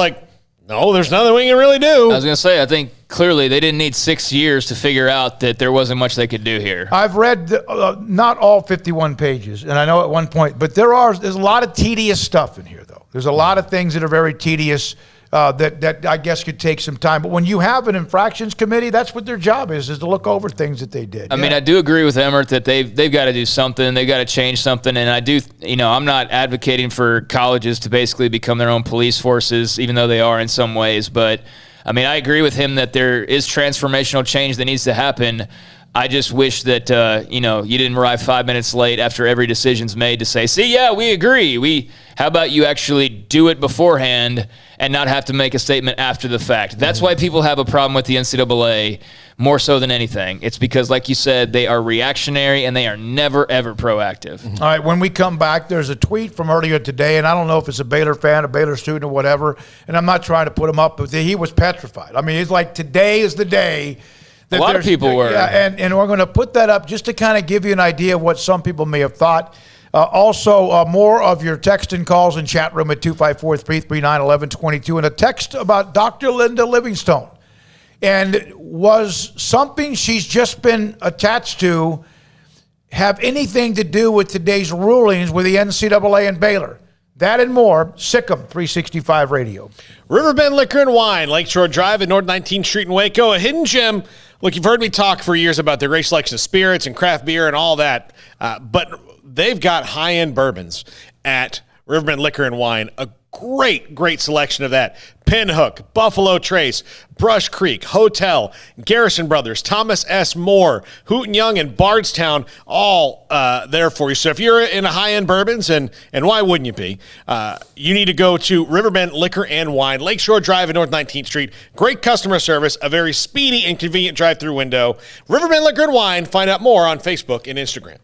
no, there's nothing we can really do. I was going to say, I think clearly they didn't need 6 years to figure out that there wasn't much they could do here. I've read not all 51 pages, and I know at one point, but there's a lot of tedious stuff in here, though. There's a lot of things that are very tedious that I guess could take some time. But when you have an infractions committee, that's what their job is to look over things that they did. I mean, I do agree with Emmert that they've got to do something. They've got to change something. And I do, I'm not advocating for colleges to basically become their own police forces, even though they are in some ways. But, I mean, I agree with him that there is transformational change that needs to happen. I just wish that, you didn't arrive 5 minutes late after every decision's made to say, see, yeah, we agree. How about you actually do it beforehand and not have to make a statement after the fact? That's why people have a problem with the NCAA more so than anything. It's because, like you said, they are reactionary and they are never, ever proactive. All right, when we come back, there's a tweet from earlier today, and I don't know if it's a Baylor fan, a Baylor student, or whatever, and I'm not trying to put him up, but he was petrified. I mean, it's like today is the day. A lot of people were. Yeah, and we're going to put that up just to kind of give you an idea of what some people may have thought. Also, more of your text and calls in chat room at 254-339-1122, and a text about Dr. Linda Livingstone. And was something she's just been attached to have anything to do with today's rulings with the NCAA and Baylor? That and more, Sikkim 365 Radio. Riverbend Liquor and Wine, Lakeshore Drive at North 19th Street in Waco, a hidden gem. Look, you've heard me talk for years about their great selection of spirits and craft beer and all that, but they've got high-end bourbons at Riverbend Liquor and Wine, a great selection of that. Pinhook, Buffalo Trace, Brush Creek, Hotel, Garrison Brothers, Thomas S. Moore, Hooten Young, and Bardstown, all there for you. So if you're in a high-end bourbons, and why wouldn't you be, you need to go to Riverbend Liquor and Wine, Lakeshore Drive at North 19th Street. Great customer service, a very speedy and convenient drive-through window. Riverbend Liquor and Wine. Find out more on Facebook and Instagram.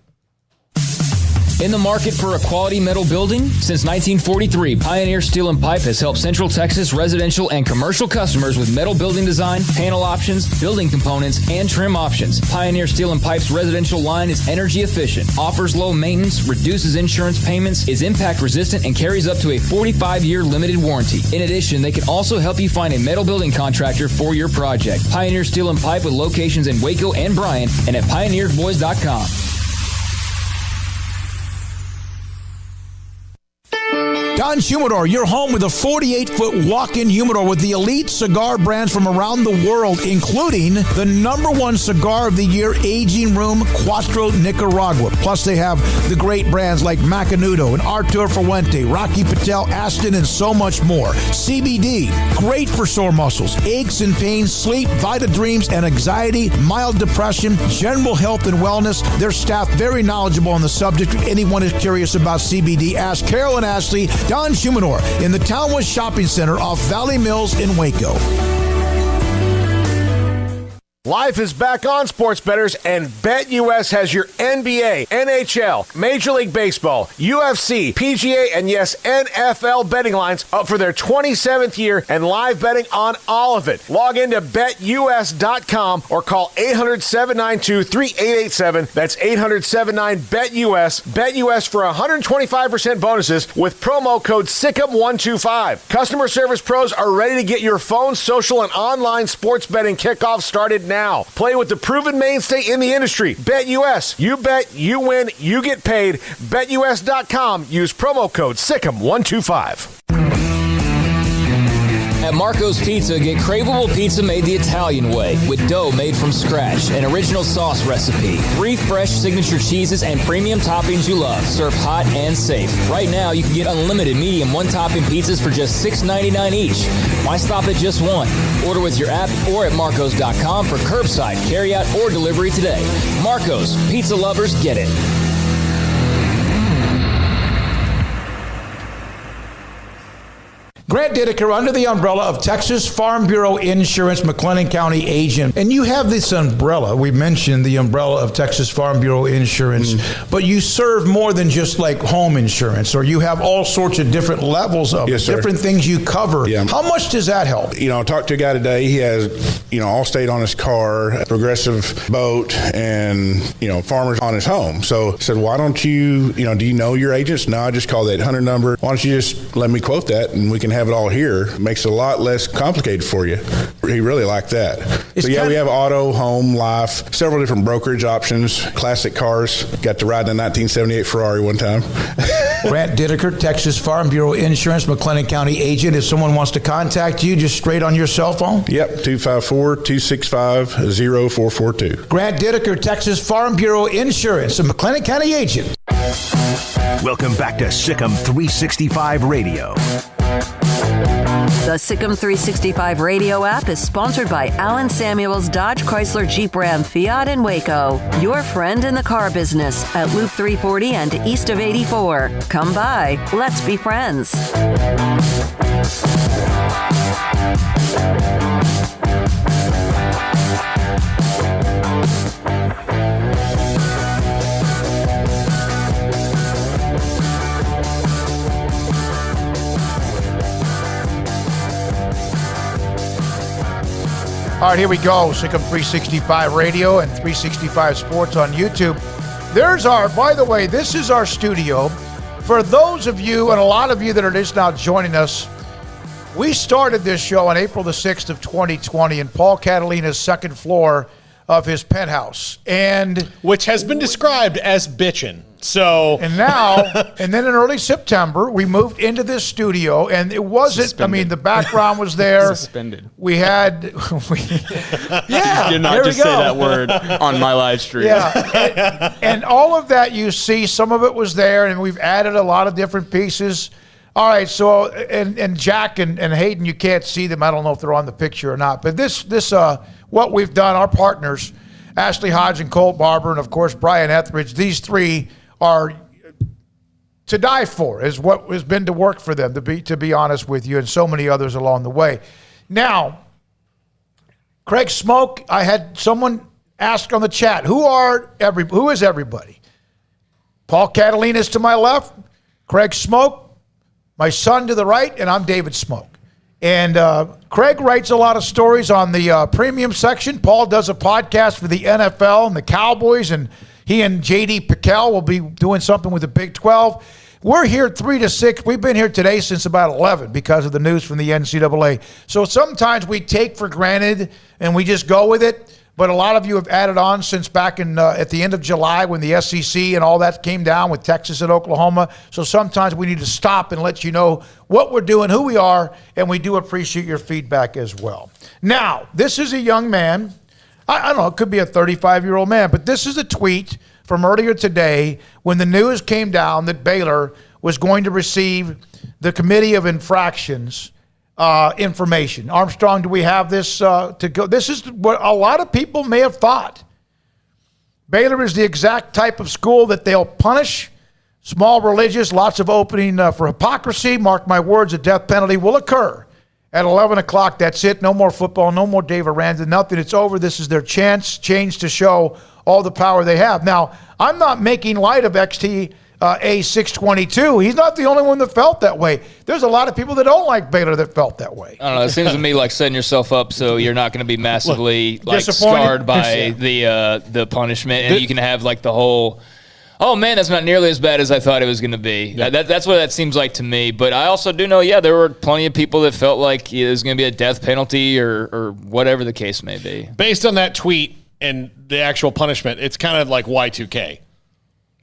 In the market for a quality metal building? Since 1943, Pioneer Steel and Pipe has helped Central Texas residential and commercial customers with metal building design, panel options, building components, and trim options. Pioneer Steel and Pipe's residential line is energy efficient, offers low maintenance, reduces insurance payments, is impact resistant, and carries up to a 45-year limited warranty. In addition, they can also help you find a metal building contractor for your project. Pioneer Steel and Pipe with locations in Waco and Bryan and at pioneersboys.com. Don Humidor, your home with a 48-foot walk-in humidor with the elite cigar brands from around the world, including the #1 cigar of the year, Aging Room Cuatro Nicaragua. Plus, they have the great brands like Macanudo and Artur Fuente, Rocky Patel, Aston, and so much more. CBD, great for sore muscles, aches and pains, sleep, Vita Dreams, and anxiety, mild depression, general health and wellness. Their staff very knowledgeable on the subject. If anyone is curious about CBD, ask Carol and Ashley. Don Humidor in the Townwest Shopping Center off Valley Mills in Waco. Life is back on, sports bettors, and BetUS has your NBA, NHL, Major League Baseball, UFC, PGA, and yes, NFL betting lines up for their 27th year and live betting on all of it. Log into BetUS.com or call 800-792-3887. That's 800-79-BETUS. BetUS for 125% bonuses with promo code SICK'EM125. Customer service pros are ready to get your phone, social, and online sports betting kickoff started now. Play with the proven mainstay in the industry. BetUS. You bet, you win, you get paid. BetUS.com. Use promo code SICK'EM125. At Marco's Pizza, get craveable pizza made the Italian way with dough made from scratch, an original sauce recipe, 3 fresh signature cheeses, and premium toppings you love, served hot and safe. Right now, you can get unlimited medium one-topping pizzas for just $6.99 each. Why stop at just one? Order with your app or at marcos.com for curbside, carryout, or delivery today. Marco's, pizza lovers get it. Grant Dideker, under the umbrella of Texas Farm Bureau Insurance, McLennan County agent. And you have this umbrella. We mentioned the umbrella of Texas Farm Bureau Insurance, but you serve more than just like home insurance, or you have all sorts of different levels of different things you cover. Yeah. How much does that help? You know, I talked to a guy today. He has, Allstate on his car, Progressive boat, and, Farmers on his home. So I said, why don't you, do you know your agents? No, I just call that 800 number. Why don't you just let me quote that and we can have it all here. It makes it a lot less complicated for you. He really liked that. So yeah, we have auto, home, life, several different brokerage options, classic cars. Got to ride in a 1978 Ferrari one time. Grant Dideker, Texas Farm Bureau Insurance, McLennan County agent. If someone wants to contact you, just straight on your cell phone? Yep, 254-265-0442. Grant Dideker, Texas Farm Bureau Insurance, a McLennan County agent. Welcome back to Sikkim 365 Radio. The Sikkim 365 radio app is sponsored by Allen Samuels Dodge Chrysler Jeep Ram Fiat in Waco. Your friend in the car business at Loop 340 and east of 84. Come by. Let's be friends. All right, here we go. Sikkim 365 Radio and 365 Sports on YouTube. By the way, this is our studio. For those of you, and a lot of you that are just now joining us, we started this show on April the 6th of 2020 in Paul Catalina's second floor of his penthouse. Which has been described as bitchin'. So and then in early September, we moved into this studio, and it wasn't. Suspended. The background was there. Suspended. We had, yeah. You did not just say that word on my live stream. Yeah, and all of that you see, some of it was there, and we've added a lot of different pieces. All right, so and Jack and Hayden, you can't see them. I don't know if they're on the picture or not, but this what we've done. Our partners, Ashley Hodge and Colt Barber, and of course Brian Etheridge. These three are to die for, is what has been to work for them, to be honest with you, and so many others along the way. Now, Craig Smoak, I had someone ask on the chat, who is everybody? Paul Catalina is to my left, Craig Smoak, my son to the right, and I'm David Smoak. And Craig writes a lot of stories on the premium section. Paul does a podcast for the NFL and the Cowboys, and he and J.D. Pickell will be doing something with the Big 12. We're here 3 to 6. We've been here today since about 11 because of the news from the NCAA. So sometimes we take for granted and we just go with it. But a lot of you have added on since back in at the end of July when the SEC and all that came down with Texas and Oklahoma. So sometimes we need to stop and let you know what we're doing, who we are, and we do appreciate your feedback as well. Now, this is a young man. I don't know, it could be a 35-year-old man, but this is a tweet from earlier today when the news came down that Baylor was going to receive the Committee of Infractions information. Armstrong, do we have this to go? This is what a lot of people may have thought. Baylor is the exact type of school that they'll punish. Small religious, lots of opening for hypocrisy. Mark my words, a death penalty will occur at 11 o'clock. That's it. No more football, no more Dave Aranda, nothing. It's over. This is their change to show all the power they have. Now, I'm not making light of XT A622. He's not the only one that felt that way. There's a lot of people that don't like Baylor that felt that way. I don't know. It seems to me like setting yourself up so you're not going to be massively scarred by the punishment, and you can have like the whole, oh man, that's not nearly as bad as I thought it was going to be. Yeah. That's what that seems like to me. But I also do know, there were plenty of people that felt like it was going to be a death penalty or whatever the case may be. Based on that tweet and the actual punishment, it's kind of like Y2K.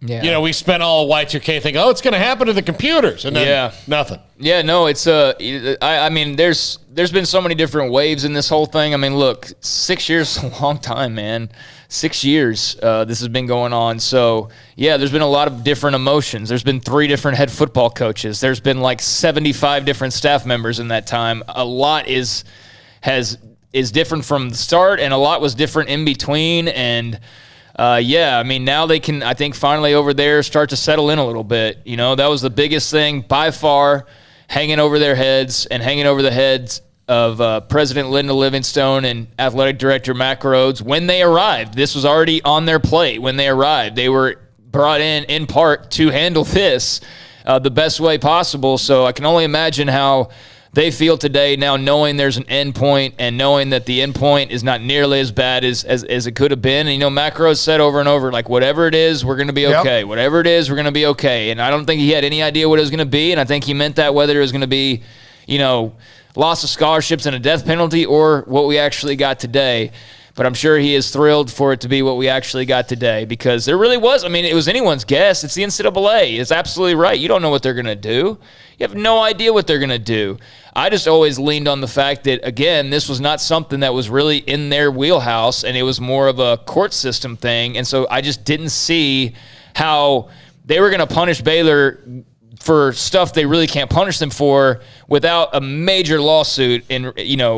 Yeah. We spent all Y2K thinking, it's going to happen to the computers, and then nothing. Yeah, no, it's I mean, there's been so many different waves in this whole thing. I mean, look, 6 years is a long time, man. 6 years this has been going on. So, there's been a lot of different emotions. There's been 3 different head football coaches. There's been like 75 different staff members in that time. A lot is different from the start, and a lot was different in between, and I mean, now they can, I think, finally over there start to settle in a little bit. That was the biggest thing by far, hanging over their heads and hanging over the heads of President Linda Livingstone and Athletic Director Mack Rhodes when they arrived. This was already on their plate when they arrived. They were brought in part, to handle this the best way possible. So I can only imagine how they feel today now, knowing there's an end point and knowing that the end point is not nearly as bad as it could have been. And, Mack Rhodes said over and over, like, whatever it is, we're going to be okay. Yep. Whatever it is, we're going to be okay. And I don't think he had any idea what it was going to be. And I think he meant that whether it was going to be, loss of scholarships and a death penalty or what we actually got today. But I'm sure he is thrilled for it to be what we actually got today, because there really was. I mean, it was anyone's guess. It's the NCAA. It's absolutely right. You don't know what they're going to do. You have no idea what they're going to do. I just always leaned on the fact that, again, this was not something that was really in their wheelhouse, and it was more of a court system thing. And so I just didn't see how they were going to punish Baylor for stuff they really can't punish them for without a major lawsuit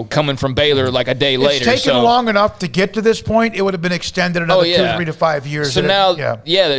coming from Baylor like a day later. It's taken long enough to get to this point. It would have been extended another 2, 3 to 5 years. So now,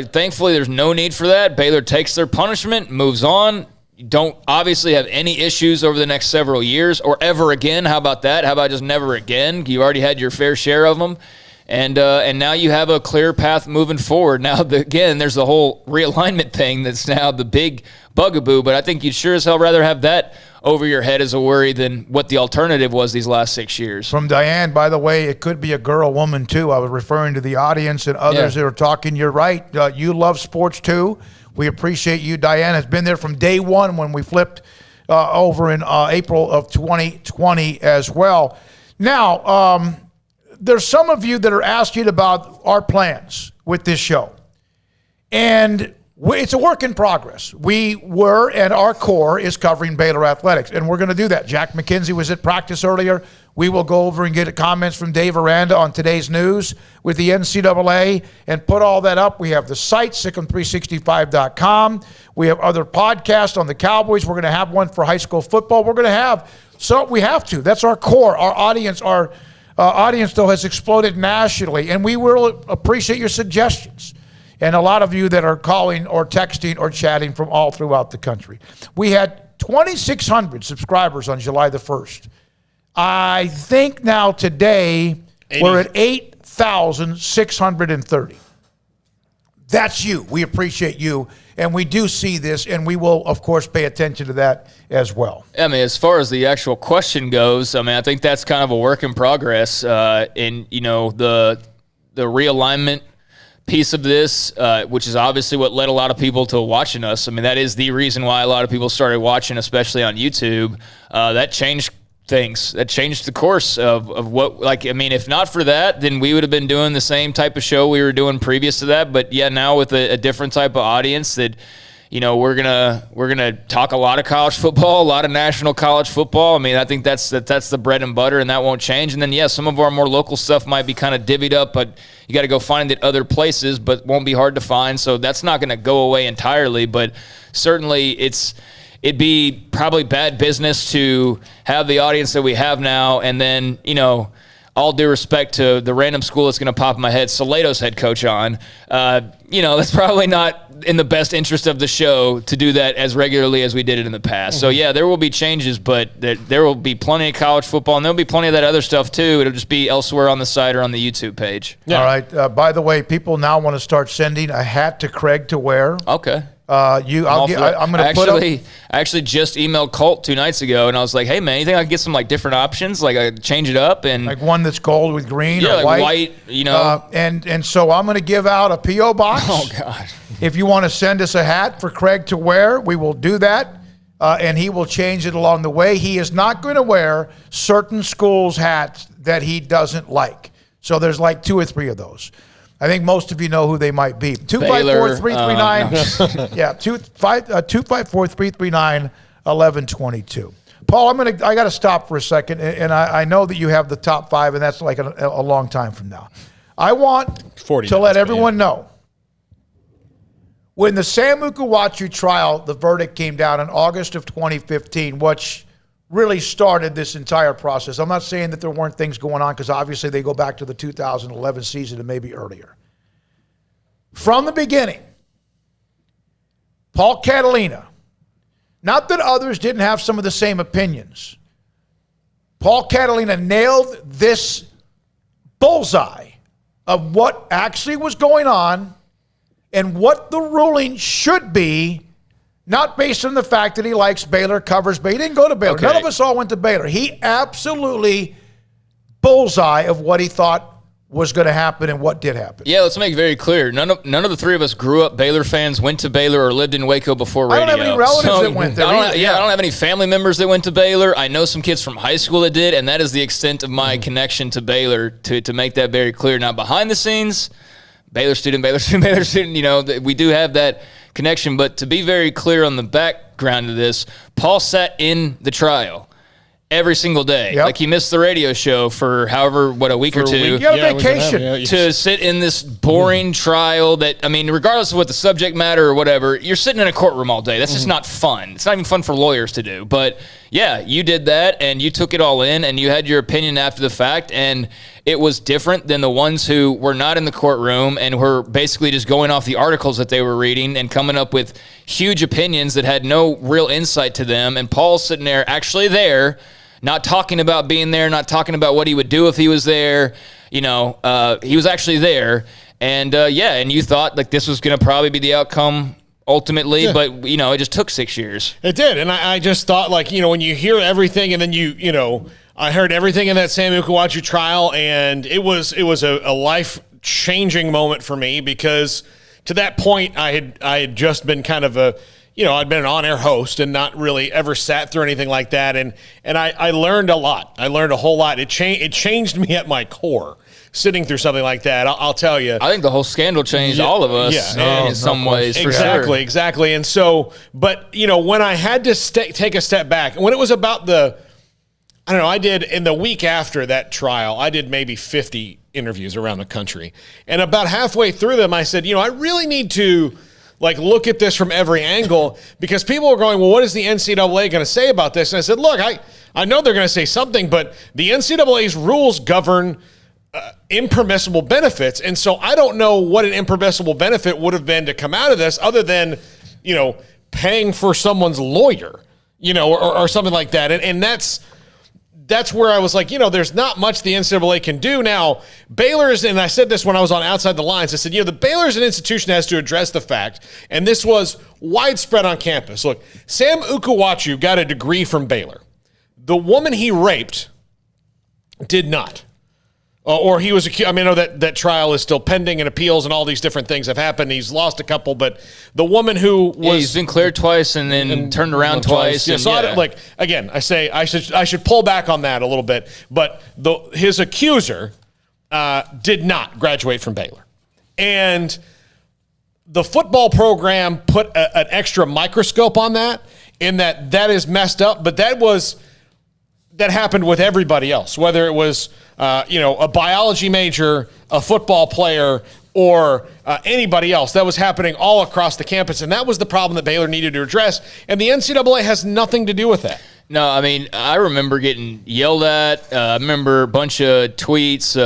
thankfully there's no need for that. Baylor takes their punishment, moves on. You don't obviously have any issues over the next several years or ever again. How about that? How about just never again? You already had your fair share of them. And now you have a clear path moving forward. Now, again, there's the whole realignment thing that's now the big bugaboo, but I think you'd sure as hell rather have that over your head as a worry than what the alternative was these last 6 years. From Diane, by the way, it could be a girl, woman, too. I was referring to the audience and others that are talking. You're right. You love sports, too. We appreciate you. Diane has been there from day one when we flipped over in April of 2020 as well. Now, there's some of you that are asking about our plans with this show. And it's a work in progress. We were, and our core is covering Baylor athletics, and we're going to do that. Jack McKenzie was at practice earlier. We will go over and get comments from Dave Aranda on today's news with the NCAA and put all that up. We have the site, Sikkim365.com. We have other podcasts on the Cowboys. We're going to have one for high school football. We're going to have, so we have to. That's our core. Our audience, though, has exploded nationally, and we will appreciate your suggestions. And a lot of you that are calling or texting or chatting from all throughout the country. We had 2,600 subscribers on July the 1st. I think now today we're at 8,630. That's you. We appreciate you. And we do see this, and we will, of course, pay attention to that as well. I mean, as far as the actual question goes, I mean, I think that's kind of a work in progress. And, you know, the realignment piece of this, which is obviously what led a lot of people to watching us. I mean, that is the reason why a lot of people started watching, especially on YouTube. That changed things. That changed the course of what, like, I mean, if not for that, then we would have been doing the same type of show we were doing previous to that. But yeah, now with a different type of audience that, you know, we're gonna talk a lot of college football, a lot of national college football. I mean, I think that's the bread and butter, and that won't change. And then, yeah, some of our more local stuff might be kind of divvied up, but you got to go find it other places, but won't be hard to find. So that's not going to go away entirely, but certainly it'd be probably bad business to have the audience that we have now, and then, you know, all due respect to the random school that's going to pop in my head, Salato's head coach on, you know, that's probably not in the best interest of the show to do that as regularly as we did it in the past. So, yeah, there will be changes, but there will be plenty of college football, and there'll be plenty of that other stuff, too. It'll just be elsewhere on the site or on the YouTube page. Yeah. All right. By the way, people now want to start sending a hat to Craig to wear. Okay. I'm going to put up. I actually just emailed Colt 2 nights ago, and I was like, "Hey man, you think I can get some like different options, like I change it up and like one that's gold with green or like white, you know?" And so I'm going to give out a PO box. Oh God! If you want to send us a hat for Craig to wear, we will do that, and he will change it along the way. He is not going to wear certain schools' hats that he doesn't like. So there's like 2 or 3 of those. I think most of you know who they might be. 254-339. Yeah, 254-339-1122. Paul, I got to stop for a second, and I know that you have the top 5, and that's like a long time from now. I want to let everyone know, when the Sam Mukawachu trial, the verdict came down in August of 2015, which really started this entire process. I'm not saying that there weren't things going on, because obviously they go back to the 2011 season and maybe earlier. From the beginning, Paul Catalina, not that others didn't have some of the same opinions, Paul Catalina nailed this bullseye of what actually was going on and what the ruling should be, not based on the fact that he likes Baylor, covers Baylor. He didn't go to Baylor. Okay. None of us all went to Baylor. He absolutely bullseye of what he thought was going to happen and what did happen. Yeah, let's make it very clear. None of the 3 of us grew up Baylor fans, went to Baylor, or lived in Waco before radio. I don't have any relatives that went there. I don't have any family members that went to Baylor. I know some kids from high school that did, and that is the extent of my connection to Baylor, to make that very clear. Now, behind the scenes, Baylor student, you know, we do have that connection. But to be very clear on the background of this, Paul sat in the trial every single day. Yep. Like, he missed the radio show for a week or 2. You got a vacation. To sit in this boring trial that, I mean, regardless of what the subject matter or whatever, you're sitting in a courtroom all day. That's just not fun. It's not even fun for lawyers to do. But yeah, you did that, and you took it all in, and you had your opinion after the fact, and it was different than the ones who were not in the courtroom and were basically just going off the articles that they were reading and coming up with huge opinions that had no real insight to them. And Paul's sitting there, actually there, not talking about being there, not talking about what he would do if he was there. You know, he was actually there. And, and you thought, like, this was going to probably be the outcome ultimately, but, you know, it just took 6 years. It did. And I just thought, like, you know, when you hear everything and then you know, I heard everything in that Sam Mukawachu trial, and it was a life-changing moment for me, because to that point I had just been kind of I'd been an on-air host and not really ever sat through anything like that, and I learned a lot. I learned a whole lot. It changed me at my core, sitting through something like that. I'll tell you. I think the whole scandal changed all of us in some ways, for sure. Exactly. And so, but, you know, when I had to take a step back, when it was about I did, in the week after that trial, I did maybe 50 interviews around the country. And about halfway through them, I said, you know, I really need to, like, look at this from every angle, because people were going, well, what is the NCAA going to say about this? And I said, look, I know they're going to say something, but the NCAA's rules govern impermissible benefits. And so I don't know what an impermissible benefit would have been to come out of this, other than, you know, paying for someone's lawyer, you know, or something like that. And that's where I was like, there's not much the NCAA can do. Now, Baylor's, and I said this when I was on Outside the Lines, I said, the Baylor as an institution has to address the fact, and this was widespread on campus. Look, Sam Ukuwachu got a degree from Baylor. The woman he raped did not. Or he was accused. I mean, I know that trial is still pending and appeals and all these different things have happened. He's lost a couple, but the woman who was... Yeah, he's been cleared twice and then turned around twice. Yeah, so I say I should pull back on that a little bit, but his accuser did not graduate from Baylor. And the football program put an extra microscope on that, in that is messed up, but that happened with everybody else, whether it was a biology major, a football player, or anybody else. That was happening all across the campus, and that was the problem that Baylor needed to address, and the NCAA has nothing to do with that. No, I mean, I remember getting yelled at. I remember a bunch of tweets,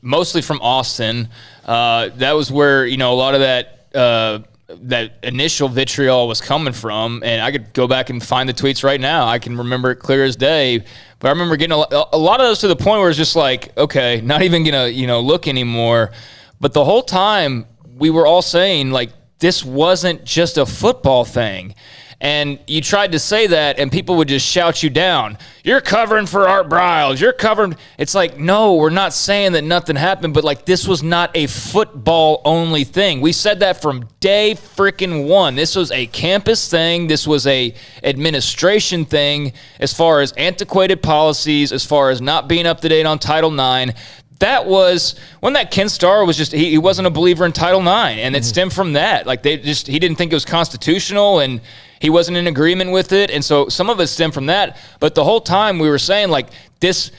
mostly from Austin. That was where, a lot of that initial vitriol was coming from, and I could go back and find the tweets right now. I can remember it clear as day. But I remember getting a lot of those to the point where it's just like, okay, not even gonna look anymore. But the whole time we were all saying, like, this wasn't just a football thing. And you tried to say that, and people would just shout you down. You're covering for Art Briles. You're covering. It's like, no, we're not saying that nothing happened, but, like, this was not a football-only thing. We said that from day freaking one. This was a campus thing. This was a administration thing as far as antiquated policies, as far as not being up to date on Title IX. That was when that Ken Starr was just, he wasn't a believer in Title IX, and it stemmed from that. Like, he didn't think it was constitutional, and he wasn't in agreement with it, and so some of it stemmed from that. But the whole time we were saying, like, this,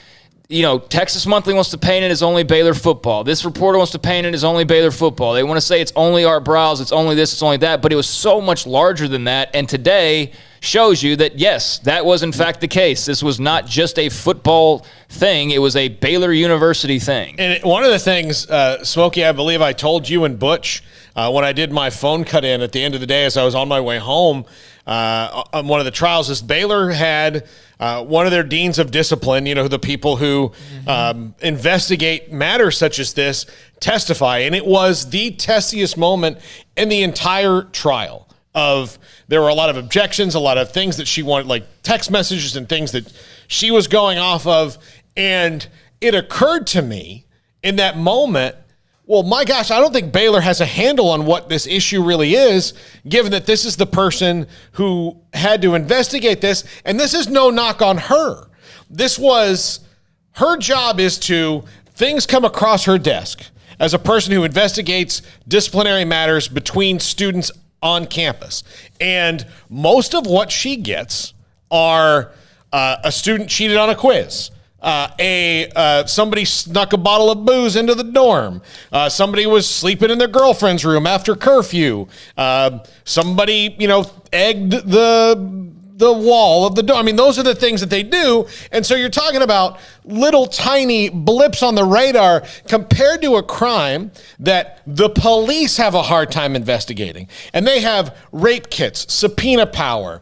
Texas Monthly wants to paint it as only Baylor football. This reporter wants to paint it as only Baylor football. They want to say it's only Art Briles, it's only this, it's only that, but it was so much larger than that, and today shows you that, yes, that was in fact the case. This was not just a football thing. It was a Baylor University thing. And one of the things, Smokey, I believe I told you and Butch when I did my phone cut-in at the end of the day as I was on my way home on one of the trials, is Baylor had one of their deans of discipline, the people who investigate matters such as this, testify. And it was the testiest moment in the entire trial. There were a lot of objections, a lot of things that she wanted, like text messages and things that she was going off of. And it occurred to me in that moment, well, my gosh, I don't think Baylor has a handle on what this issue really is, given that this is the person who had to investigate this. And this is no knock on her. This was, her job is things come across her desk as a person who investigates disciplinary matters between students on campus. And most of what she gets are a student cheated on a quiz, somebody snuck a bottle of booze into the dorm, somebody was sleeping in their girlfriend's room after curfew, somebody egged the wall of the dorm. I mean, those are the things that they do. And so you're talking about little tiny blips on the radar compared to a crime that the police have a hard time investigating. And they have rape kits, subpoena power,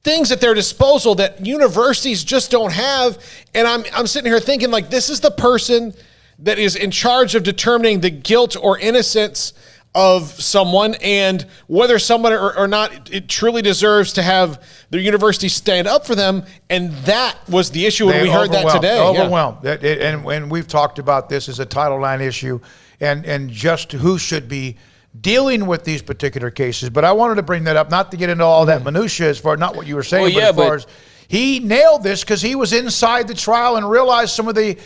things at their disposal that universities just don't have. And I'm sitting here thinking, like, this is the person that is in charge of determining the guilt or innocence of someone, and whether someone or not it truly deserves to have their university stand up for them. And that was the issue when we heard that today. Overwhelmed. Yeah. And we've talked about this as a Title IX issue and just who should be dealing with these particular cases. But I wanted to bring that up, not to get into all that minutia as far not what you were saying, but as far as he nailed this because he was inside the trial and realized some of the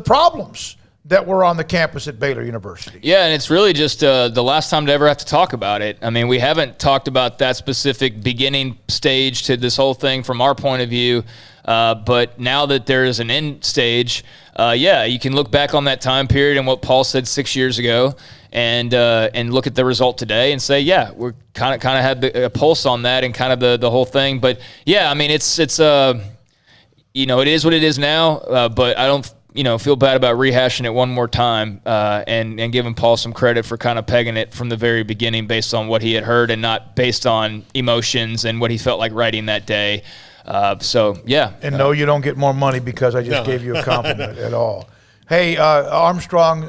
problems that were on the campus at Baylor University. Yeah, and it's really just the last time to ever have to talk about it. I mean, we haven't talked about that specific beginning stage to this whole thing from our point of view, but now that there is an end stage, you can look back on that time period and what Paul said 6 years ago and look at the result today and say, yeah, we're kind of had a pulse on that and kind of the whole thing. But, yeah, I mean, it's it is what it is now, but I don't – feel bad about rehashing it one more time and giving Paul some credit for kind of pegging it from the very beginning based on what he had heard and not based on emotions and what he felt like writing that day. And no, you don't get more money because I just gave you a compliment at all. Hey, Armstrong,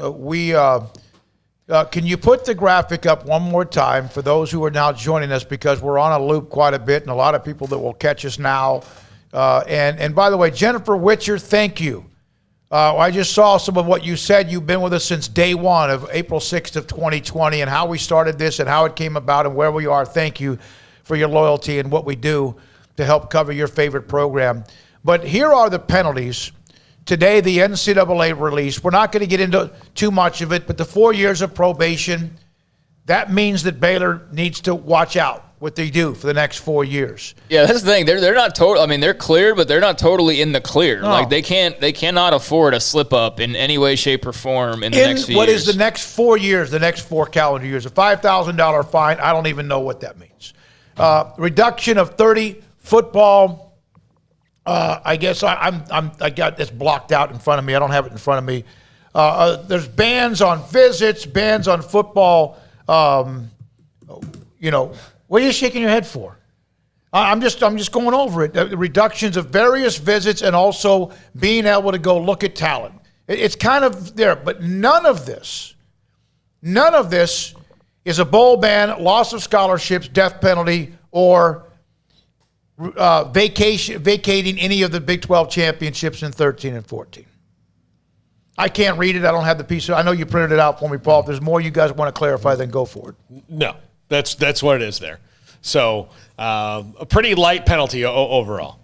can you put the graphic up one more time for those who are now joining us, because we're on a loop quite a bit and a lot of people that will catch us now. And by the way, Jennifer Witcher, thank you. I just saw some of what you said. You've been with us since day one of April 6th of 2020 and how we started this and how it came about and where we are. Thank you for your loyalty and what we do to help cover your favorite program. But here are the penalties. Today, the NCAA release. We're not going to get into too much of it, but the 4 years of probation, that means that Baylor needs to watch out what they do for the next 4 years. Yeah, that's the thing. They're not total. I mean, they're cleared, but they're not totally in the clear. No. Like they cannot afford a slip up in any way, shape, or form in the next few years. What is the next 4 years, the next 4 calendar years? A $5,000 fine. I don't even know what that means. Reduction of 30 football. I guess I got this blocked out in front of me. I don't have it in front of me. There's bans on visits, bans on football. What are you shaking your head for? I'm just going over it. Reductions of various visits and also being able to go look at talent. It's kind of there, but none of this is a bowl ban, loss of scholarships, death penalty, or vacating any of the Big 12 championships in 13 and 14. I can't read it. I don't have the piece. I know you printed it out for me, Paul. If there's more you guys want to clarify, then go for it. No, that's what it is there. So a pretty light penalty overall.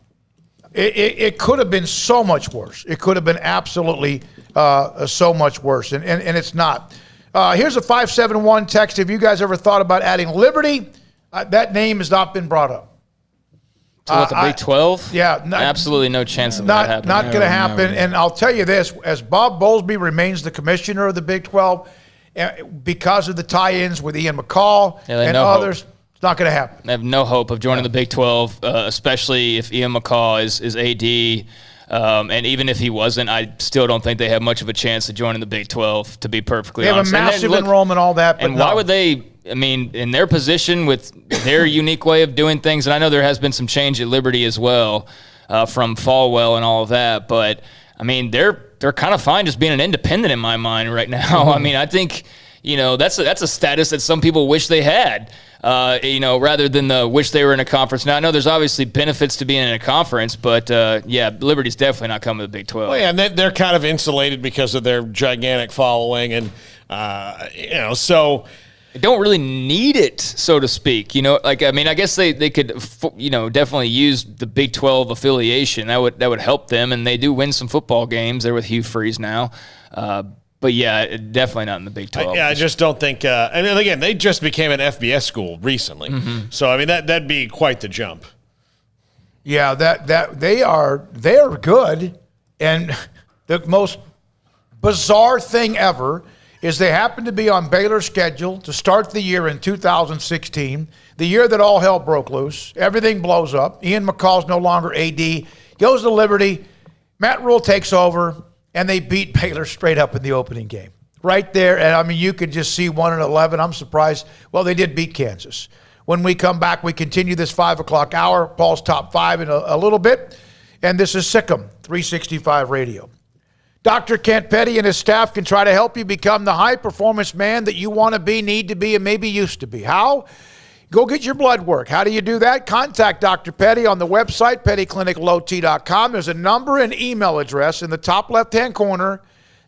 It could have been so much worse. It could have been absolutely so much worse, and it's not. Here's a 571 text. Have you guys ever thought about adding Liberty? That name has not been brought up. So what, the Big 12? Yeah. Absolutely no chance of that happening. Not going to happen. And I'll tell you this, as Bob Bowlesby remains the commissioner of the Big 12, because of the tie-ins with Ian McCall and others, it's not going to happen. They have no hope of joining the Big 12, especially if Ian McCall is AD. And even if he wasn't, I still don't think they have much of a chance of joining the Big 12, to be perfectly honest. They have a massive enrollment, all that. But and why would they, I mean, in their position with their unique way of doing things, and I know there has been some change at Liberty as well from Falwell and all of that, but, I mean, they're kind of fine just being an independent in my mind right now. I mean, I think, that's a status that some people wish they had. Rather than the wish they were in a conference. Now, I know there's obviously benefits to being in a conference, but, Liberty's definitely not coming to the Big 12. Well, yeah, and they're kind of insulated because of their gigantic following, and, so – they don't really need it, so to speak. I guess they could, definitely use the Big 12 affiliation. That would help them, and they do win some football games. They're with Hugh Freeze now. But, yeah, definitely not in the Big 12. I just don't think again, they just became an FBS school recently. Mm-hmm. So, I mean, that'd be quite the jump. Yeah, that they're good. And the most bizarre thing ever is they happen to be on Baylor's schedule to start the year in 2016, the year that all hell broke loose. Everything blows up. Ian McCall's no longer AD. Goes to Liberty. Matt Rule takes over. And they beat Baylor straight up in the opening game. Right there. And, I mean, you could just see 1-11. I'm surprised. Well, they did beat Kansas. When we come back, we continue this 5 o'clock hour. Paul's top 5 in a little bit. And this is Sikkim 365 Radio. Dr. Kent Petty and his staff can try to help you become the high-performance man that you want to be, need to be, and maybe used to be. How? Go get your blood work. How do you do that? Contact Dr. Petty on the website, pettycliniclowt.com. There's a number and email address in the top left-hand corner.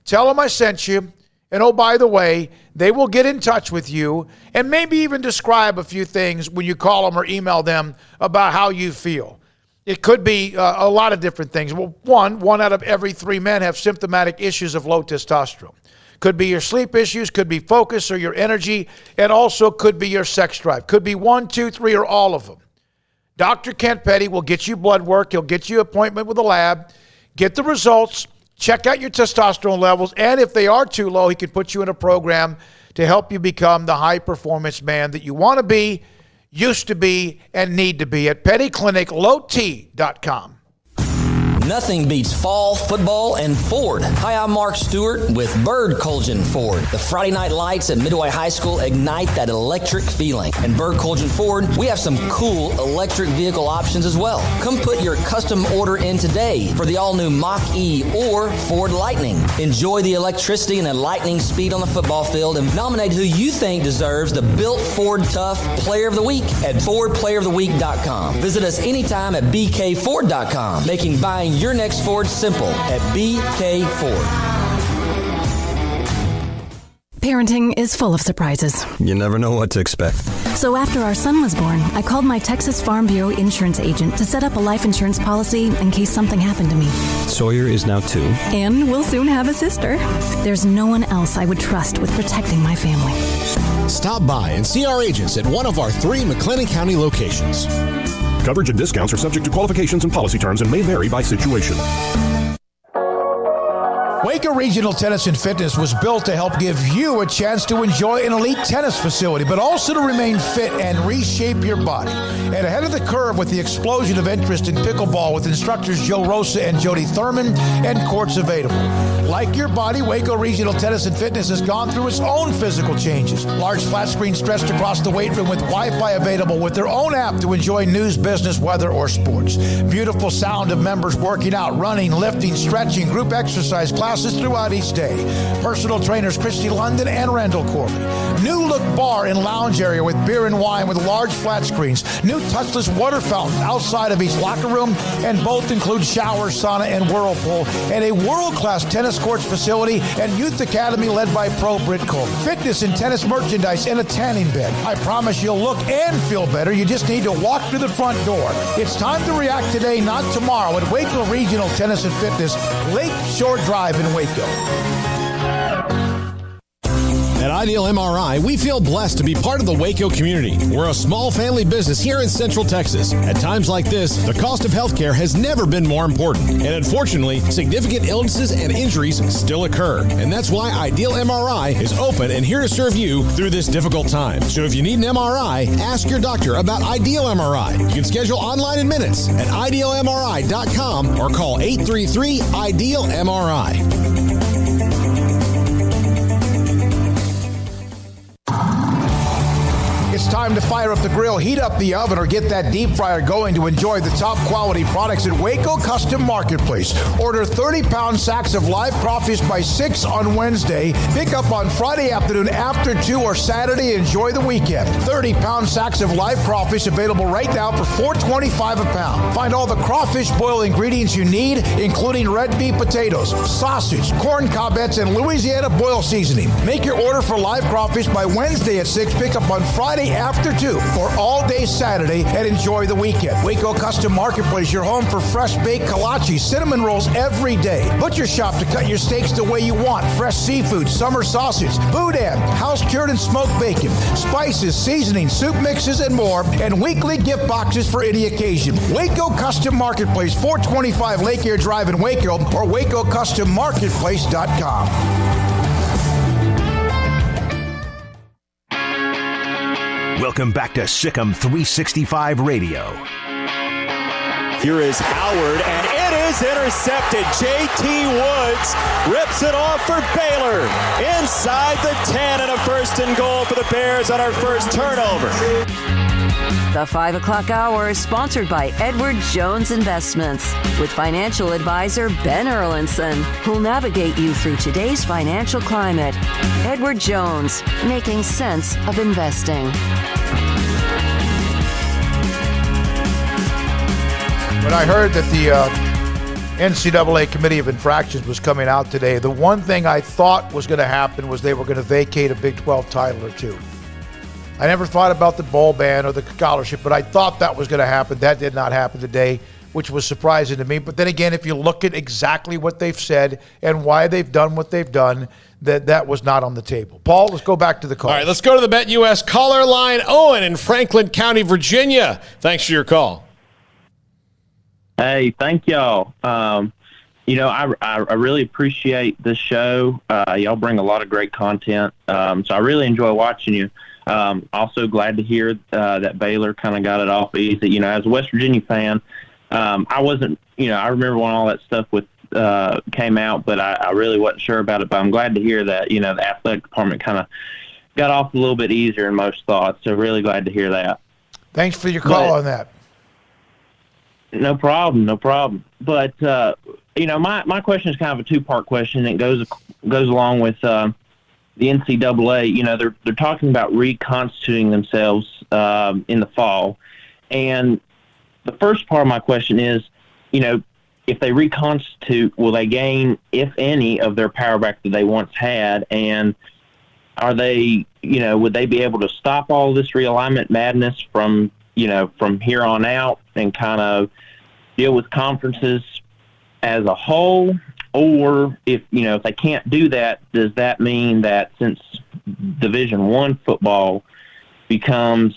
Tell them I sent you. And, oh, by the way, they will get in touch with you and maybe even describe a few things when you call them or email them about how you feel. It could be a lot of different things. Well, one out of every 3 men have symptomatic issues of low testosterone. Could be your sleep issues, could be focus or your energy, and also could be your sex drive. Could be 1, 2, 3, or all of them. Dr. Kent Petty will get you blood work. He'll get you an appointment with a lab, get the results, check out your testosterone levels, and if they are too low, he can put you in a program to help you become the high-performance man that you want to be, used to be, and need to be at pettycliniclowt.com. Nothing beats fall, football, and Ford. Hi, I'm Mark Stewart with Bird Colgin Ford. The Friday night lights at Midway High School ignite that electric feeling. And Bird Colgin Ford, we have some cool electric vehicle options as well. Come put your custom order in today for the all-new Mach-E or Ford Lightning. Enjoy the electricity and the lightning speed on the football field and nominate who you think deserves the Built Ford Tough Player of the Week at FordPlayerOfTheWeek.com. Visit us anytime at BKFord.com, making buying your next Ford simple at BK Ford. Parenting is full of surprises. You never know what to expect. So after our son was born, I called my Texas Farm Bureau insurance agent to set up a life insurance policy in case something happened to me. Sawyer is now 2. And we'll soon have a sister. There's no one else I would trust with protecting my family. Stop by and see our agents at one of our 3 McLennan County locations. Coverage and discounts are subject to qualifications and policy terms and may vary by situation. Waco Regional Tennis and Fitness was built to help give you a chance to enjoy an elite tennis facility, but also to remain fit and reshape your body. And ahead of the curve with the explosion of interest in pickleball with instructors Joe Rosa and Jody Thurman and courts available. Like your body, Waco Regional Tennis and Fitness has gone through its own physical changes. Large flat screens stretched across the weight room with Wi-Fi available with their own app to enjoy news, business, weather, or sports. Beautiful sound of members working out, running, lifting, stretching, group exercise classes throughout each day. Personal trainers Christy London and Randall Corley. New look bar and lounge area with beer and wine with large flat screens. New touchless water fountains outside of each locker room, and both include shower, sauna, and whirlpool, and a world-class tennis courts facility and youth academy led by Pro Britt Coleman. Fitness and tennis merchandise and a tanning bed. I promise you'll look and feel better. You just need to walk through the front door. It's time to react today, not tomorrow, at Waco Regional Tennis and Fitness, Lake Shore Drive in Waco. At Ideal MRI, we feel blessed to be part of the Waco community. We're a small family business here in Central Texas. At times like this, the cost of healthcare has never been more important. And unfortunately, significant illnesses and injuries still occur. And that's why Ideal MRI is open and here to serve you through this difficult time. So if you need an MRI, ask your doctor about Ideal MRI. You can schedule online in minutes at idealmri.com or call 833-IDEAL-MRI. It's time to fire up the grill, heat up the oven, or get that deep fryer going to enjoy the top quality products at Waco Custom Marketplace. Order 30-pound sacks of live crawfish by 6 on Wednesday. Pick up on Friday afternoon after 2 or Saturday. Enjoy the weekend. 30-pound sacks of live crawfish available right now for $4.25 a pound. Find all the crawfish boil ingredients you need, including red beef potatoes, sausage, corn cobettes, and Louisiana boil seasoning. Make your order for live crawfish by Wednesday at 6. Pick up on Friday after 2 or all day Saturday, and enjoy the weekend. Waco Custom Marketplace, your home for fresh baked kolache, cinnamon rolls every day. Butcher shop to cut your steaks the way you want. Fresh seafood, summer sausage, boudin, house cured and smoked bacon, spices, seasonings, soup mixes, and more, and weekly gift boxes for any occasion. Waco Custom Marketplace, 425 Lake Air Drive in Waco, or WacoCustomMarketplace.com. Welcome back to Sikkim 365 Radio. Here is Howard, and it is intercepted. J.T. Woods rips it off for Baylor. Inside the 10, and a first and goal for the Bears on our first turnover. The 5 o'clock hour is sponsored by Edward Jones Investments with financial advisor Ben Erlinson, who'll navigate you through today's financial climate. Edward Jones, making sense of investing. When I heard that the NCAA Committee of Infractions was coming out today, the one thing I thought was going to happen was they were going to vacate a Big 12 title or two. I never thought about the bowl ban or the scholarship, but I thought that was going to happen. That did not happen today, which was surprising to me. But then again, if you look at exactly what they've said and why they've done what they've done, that was not on the table. Paul, let's go back to the call. All right, let's go to the BetUS caller line. Owen in Franklin County, Virginia. Thanks for your call. Hey, thank y'all. I really appreciate this show. Y'all bring a lot of great content, so I really enjoy watching you. Also glad to hear that Baylor kind of got it off easy. As a West Virginia fan, I wasn't, I remember when all that stuff came out, but I really wasn't sure about it. But I'm glad to hear that, the athletic department kind of got off a little bit easier than most thought. So really glad to hear that. Thanks for your call on that. No problem. But, my question is kind of a two-part question. It goes along with the NCAA. They're talking about reconstituting themselves in the fall. And the first part of my question is, if they reconstitute, will they gain, if any, of their power back that they once had? And are they, would they be able to stop all this realignment madness from here on out and kind of deal with conferences as a whole? Or if they can't do that, does that mean that since Division I football becomes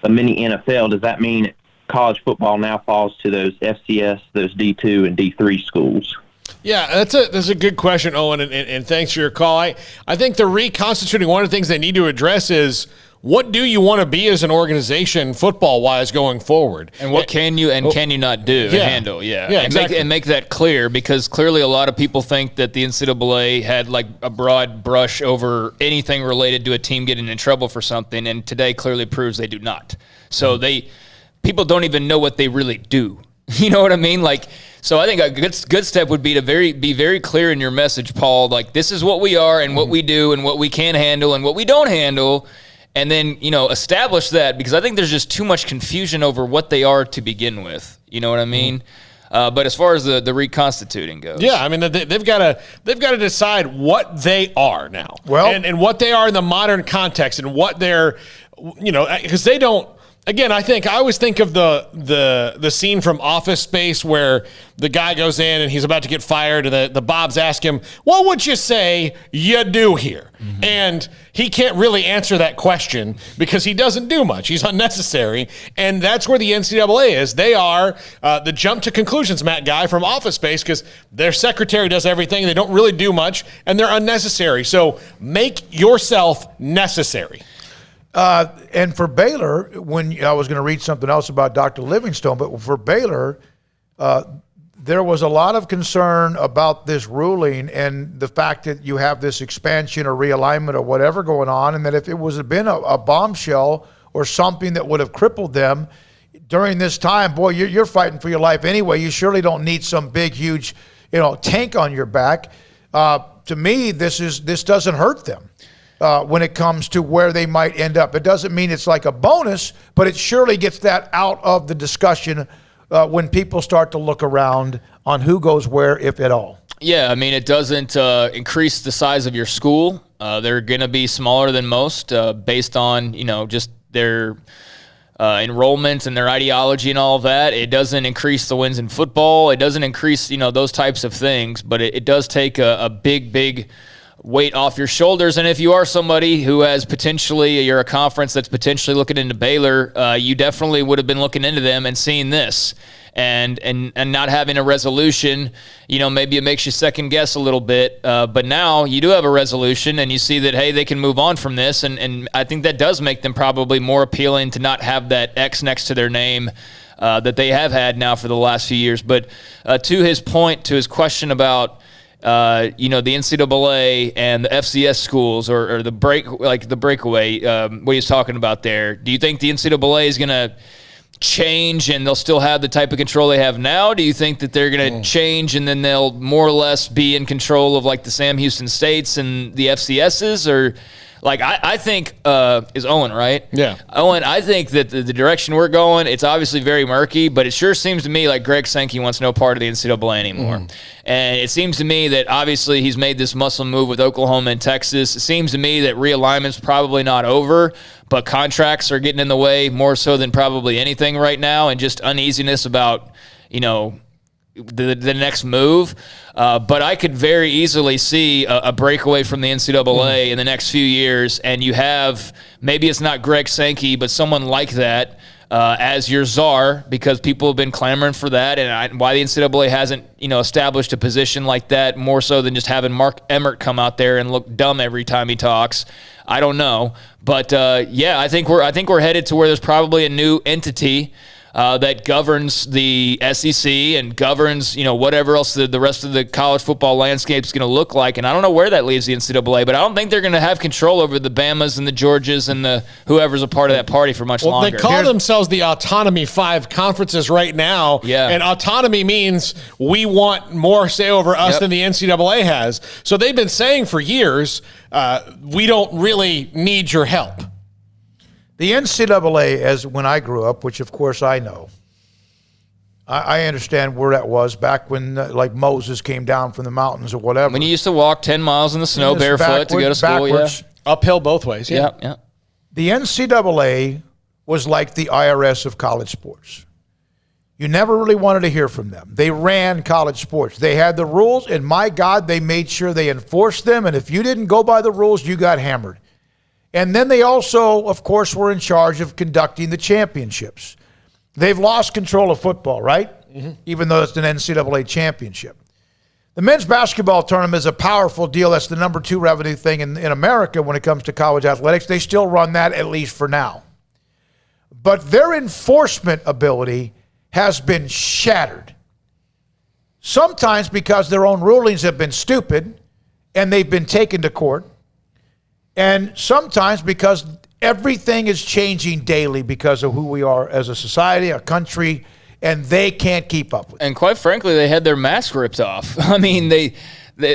a mini NFL, does that mean college football now falls to those FCS, those D2 and D3 schools? Yeah, that's a good question, Owen, and thanks for your call. I think the reconstituting, one of the things they need to address is, what do you want to be as an organization football-wise going forward? And what can you and can you not do and handle? Yeah, exactly. And make that clear, because clearly a lot of people think that the NCAA had like a broad brush over anything related to a team getting in trouble for something, and today clearly proves they do not. So people don't even know what they really do. You know what I mean? So I think a good step would be to be very clear in your message, Paul. Like, this is what we are and what we do and what we can handle and what we don't handle. And then, establish that, because I think there's just too much confusion over what they are to begin with. You know what I mean? But as far as the reconstituting goes, yeah, I mean they've got to decide what they are now, and what they are in the modern context, and what they're, because they don't. Again, I always think of the scene from Office Space where the guy goes in and he's about to get fired, and the Bobs ask him, "What would you say you do here?" Mm-hmm. And he can't really answer that question because he doesn't do much. He's unnecessary, and that's where the NCAA is. They are the jump to conclusions, Matt Guy from Office Space, because their secretary does everything. They don't really do much, and they're unnecessary. So make yourself necessary. And for Baylor, when I was going to read something else about Dr. Livingstone, but for Baylor, there was a lot of concern about this ruling and the fact that you have this expansion or realignment or whatever going on, and that if it was been a bombshell or something that would have crippled them during this time, boy, you're fighting for your life anyway. You surely don't need some big, huge, tank on your back. To me, this doesn't hurt them. When it comes to where they might end up. It doesn't mean it's like a bonus, but it surely gets that out of the discussion when people start to look around on who goes where, if at all. Yeah, I mean, it doesn't increase the size of your school. They're going to be smaller than most based on, just their enrollment and their ideology and all of that. It doesn't increase the wins in football. It doesn't increase, those types of things, but it does take a big weight off your shoulders. And if you are somebody who has you're a conference that's potentially looking into Baylor, you definitely would have been looking into them and seeing this and not having a resolution. Maybe it makes you second guess a little bit, but now you do have a resolution and you see that, hey, they can move on from this. And I think that does make them probably more appealing to not have that X next to their name that they have had now for the last few years. But to his question about the NCAA and the FCS schools or the breakaway, what he's talking about there. Do you think the NCAA is going to change and they'll still have the type of control they have now? Do you think that they're going to change and then they'll more or less be in control of like the Sam Houston States and the FCSs? Or I think is Owen, right? Yeah. Owen, I think that the direction we're going, it's obviously very murky, but it sure seems to me like Greg Sankey wants no part of the NCAA anymore. Mm-hmm. And it seems to me that obviously he's made this muscle move with Oklahoma and Texas. It seems to me that realignment's probably not over, but contracts are getting in the way more so than probably anything right now, and just uneasiness about, the next move. But I could very easily see a breakaway from the NCAA in the next few years, and you have, maybe it's not Greg Sankey, but someone like that as your czar, because people have been clamoring for that, and why the NCAA hasn't, established a position like that more so than just having Mark Emmert come out there and look dumb every time he talks. I don't know, but I think we're headed to where there's probably a new entity that governs the SEC and governs, whatever else the rest of the college football landscape is going to look like. And I don't know where that leaves the NCAA, but I don't think they're going to have control over the Bamas and the Georgias and the whoever's a part of that party for much longer. They call themselves the Autonomy 5 conferences right now. Yeah. And autonomy means we want more say over us than the NCAA has. So they've been saying for years, we don't really need your help. The NCAA, as when I grew up, which of course I know, I understand where that was back when, like Moses came down from the mountains or whatever. When you used to walk 10 miles in the snow barefoot to go to school, uphill both ways. Yeah. The NCAA was like the IRS of college sports. You never really wanted to hear from them. They ran college sports. They had the rules, and my God, they made sure they enforced them. And if you didn't go by the rules, you got hammered. And then they also, of course, were in charge of conducting the championships. They've lost control of football, right? Mm-hmm. Even though it's an NCAA championship. The men's basketball tournament is a powerful deal. That's the number 2 revenue thing in America when it comes to college athletics. They still run that, at least for now. But their enforcement ability has been shattered. Sometimes because their own rulings have been stupid and they've been taken to court. And sometimes because everything is changing daily because of who we are as a society, a country, and they can't keep up with it. And quite frankly, they had their mask ripped off. I mean, they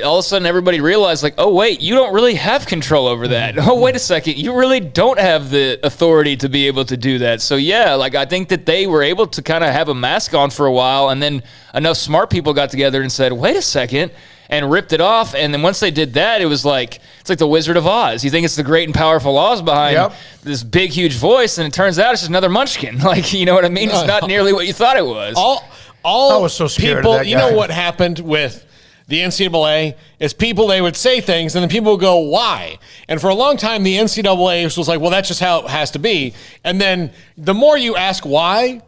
all of a sudden everybody realized, like, oh, wait, you don't really have control over that. Oh, wait a second, you really don't have the authority to be able to do that. So, yeah, like I think that they were able to kind of have a mask on for a while, and then enough smart people got together and said, wait a second, and ripped it off. And then once they did that, it was like, it's like the Wizard of Oz. You think it's the great and powerful Oz behind this big, huge voice, and it turns out it's just another munchkin. Like, you know what I mean? It's not nearly what you thought it was. I was so scared people, of that guy. You know what happened with the NCAA is people, they would say things, and then people would go, why? And for a long time, the NCAA was like, well, that's just how it has to be. And then the more you ask why,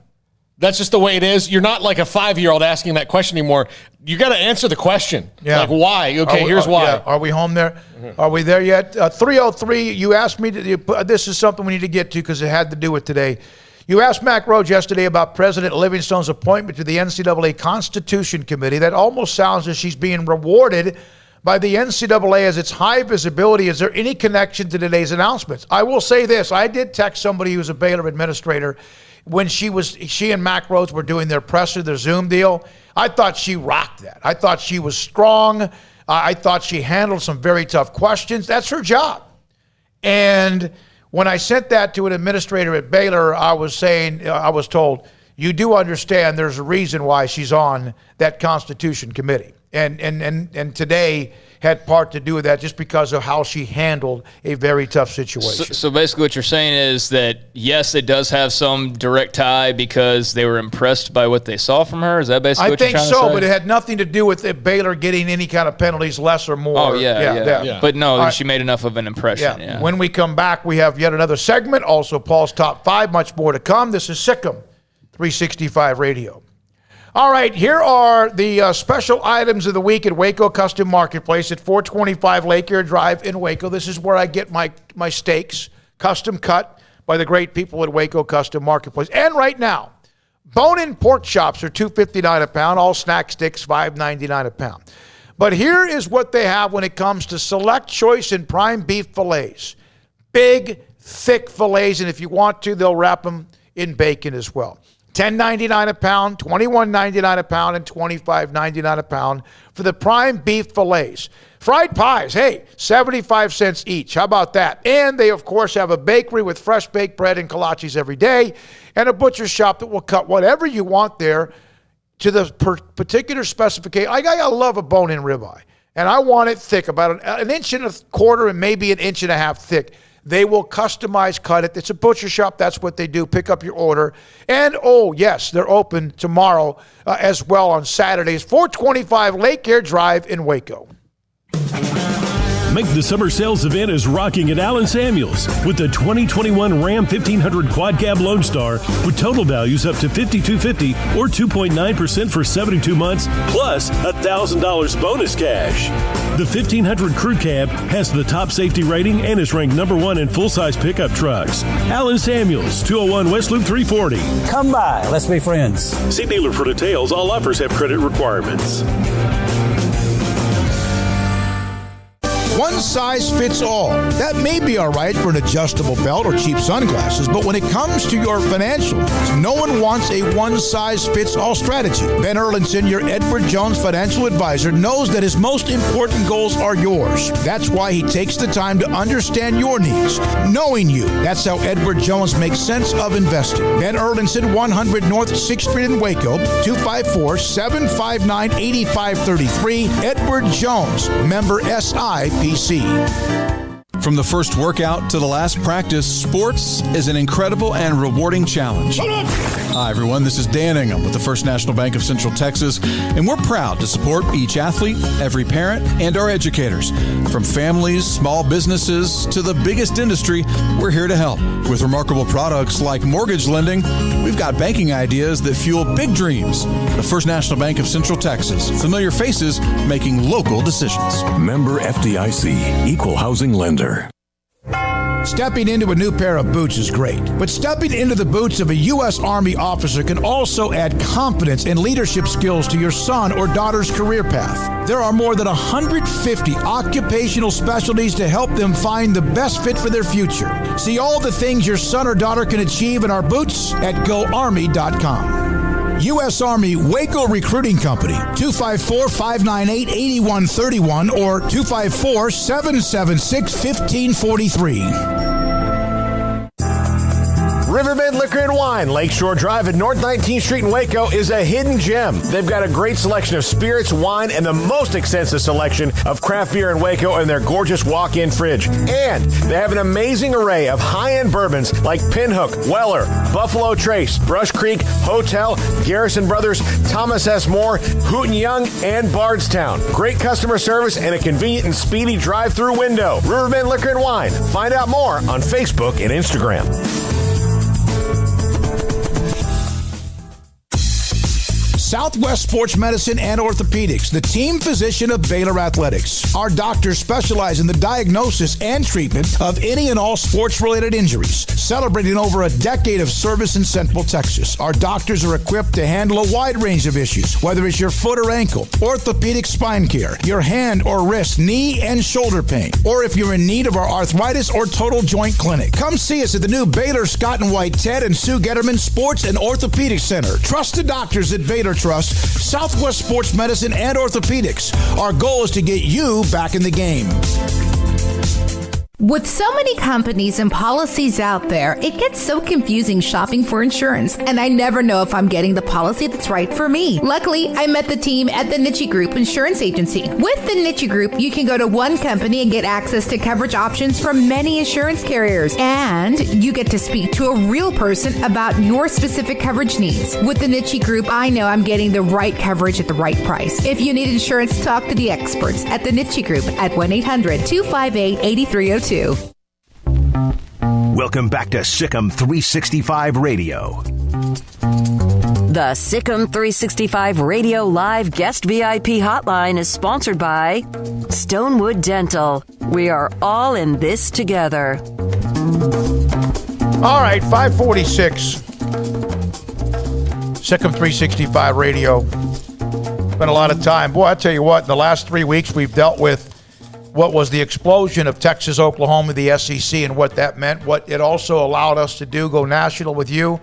that's just the way it is. You're not like a 5-year-old asking that question anymore. You got to answer the question. Yeah. Like, why? Okay, here's why. Yeah. Are we home there? Mm-hmm. Are we there yet? 303, you asked me, this is something we need to get to because it had to do with today. You asked Mac Rhodes yesterday about President Livingstone's appointment to the NCAA Constitution Committee. That almost sounds as she's being rewarded by the NCAA as its high visibility. Is there any connection to today's announcements? I will say this. I did text somebody who's a Baylor administrator when she and Mac Rhodes were doing their presser, their Zoom deal. I thought she rocked that. I thought she was strong. I thought she handled some very tough questions. That's her job. And when I sent that to an administrator at Baylor, I was told, you do understand there's a reason why she's on that Constitution Committee. And today had part to do with that just because of how she handled a very tough situation. So basically what you're saying is that, yes, it does have some direct tie because they were impressed by what they saw from her? Is that basically what you're trying to say? I think so, but it had nothing to do with Baylor getting any kind of penalties, less or more. Oh, yeah. But no, she made enough of an impression. Yeah. When we come back, we have yet another segment, also Paul's Top 5, much more to come. This is Sikkim 365 Radio. All right, here are the special items of the week at Waco Custom Marketplace at 425 Lake Erie Drive in Waco. This is where I get my steaks, custom cut by the great people at Waco Custom Marketplace. And right now, bone-in pork chops are $2.59 a pound, all snack sticks $5.99 a pound. But here is what they have when it comes to select choice and prime beef fillets. Big, thick fillets, and if you want to, they'll wrap them in bacon as well. $10.99 a pound, $21.99 a pound, and $25.99 a pound for the prime beef fillets. Fried pies, hey, 75 cents each. How about that? And they, of course, have a bakery with fresh baked bread and kolaches every day, and a butcher shop that will cut whatever you want there to the particular specification. I love a bone-in ribeye, and I want it thick, about an inch and a quarter and maybe an inch and a half thick. They will customize cut it. It's a butcher shop. That's what they do. Pick up your order. And, oh, yes, they're open tomorrow as well on Saturdays. 425 Lake Erie Drive in Waco. Make the summer sales event as rocking at Allen Samuels with the 2021 Ram 1500 Quad Cab Lone Star with total values up to $5,250 or 2.9% for 72 months plus $1,000 bonus cash. The 1500 Crew Cab has the top safety rating and is ranked number 1 in full-size pickup trucks. Allen Samuels, 201 West Loop 340. Come by. Let's be friends. See dealer for details. All offers have credit requirements. One size fits all. That may be all right for an adjustable belt or cheap sunglasses, but when it comes to your financial needs, no one wants a one-size-fits-all strategy. Ben Erlinson, your Edward Jones financial advisor, knows that his most important goals are yours. That's why he takes the time to understand your needs, knowing you. That's how Edward Jones makes sense of investing. Ben Erlinson, 100 North 6th Street in Waco, 254-759-8533. Edward Jones, member SIPC. From the first workout to the last practice, sports is an incredible and rewarding challenge. Hi, everyone. This is Dan Ingham with the First National Bank of Central Texas, and we're proud to support each athlete, every parent, and our educators. From families, small businesses, to the biggest industry, we're here to help. With remarkable products like mortgage lending, we've got banking ideas that fuel big dreams. The First National Bank of Central Texas. Familiar faces making local decisions. Member FDIC, Equal Housing Lender. Stepping into a new pair of boots is great, but stepping into the boots of a U.S. Army officer can also add confidence and leadership skills to your son or daughter's career path. There are more than 150 occupational specialties to help them find the best fit for their future. See all the things your son or daughter can achieve in our boots at GoArmy.com. U.S. Army Waco Recruiting Company, 254-598-8131 or 254-776-1543. Riverbend Liquor and Wine, Lakeshore Drive at North 19th Street in Waco is a hidden gem. They've got a great selection of spirits, wine, and the most extensive selection of craft beer in Waco in their gorgeous walk-in fridge. And they have an amazing array of high-end bourbons like Pinhook, Weller, Buffalo Trace, Brush Creek, Hotel, Garrison Brothers, Thomas S. Moore, Hooten Young, and Bardstown. Great customer service and a convenient and speedy drive-through window. Riverbend Liquor and Wine. Find out more on Facebook and Instagram. Southwest Sports Medicine and Orthopedics, the team physician of Baylor Athletics. Our doctors specialize in the diagnosis and treatment of any and all sports-related injuries. Celebrating over a decade of service in Central Texas, our doctors are equipped to handle a wide range of issues, whether it's your foot or ankle, orthopedic spine care, your hand or wrist, knee and shoulder pain, or if you're in need of our arthritis or total joint clinic. Come see us at the new Baylor Scott and White Ted and Sue Getterman Sports and Orthopedic Center. Trusted doctors at Baylor Trust, Southwest Sports Medicine and Orthopedics. Our goal is to get you back in the game. With so many companies and policies out there, it gets so confusing shopping for insurance, and I never know if I'm getting the policy that's right for me. Luckily, I met the team at the Niche Group Insurance Agency. With the Niche Group, you can go to one company and get access to coverage options from many insurance carriers, and you get to speak to a real person about your specific coverage needs. With the Niche Group, I know I'm getting the right coverage at the right price. If you need insurance, talk to the experts at the Niche Group at 1-800-258-8302. Welcome back to Sikkim 365 Radio. The Sikkim 365 Radio Live Guest VIP Hotline is sponsored by Stonewood Dental. We are all in this together. All right, 546. Sikkim 365 Radio. Spent a lot of time. Boy, I tell you what, in the last 3 weeks we've dealt with what was the explosion of Texas, Oklahoma, the SEC, and what that meant. What it also allowed us to do, go national with you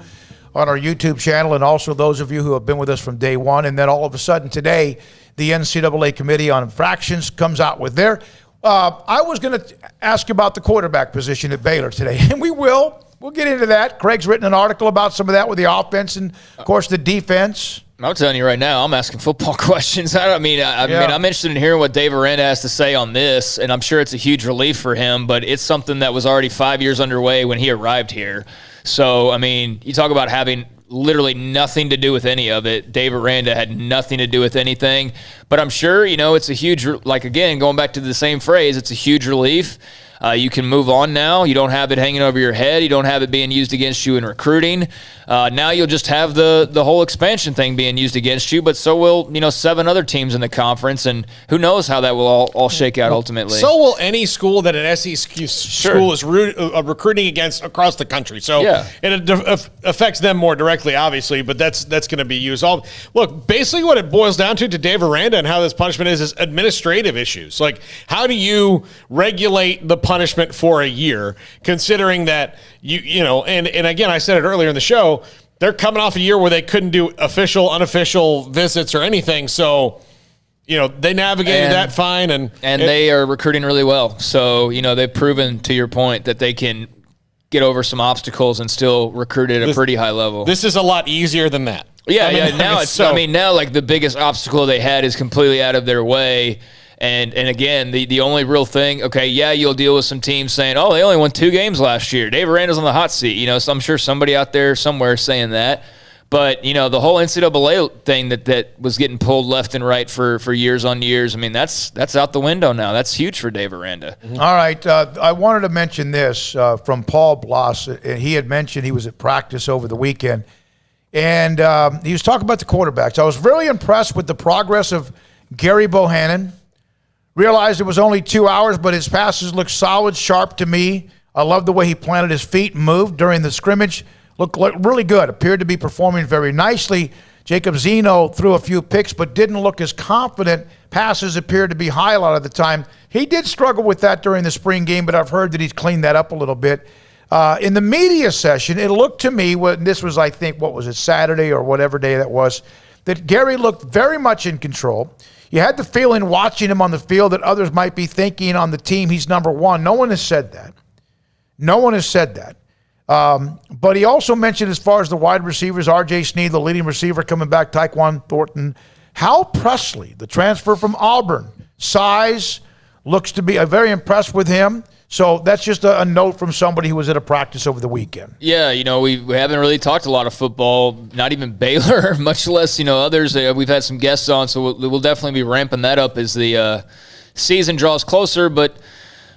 on our YouTube channel, and also those of you who have been with us from day one. And then all of a sudden today, the NCAA Committee on Infractions comes out with their. I was going to ask you about the quarterback position at Baylor today, and we will. We'll get into that. Craig's written an article about some of that with the offense and, of course, the defense. I'm telling you right now, I'm asking football questions. I mean, I'm interested in hearing what Dave Aranda has to say on this, and I'm sure it's a huge relief for him, but it's something that was already 5 years underway when he arrived here. So, I mean, you talk about having literally nothing to do with any of it. Dave Aranda had nothing to do with anything. But I'm sure, it's a huge, like, again, going back to the same phrase, it's a huge relief. You can move on now. You don't have it hanging over your head. You don't have it being used against you in recruiting. Now you'll just have the whole expansion thing being used against you, but so will 7 other teams in the conference, and who knows how that will all shake out ultimately. So will any school that an SEC school is recruiting against across the country. So it affects them more directly, obviously, but that's going to be used. Look, basically what it boils down to Dave Aranda and how this punishment is administrative issues. Like, how do you regulate the punishment for a year, considering that and again, I said it earlier in the show, they're coming off a year where they couldn't do official, unofficial visits or anything. So, they navigated that fine, and they are recruiting really well. So, they've proven, to your point, that they can get over some obstacles and still recruit at a pretty high level. This is a lot easier than that. Yeah, now like the biggest obstacle they had is completely out of their way. And again, the only real thing, you'll deal with some teams saying, oh, they only won 2 games last year. Dave Aranda's on the hot seat. So I'm sure somebody out there somewhere is saying that. But, the whole NCAA thing that was getting pulled left and right for years on years, that's out the window now. That's huge for Dave Aranda. Mm-hmm. All right. I wanted to mention this from Paul Bloss. He had mentioned he was at practice over the weekend. And he was talking about the quarterbacks. I was really impressed with the progress of Gary Bohannon. Realized it was only 2 hours, but his passes looked solid, sharp to me. I love the way he planted his feet and moved during the scrimmage. Looked really good. Appeared to be performing very nicely. Jacob Zeno threw a few picks, but didn't look as confident. Passes appeared to be high a lot of the time. He did struggle with that during the spring game, but I've heard that he's cleaned that up a little bit. In the media session, it looked to me, this was, I think, Saturday or whatever day that was, that Gary looked very much in control. You had the feeling watching him on the field that others might be thinking on the team he's number one. No one has said that. But he also mentioned as far as the wide receivers, R.J. Sneed, the leading receiver coming back, Tyquan Thornton. Hal Presley, the transfer from Auburn, size, looks to be very impressed with him. So that's just a note from somebody who was at a practice over the weekend. Yeah, we haven't really talked a lot of football, not even Baylor, much less, others. We've had some guests on, so we'll definitely be ramping that up as the season draws closer. But,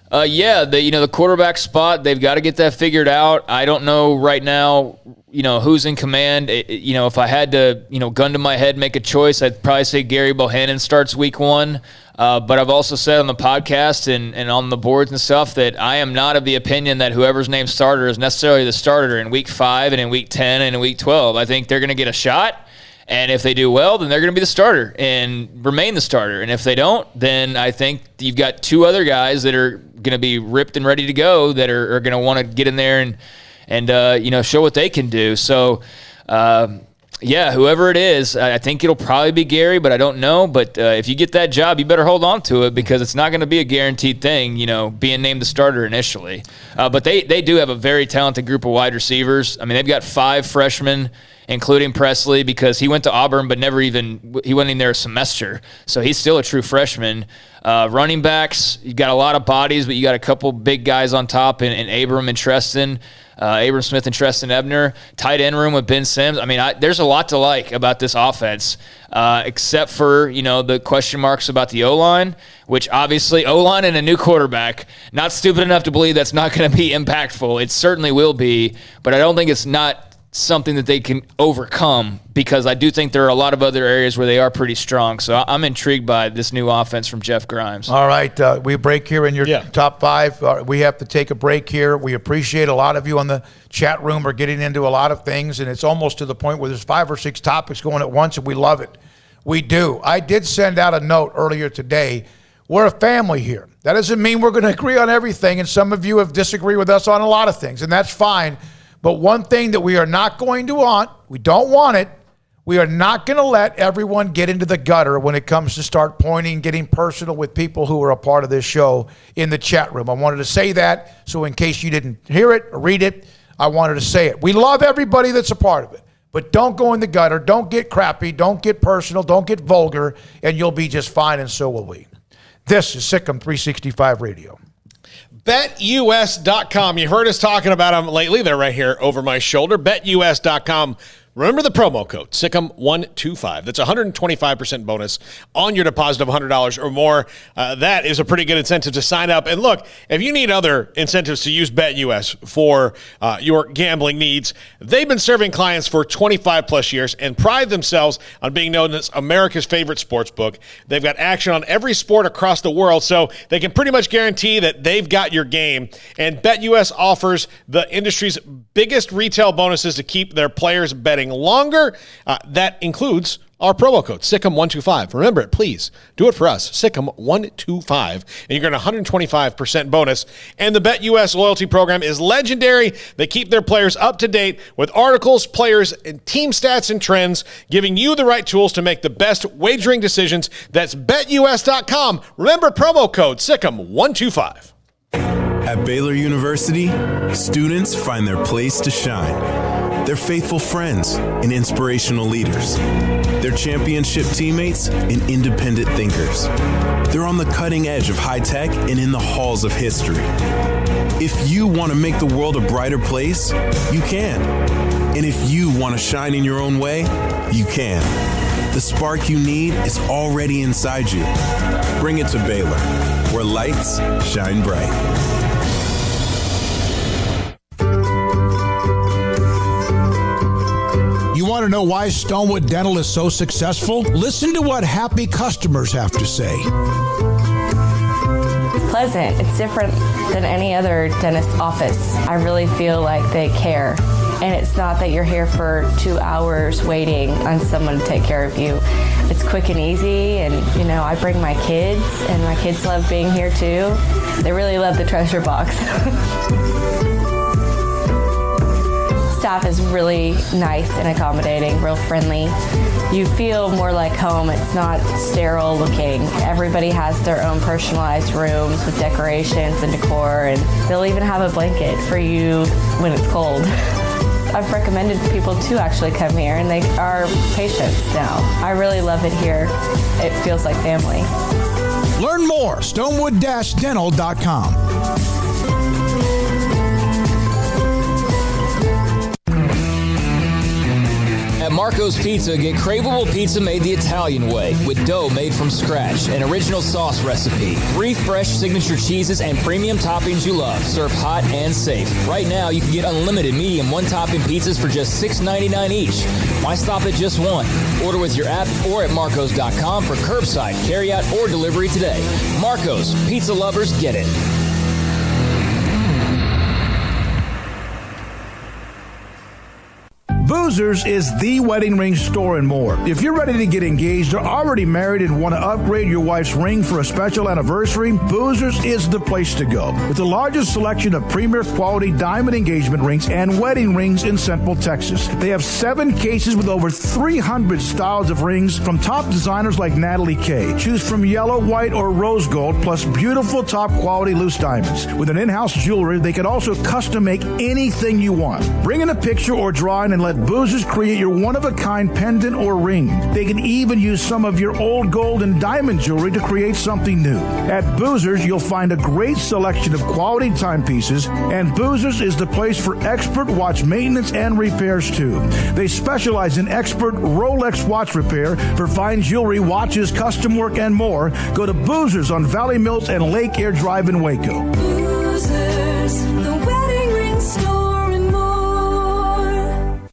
the quarterback spot, they've got to get that figured out. I don't know right now, who's in command. If I had to, gun to my head, make a choice, I'd probably say Gary Bohannon starts week 1. But I've also said on the podcast and on the boards and stuff that I am not of the opinion that whoever's named starter is necessarily the starter in week 5 and in week 10 and in week 12. I think they're going to get a shot, and if they do well, then they're going to be the starter and remain the starter. And if they don't, then I think you've got 2 other guys that are going to be ripped and ready to go that are going to want to get in there and show what they can do. So, whoever it is, I think it'll probably be Gary, but I don't know. But if you get that job, you better hold on to it because it's not going to be a guaranteed thing, being named the starter initially. But they do have a very talented group of wide receivers. They've got 5 freshmen, including Presley, because he went to Auburn, but he went in there a semester. So he's still a true freshman. Running backs, you got a lot of bodies, but you got a couple big guys on top in Abram and Treston. Abram Smith and Treston Ebner, tight end room with Ben Sims. There's a lot to like about this offense, except for, the question marks about the O-line, which obviously O-line and a new quarterback, not stupid enough to believe that's not going to be impactful. It certainly will be, but I don't think it's not something that they can overcome because I do think there are a lot of other areas where they are pretty strong. So I'm intrigued by this new offense from Jeff Grimes. All right. We break here in your top 5. We have to take a break here. We appreciate a lot of you on the chat room are getting into a lot of things, and it's almost to the point where there's 5 or 6 topics going at once, and we love it. We do. I did send out a note earlier today. We're a family here. That doesn't mean we're going to agree on everything, and some of you have disagreed with us on a lot of things, and that's fine. But one thing that we are not going to want, we don't want it, we are not going to let everyone get into the gutter when it comes to start pointing, getting personal with people who are a part of this show in the chat room. I wanted to say that, so in case you didn't hear it or read it, I wanted to say it. We love everybody that's a part of it, but don't go in the gutter, don't get crappy, don't get personal, don't get vulgar, and you'll be just fine, and so will we. This is Sikkim 365 Radio. BetUS.com. You've heard us talking about them lately. They're right here over my shoulder. BetUS.com Remember the promo code, SICK'EM125. That's a 125% bonus on your deposit of $100 or more. That is a pretty good incentive to sign up. And look, if you need other incentives to use BetUS for your gambling needs, they've been serving clients for 25 plus years and pride themselves on being known as America's favorite sports book. They've got action on every sport across the world, so they can pretty much guarantee that they've got your game. And BetUS offers the industry's biggest retail bonuses to keep their players betting longer. That includes our promo code, SICK'EM125. Remember it, please. Do it for us, SICK'EM125, and you're going to 125% bonus. And the BetUS loyalty program is legendary. They keep their players up to date with articles, players, and team stats and trends, giving you the right tools to make the best wagering decisions. That's BetUS.com. Remember promo code, SICK'EM125. At Baylor University, students find their place to shine. They're faithful friends and inspirational leaders. They're championship teammates and independent thinkers. They're on the cutting edge of high tech and in the halls of history. If you want to make the world a brighter place, you can. And if you want to shine in your own way, you can. The spark you need is already inside you. Bring it to Baylor, where lights shine bright. You want to know why Stonewood Dental is so successful? Listen to what happy customers have to say. It's pleasant. It's different than any other dentist office. I really feel like they care. And it's not that you're here for 2 hours waiting on someone to take care of you. It's quick and easy, and I bring my kids, and my kids love being here too. They really love the treasure box. Staff is really nice and accommodating, real friendly. You feel more like home. It's not sterile looking. Everybody has their own personalized rooms with decorations and decor, and they'll even have a blanket for you when it's cold. I've recommended people to actually come here, and they are patients now. I really love it here. It feels like family. Learn more, stonewood-dental.com. At Marco's Pizza, get craveable pizza made the Italian way with dough made from scratch, an original sauce recipe, 3 fresh signature cheeses, and premium toppings you love, served hot and safe. Right now, you can get unlimited medium one-topping pizzas for just $6.99 each. Why stop at just one? Order with your app or at marcos.com for curbside, carryout, or delivery today. Marco's, pizza lovers get it. Boozers is the wedding ring store and more. If you're ready to get engaged or already married and want to upgrade your wife's ring for a special anniversary, Boozers is the place to go. With the largest selection of premier quality diamond engagement rings and wedding rings in Central Texas. They have 7 cases with over 300 styles of rings from top designers like Natalie Kay. Choose from yellow, white, or rose gold, plus beautiful top quality loose diamonds. With an in-house jewelry, they can also custom make anything you want. Bring in a picture or drawing and let Boozers create your one-of-a-kind pendant or ring. They can even use some of your old gold and diamond jewelry to create something new. At Boozers, you'll find a great selection of quality timepieces, and Boozers is the place for expert watch maintenance and repairs too. They specialize in expert Rolex watch repair for fine jewelry, watches, custom work, and more. Go to Boozers on Valley Mills and Lake Air Drive in Waco. Boozers, the wedding ring store.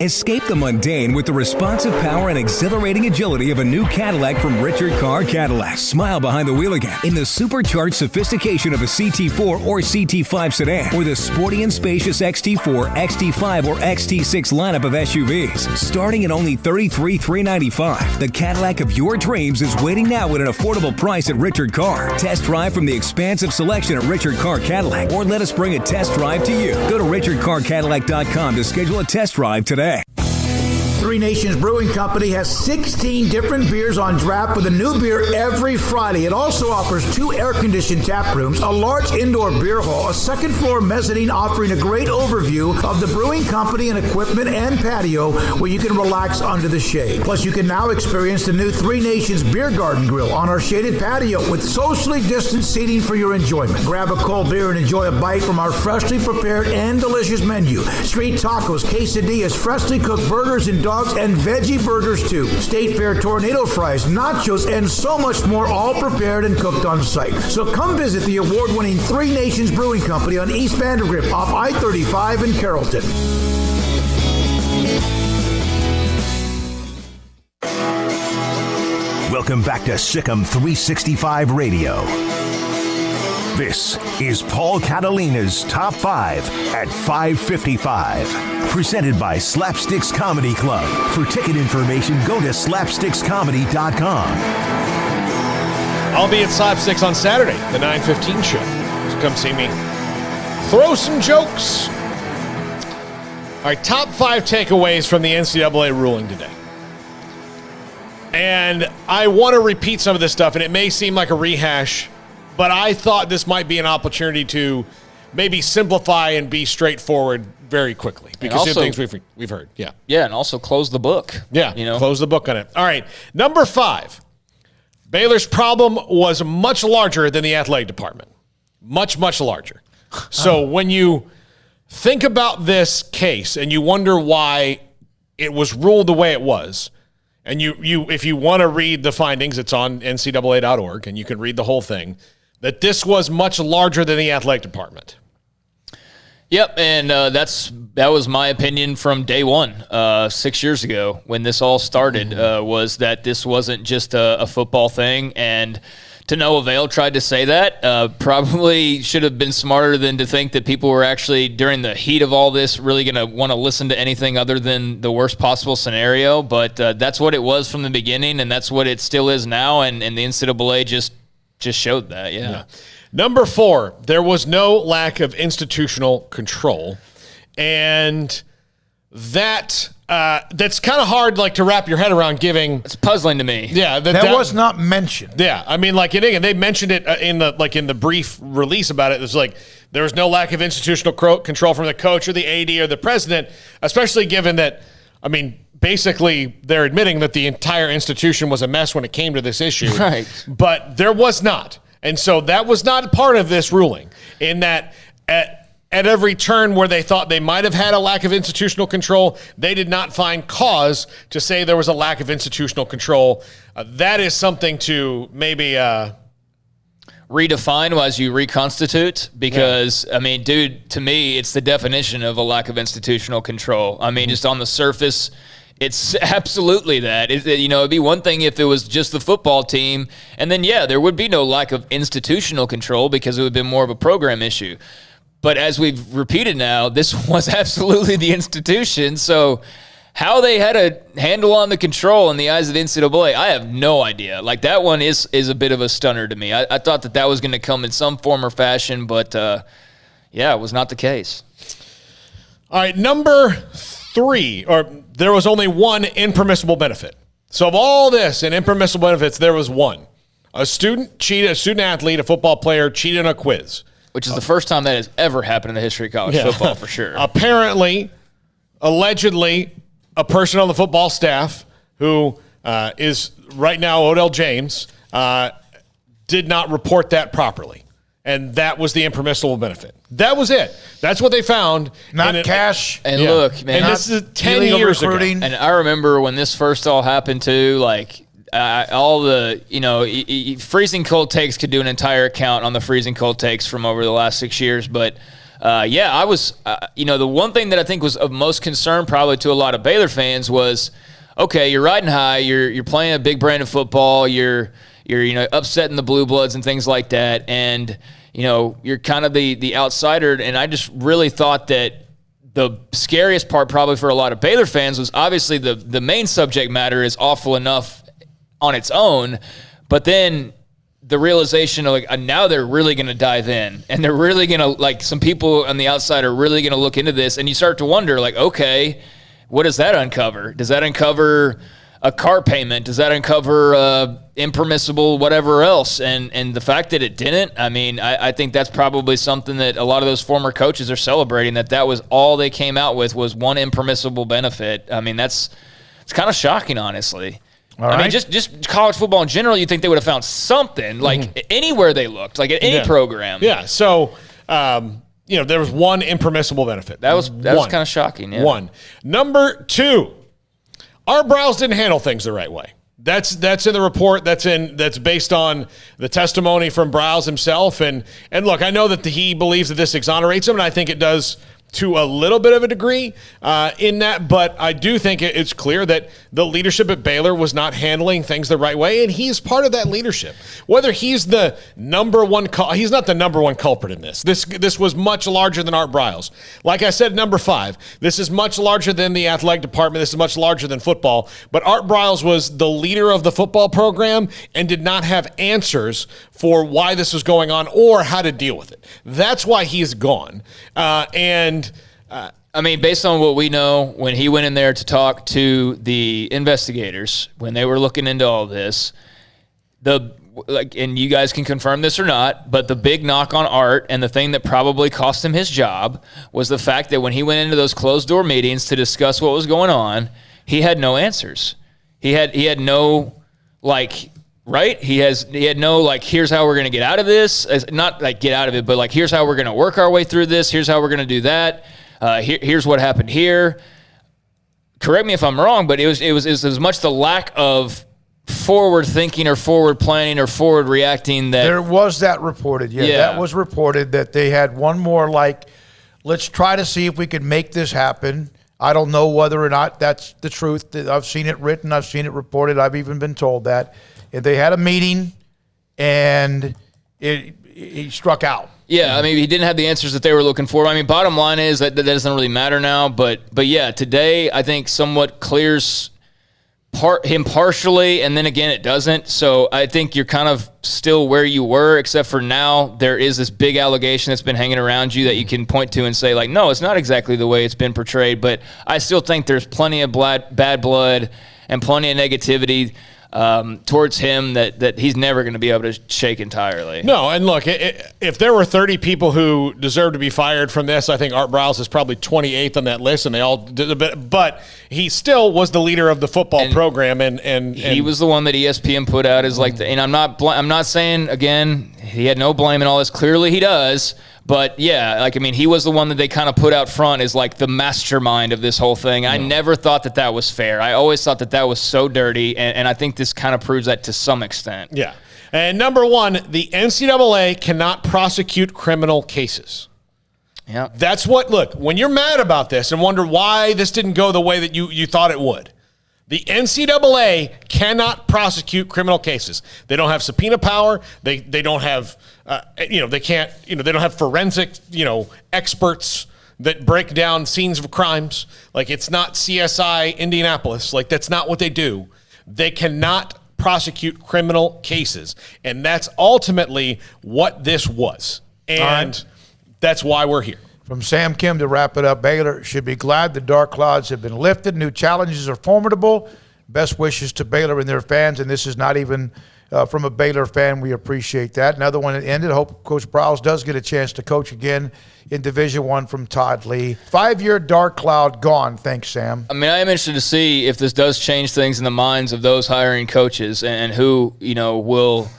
Escape the mundane with the responsive power and exhilarating agility of a new Cadillac from Richard Carr Cadillac. Smile behind the wheel again in the supercharged sophistication of a CT4 or CT5 sedan, or the sporty and spacious XT4, XT5, or XT6 lineup of SUVs. Starting at only $33,395, the Cadillac of your dreams is waiting now at an affordable price at Richard Carr. Test drive from the expansive selection at Richard Carr Cadillac, or let us bring a test drive to you. Go to richardcarcadillac.com to schedule a test drive today. Three Nations Brewing Company has 16 different beers on draft with a new beer every Friday. It also offers 2 air-conditioned tap rooms, a large indoor beer hall, a second-floor mezzanine offering a great overview of the brewing company and equipment and patio where you can relax under the shade. Plus, you can now experience the new Three Nations Beer Garden Grill on our shaded patio with socially distanced seating for your enjoyment. Grab a cold beer and enjoy a bite from our freshly prepared and delicious menu. Street tacos, quesadillas, freshly cooked burgers, and dog dogs, and veggie burgers too. State Fair tornado fries, nachos, and so much more, all prepared and cooked on site. So come visit the award-winning Three Nations Brewing Company on East Vandergrift off I-35 in Carrollton. Welcome back to Sikkim 365 Radio. This is Paul Catalina's Top 5 at 5:55. Presented by Slapsticks Comedy Club. For ticket information, go to slapstickscomedy.com. I'll be at Slapsticks on Saturday, the 9:15 show. So come see me. Throw some jokes. All right, top 5 takeaways from the NCAA ruling today. And I want to repeat some of this stuff, and it may seem like a rehash, but I thought this might be an opportunity to maybe simplify and be straightforward very quickly because also, of things we've heard. Yeah. Yeah, and also close the book. Yeah, close the book on it. All right, number 5. Baylor's problem was much larger than the athletic department. Much, much larger. So when you think about this case and you wonder why it was ruled the way it was, and you if you want to read the findings, it's on ncaa.org, and you can read the whole thing, that this was much larger than the athletic department. Yep, and that was my opinion from day one, 6 years ago when this all started, was that this wasn't just a football thing, and to no avail tried to say that. Probably should have been smarter than to think that people were actually, during the heat of all this, really going to want to listen to anything other than the worst possible scenario, but that's what it was from the beginning, and that's what it still is now, and the NCAA just showed that, yeah. Number 4, there was no lack of institutional control, and that's kind of hard, like, to wrap your head around. It's puzzling to me. Yeah, that was not mentioned. Yeah, I mean, like, and they mentioned it in the brief release about it. It was like there was no lack of institutional control from the coach or the AD or the president, especially given that, I mean, basically they're admitting that the entire institution was a mess when it came to this issue. Right. But there was not. And so that was not part of this ruling, in that at every turn where they thought they might have had a lack of institutional control, they did not find cause to say there was a lack of institutional control. That is something to maybe redefine as you reconstitute, because, I mean, dude, to me, it's the definition of a lack of institutional control. I mean, just on the surface, it's absolutely that. It'd be one thing if it was just the football team, and then, yeah, there would be no lack of institutional control because it would have been more of a program issue. But as we've repeated now, this was absolutely the institution. So how they had a handle on the control in the eyes of the NCAA, I have no idea. Like, that one is a bit of a stunner to me. I thought that was going to come in some form or fashion, but, it was not the case. All right, number 3, there was only one impermissible benefit. So of all this and impermissible benefits, there was one. A student athlete, a football player, cheated on a quiz. Which is the first time that has ever happened in the history of college football, for sure. Apparently, allegedly, a person on the football staff who is right now Odell James did not report that properly. And that was the impermissible benefit. That was it. That's what they found. Not cash. And look, man. And this is 10 years ago. And I remember when this first all happened too, like, all the, freezing cold takes could do an entire account on the freezing cold takes from over the last 6 years. But, I was, the one thing that I think was of most concern probably to a lot of Baylor fans was, okay, you're riding high, you're playing a big brand of football, you're upsetting the blue bloods and things like that, and you're kind of the outsider. And I just really thought that the scariest part probably for a lot of Baylor fans was obviously the main subject matter is awful enough on its own, but then the realization of, like, now they're really going to dive in, and they're really going to, like, some people on the outside are really going to look into this, and you start to wonder, like, okay, what does that uncover? Does that uncover a car payment? Does that uncover impermissible whatever else? And the fact that it didn't, I mean, I think that's probably something that a lot of those former coaches are celebrating, that was all they came out with was one impermissible benefit. I mean, it's kind of shocking, honestly. I mean, just college football in general, you'd think they would have found something, like anywhere they looked, like at any program. Yeah, so, there was one impermissible benefit. That was kind of shocking, yeah. One. Number 2, Art Briles didn't handle things the right way. That's in the report. That's based on the testimony from Briles himself. And look, I know that he believes that this exonerates him, and I think it does to a little bit of a degree in that, but I do think it's clear that the leadership at Baylor was not handling things the right way, and he's part of that leadership. Whether he's the number one, he's not the number one culprit in this. This was much larger than Art Briles. Like I said, number 5, this is much larger than the athletic department. This is much larger than football, but Art Briles was the leader of the football program and did not have answers for why this was going on or how to deal with it. That's why he's gone. I mean, based on what we know, when he went in there to talk to the investigators, when they were looking into all this, and you guys can confirm this or not, but the big knock on Art and the thing that probably cost him his job was the fact that when he went into those closed-door meetings to discuss what was going on, he had no answers. He had no, right? He had no, here's how we're going to get out of this. Not get out of it, but here's how we're going to work our way through this. Here's how we're going to do that. Here's what happened here. Correct me if I'm wrong, but it was as much the lack of forward thinking or forward planning or forward reacting that there was that reported. Yeah, that was reported that they had one more let's try to see if we can make this happen. I don't know whether or not that's the truth. I've seen it written. I've seen it reported. I've even been told that. And they had a meeting, and he struck out. Yeah, I mean, he didn't have the answers that they were looking for. I mean, bottom line is that doesn't really matter now. But yeah, today I think somewhat clears him partially, and then again it doesn't. So I think you're kind of still where you were, except for now there is this big allegation that's been hanging around you that you can point to and say, no, it's not exactly the way it's been portrayed. But I still think there's plenty of bad blood and plenty of negativity towards him that he's never going to be able to shake entirely. No, and look, if there were 30 people who deserve to be fired from this, I think Art Briles is probably 28th on that list, and they all did a bit. But he still was the leader of the football program, and he was the one that ESPN put out as and I'm not saying again he had no blame in all this. Clearly he does. But yeah, he was the one that they kind of put out front as the mastermind of this whole thing. I never thought that was fair. I always thought that was so dirty, and I think this kind of proves that to some extent. Yeah. And number 1, the NCAA cannot prosecute criminal cases. Yeah. That's look, when you're mad about this and wonder why this didn't go the way that you thought it would, the NCAA cannot prosecute criminal cases. They don't have subpoena power. They don't have, they can't, they don't have forensic, experts that break down scenes of crimes. It's not CSI Indianapolis. That's not what they do. They cannot prosecute criminal cases. And that's ultimately what this was. And that's why we're here. From Sam Kim to wrap it up, Baylor should be glad the dark clouds have been lifted. New challenges are formidable. Best wishes to Baylor and their fans, and this is not even from a Baylor fan. We appreciate that. Another one that ended. Hope Coach Briles does get a chance to coach again in Division I from Todd Lee. 5-year dark cloud gone. Thanks, Sam. I mean, I am interested to see if this does change things in the minds of those hiring coaches and who, will –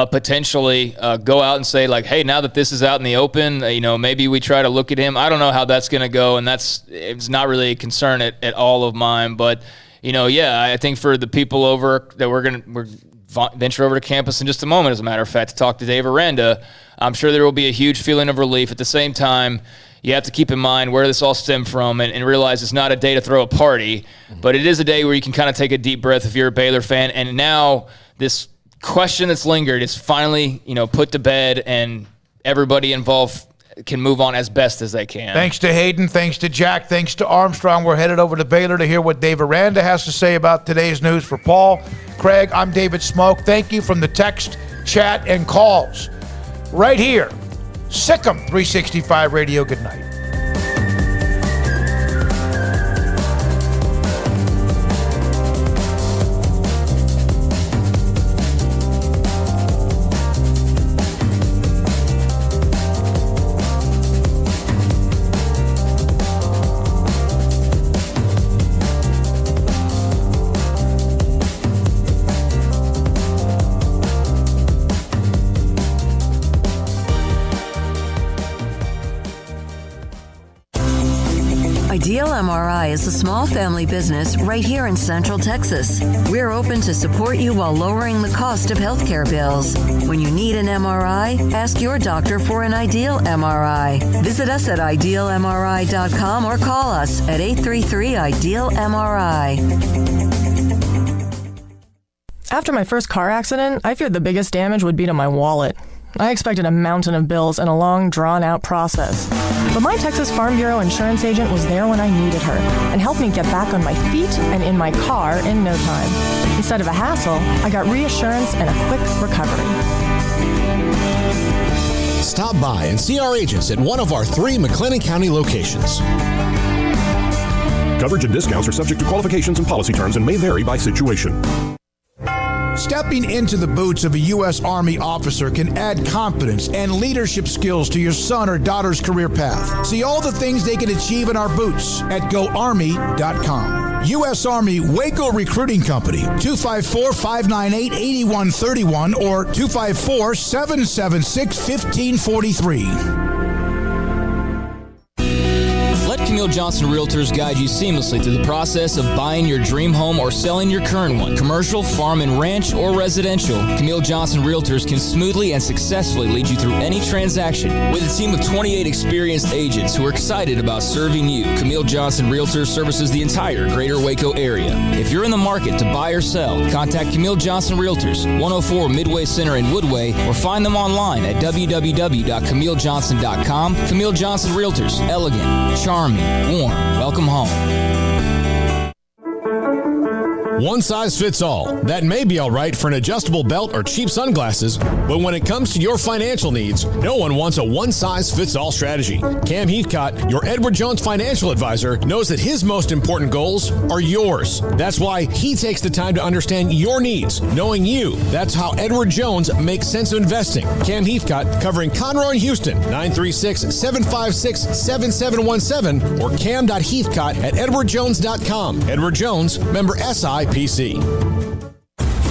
potentially go out and say hey, now that this is out in the open, maybe we try to look at him. I don't know how that's going to go, and it's not really a concern at all of mine. But I think for the people over that we're venture over to campus in just a moment, as a matter of fact, to talk to Dave Aranda, I'm sure there will be a huge feeling of relief. At the same time, you have to keep in mind where this all stemmed from and realize it's not a day to throw a party, but it is a day where you can kind of take a deep breath if you're a Baylor fan. And now this question that's lingered is finally, put to bed, and everybody involved can move on as best as they can. Thanks to Hayden. Thanks to Jack. Thanks to Armstrong. We're headed over to Baylor to hear what Dave Aranda has to say about today's news. For Paul, Craig, I'm David Smoak. Thank you from the text, chat, and calls right here. Sikkim 365 Radio. Good night. Ideal MRI is a small family business right here in Central Texas. We're open to support you while lowering the cost of healthcare bills. When you need an MRI, ask your doctor for an Ideal MRI. Visit us at idealmri.com or call us at 833-IDEAL-MRI. After my first car accident, I feared the biggest damage would be to my wallet. I expected a mountain of bills and a long, drawn-out process. But my Texas Farm Bureau insurance agent was there when I needed her and helped me get back on my feet and in my car in no time. Instead of a hassle, I got reassurance and a quick recovery. Stop by and see our agents at one of our 3 McLennan County locations. Coverage and discounts are subject to qualifications and policy terms and may vary by situation. Stepping into the boots of a U.S. Army officer can add confidence and leadership skills to your son or daughter's career path. See all the things they can achieve in our boots at GoArmy.com. U.S. Army Waco Recruiting Company, 254-598-8131 or 254-776-1543. Let Camille Johnson Realtors guide you seamlessly through the process of buying your dream home or selling your current one. Commercial, farm and ranch, or residential, Camille Johnson Realtors can smoothly and successfully lead you through any transaction. With a team of 28 experienced agents who are excited about serving you, Camille Johnson Realtors services the entire greater Waco area. If you're in the market to buy or sell, contact Camille Johnson Realtors, 104 Midway Center in Woodway, or find them online at www.camillejohnson.com. Camille Johnson Realtors, elegant, charming, warm. Welcome home. One size fits all. That may be all right for an adjustable belt or cheap sunglasses, but when it comes to your financial needs, no one wants a one-size-fits-all strategy. Cam Heathcott, your Edward Jones financial advisor, knows that his most important goals are yours. That's why he takes the time to understand your needs, knowing you. That's how Edward Jones makes sense of investing. Cam Heathcott, covering Conroe and Houston, 936-756-7717 or cam.heathcott@edwardjones.com. Edward Jones, member SIPC.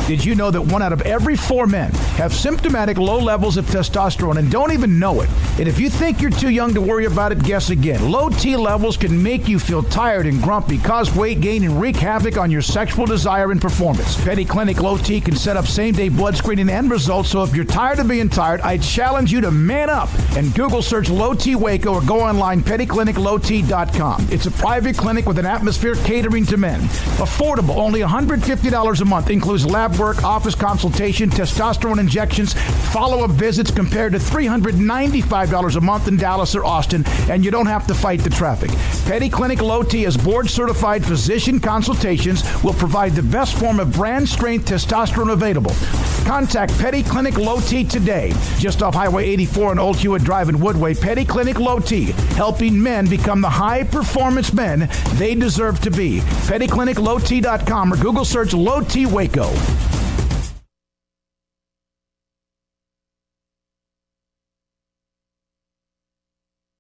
Did you know that 1 out of every 4 men have symptomatic low levels of testosterone and don't even know it? And if you think you're too young to worry about it, guess again. Low T levels can make you feel tired and grumpy, cause weight gain, and wreak havoc on your sexual desire and performance. Petty Clinic Low T can set up same-day blood screening and results, so if you're tired of being tired, I challenge you to man up and Google search Low T Waco or go online pettycliniclowt.com. It's a private clinic with an atmosphere catering to men. Affordable, only $150 a month, includes lab work, office consultation, testosterone injections, follow-up visits compared to $395 a month in Dallas or Austin, and you don't have to fight the traffic. Petty Clinic Low T is board-certified physician consultations, will provide the best form of brand-strength testosterone available. Contact Petty Clinic Low T today, just off Highway 84 and Old Hewitt Drive in Woodway. Petty Clinic Low T, helping men become the high-performance men they deserve to be. PettyClinicLowT.com or Google search Low T Waco.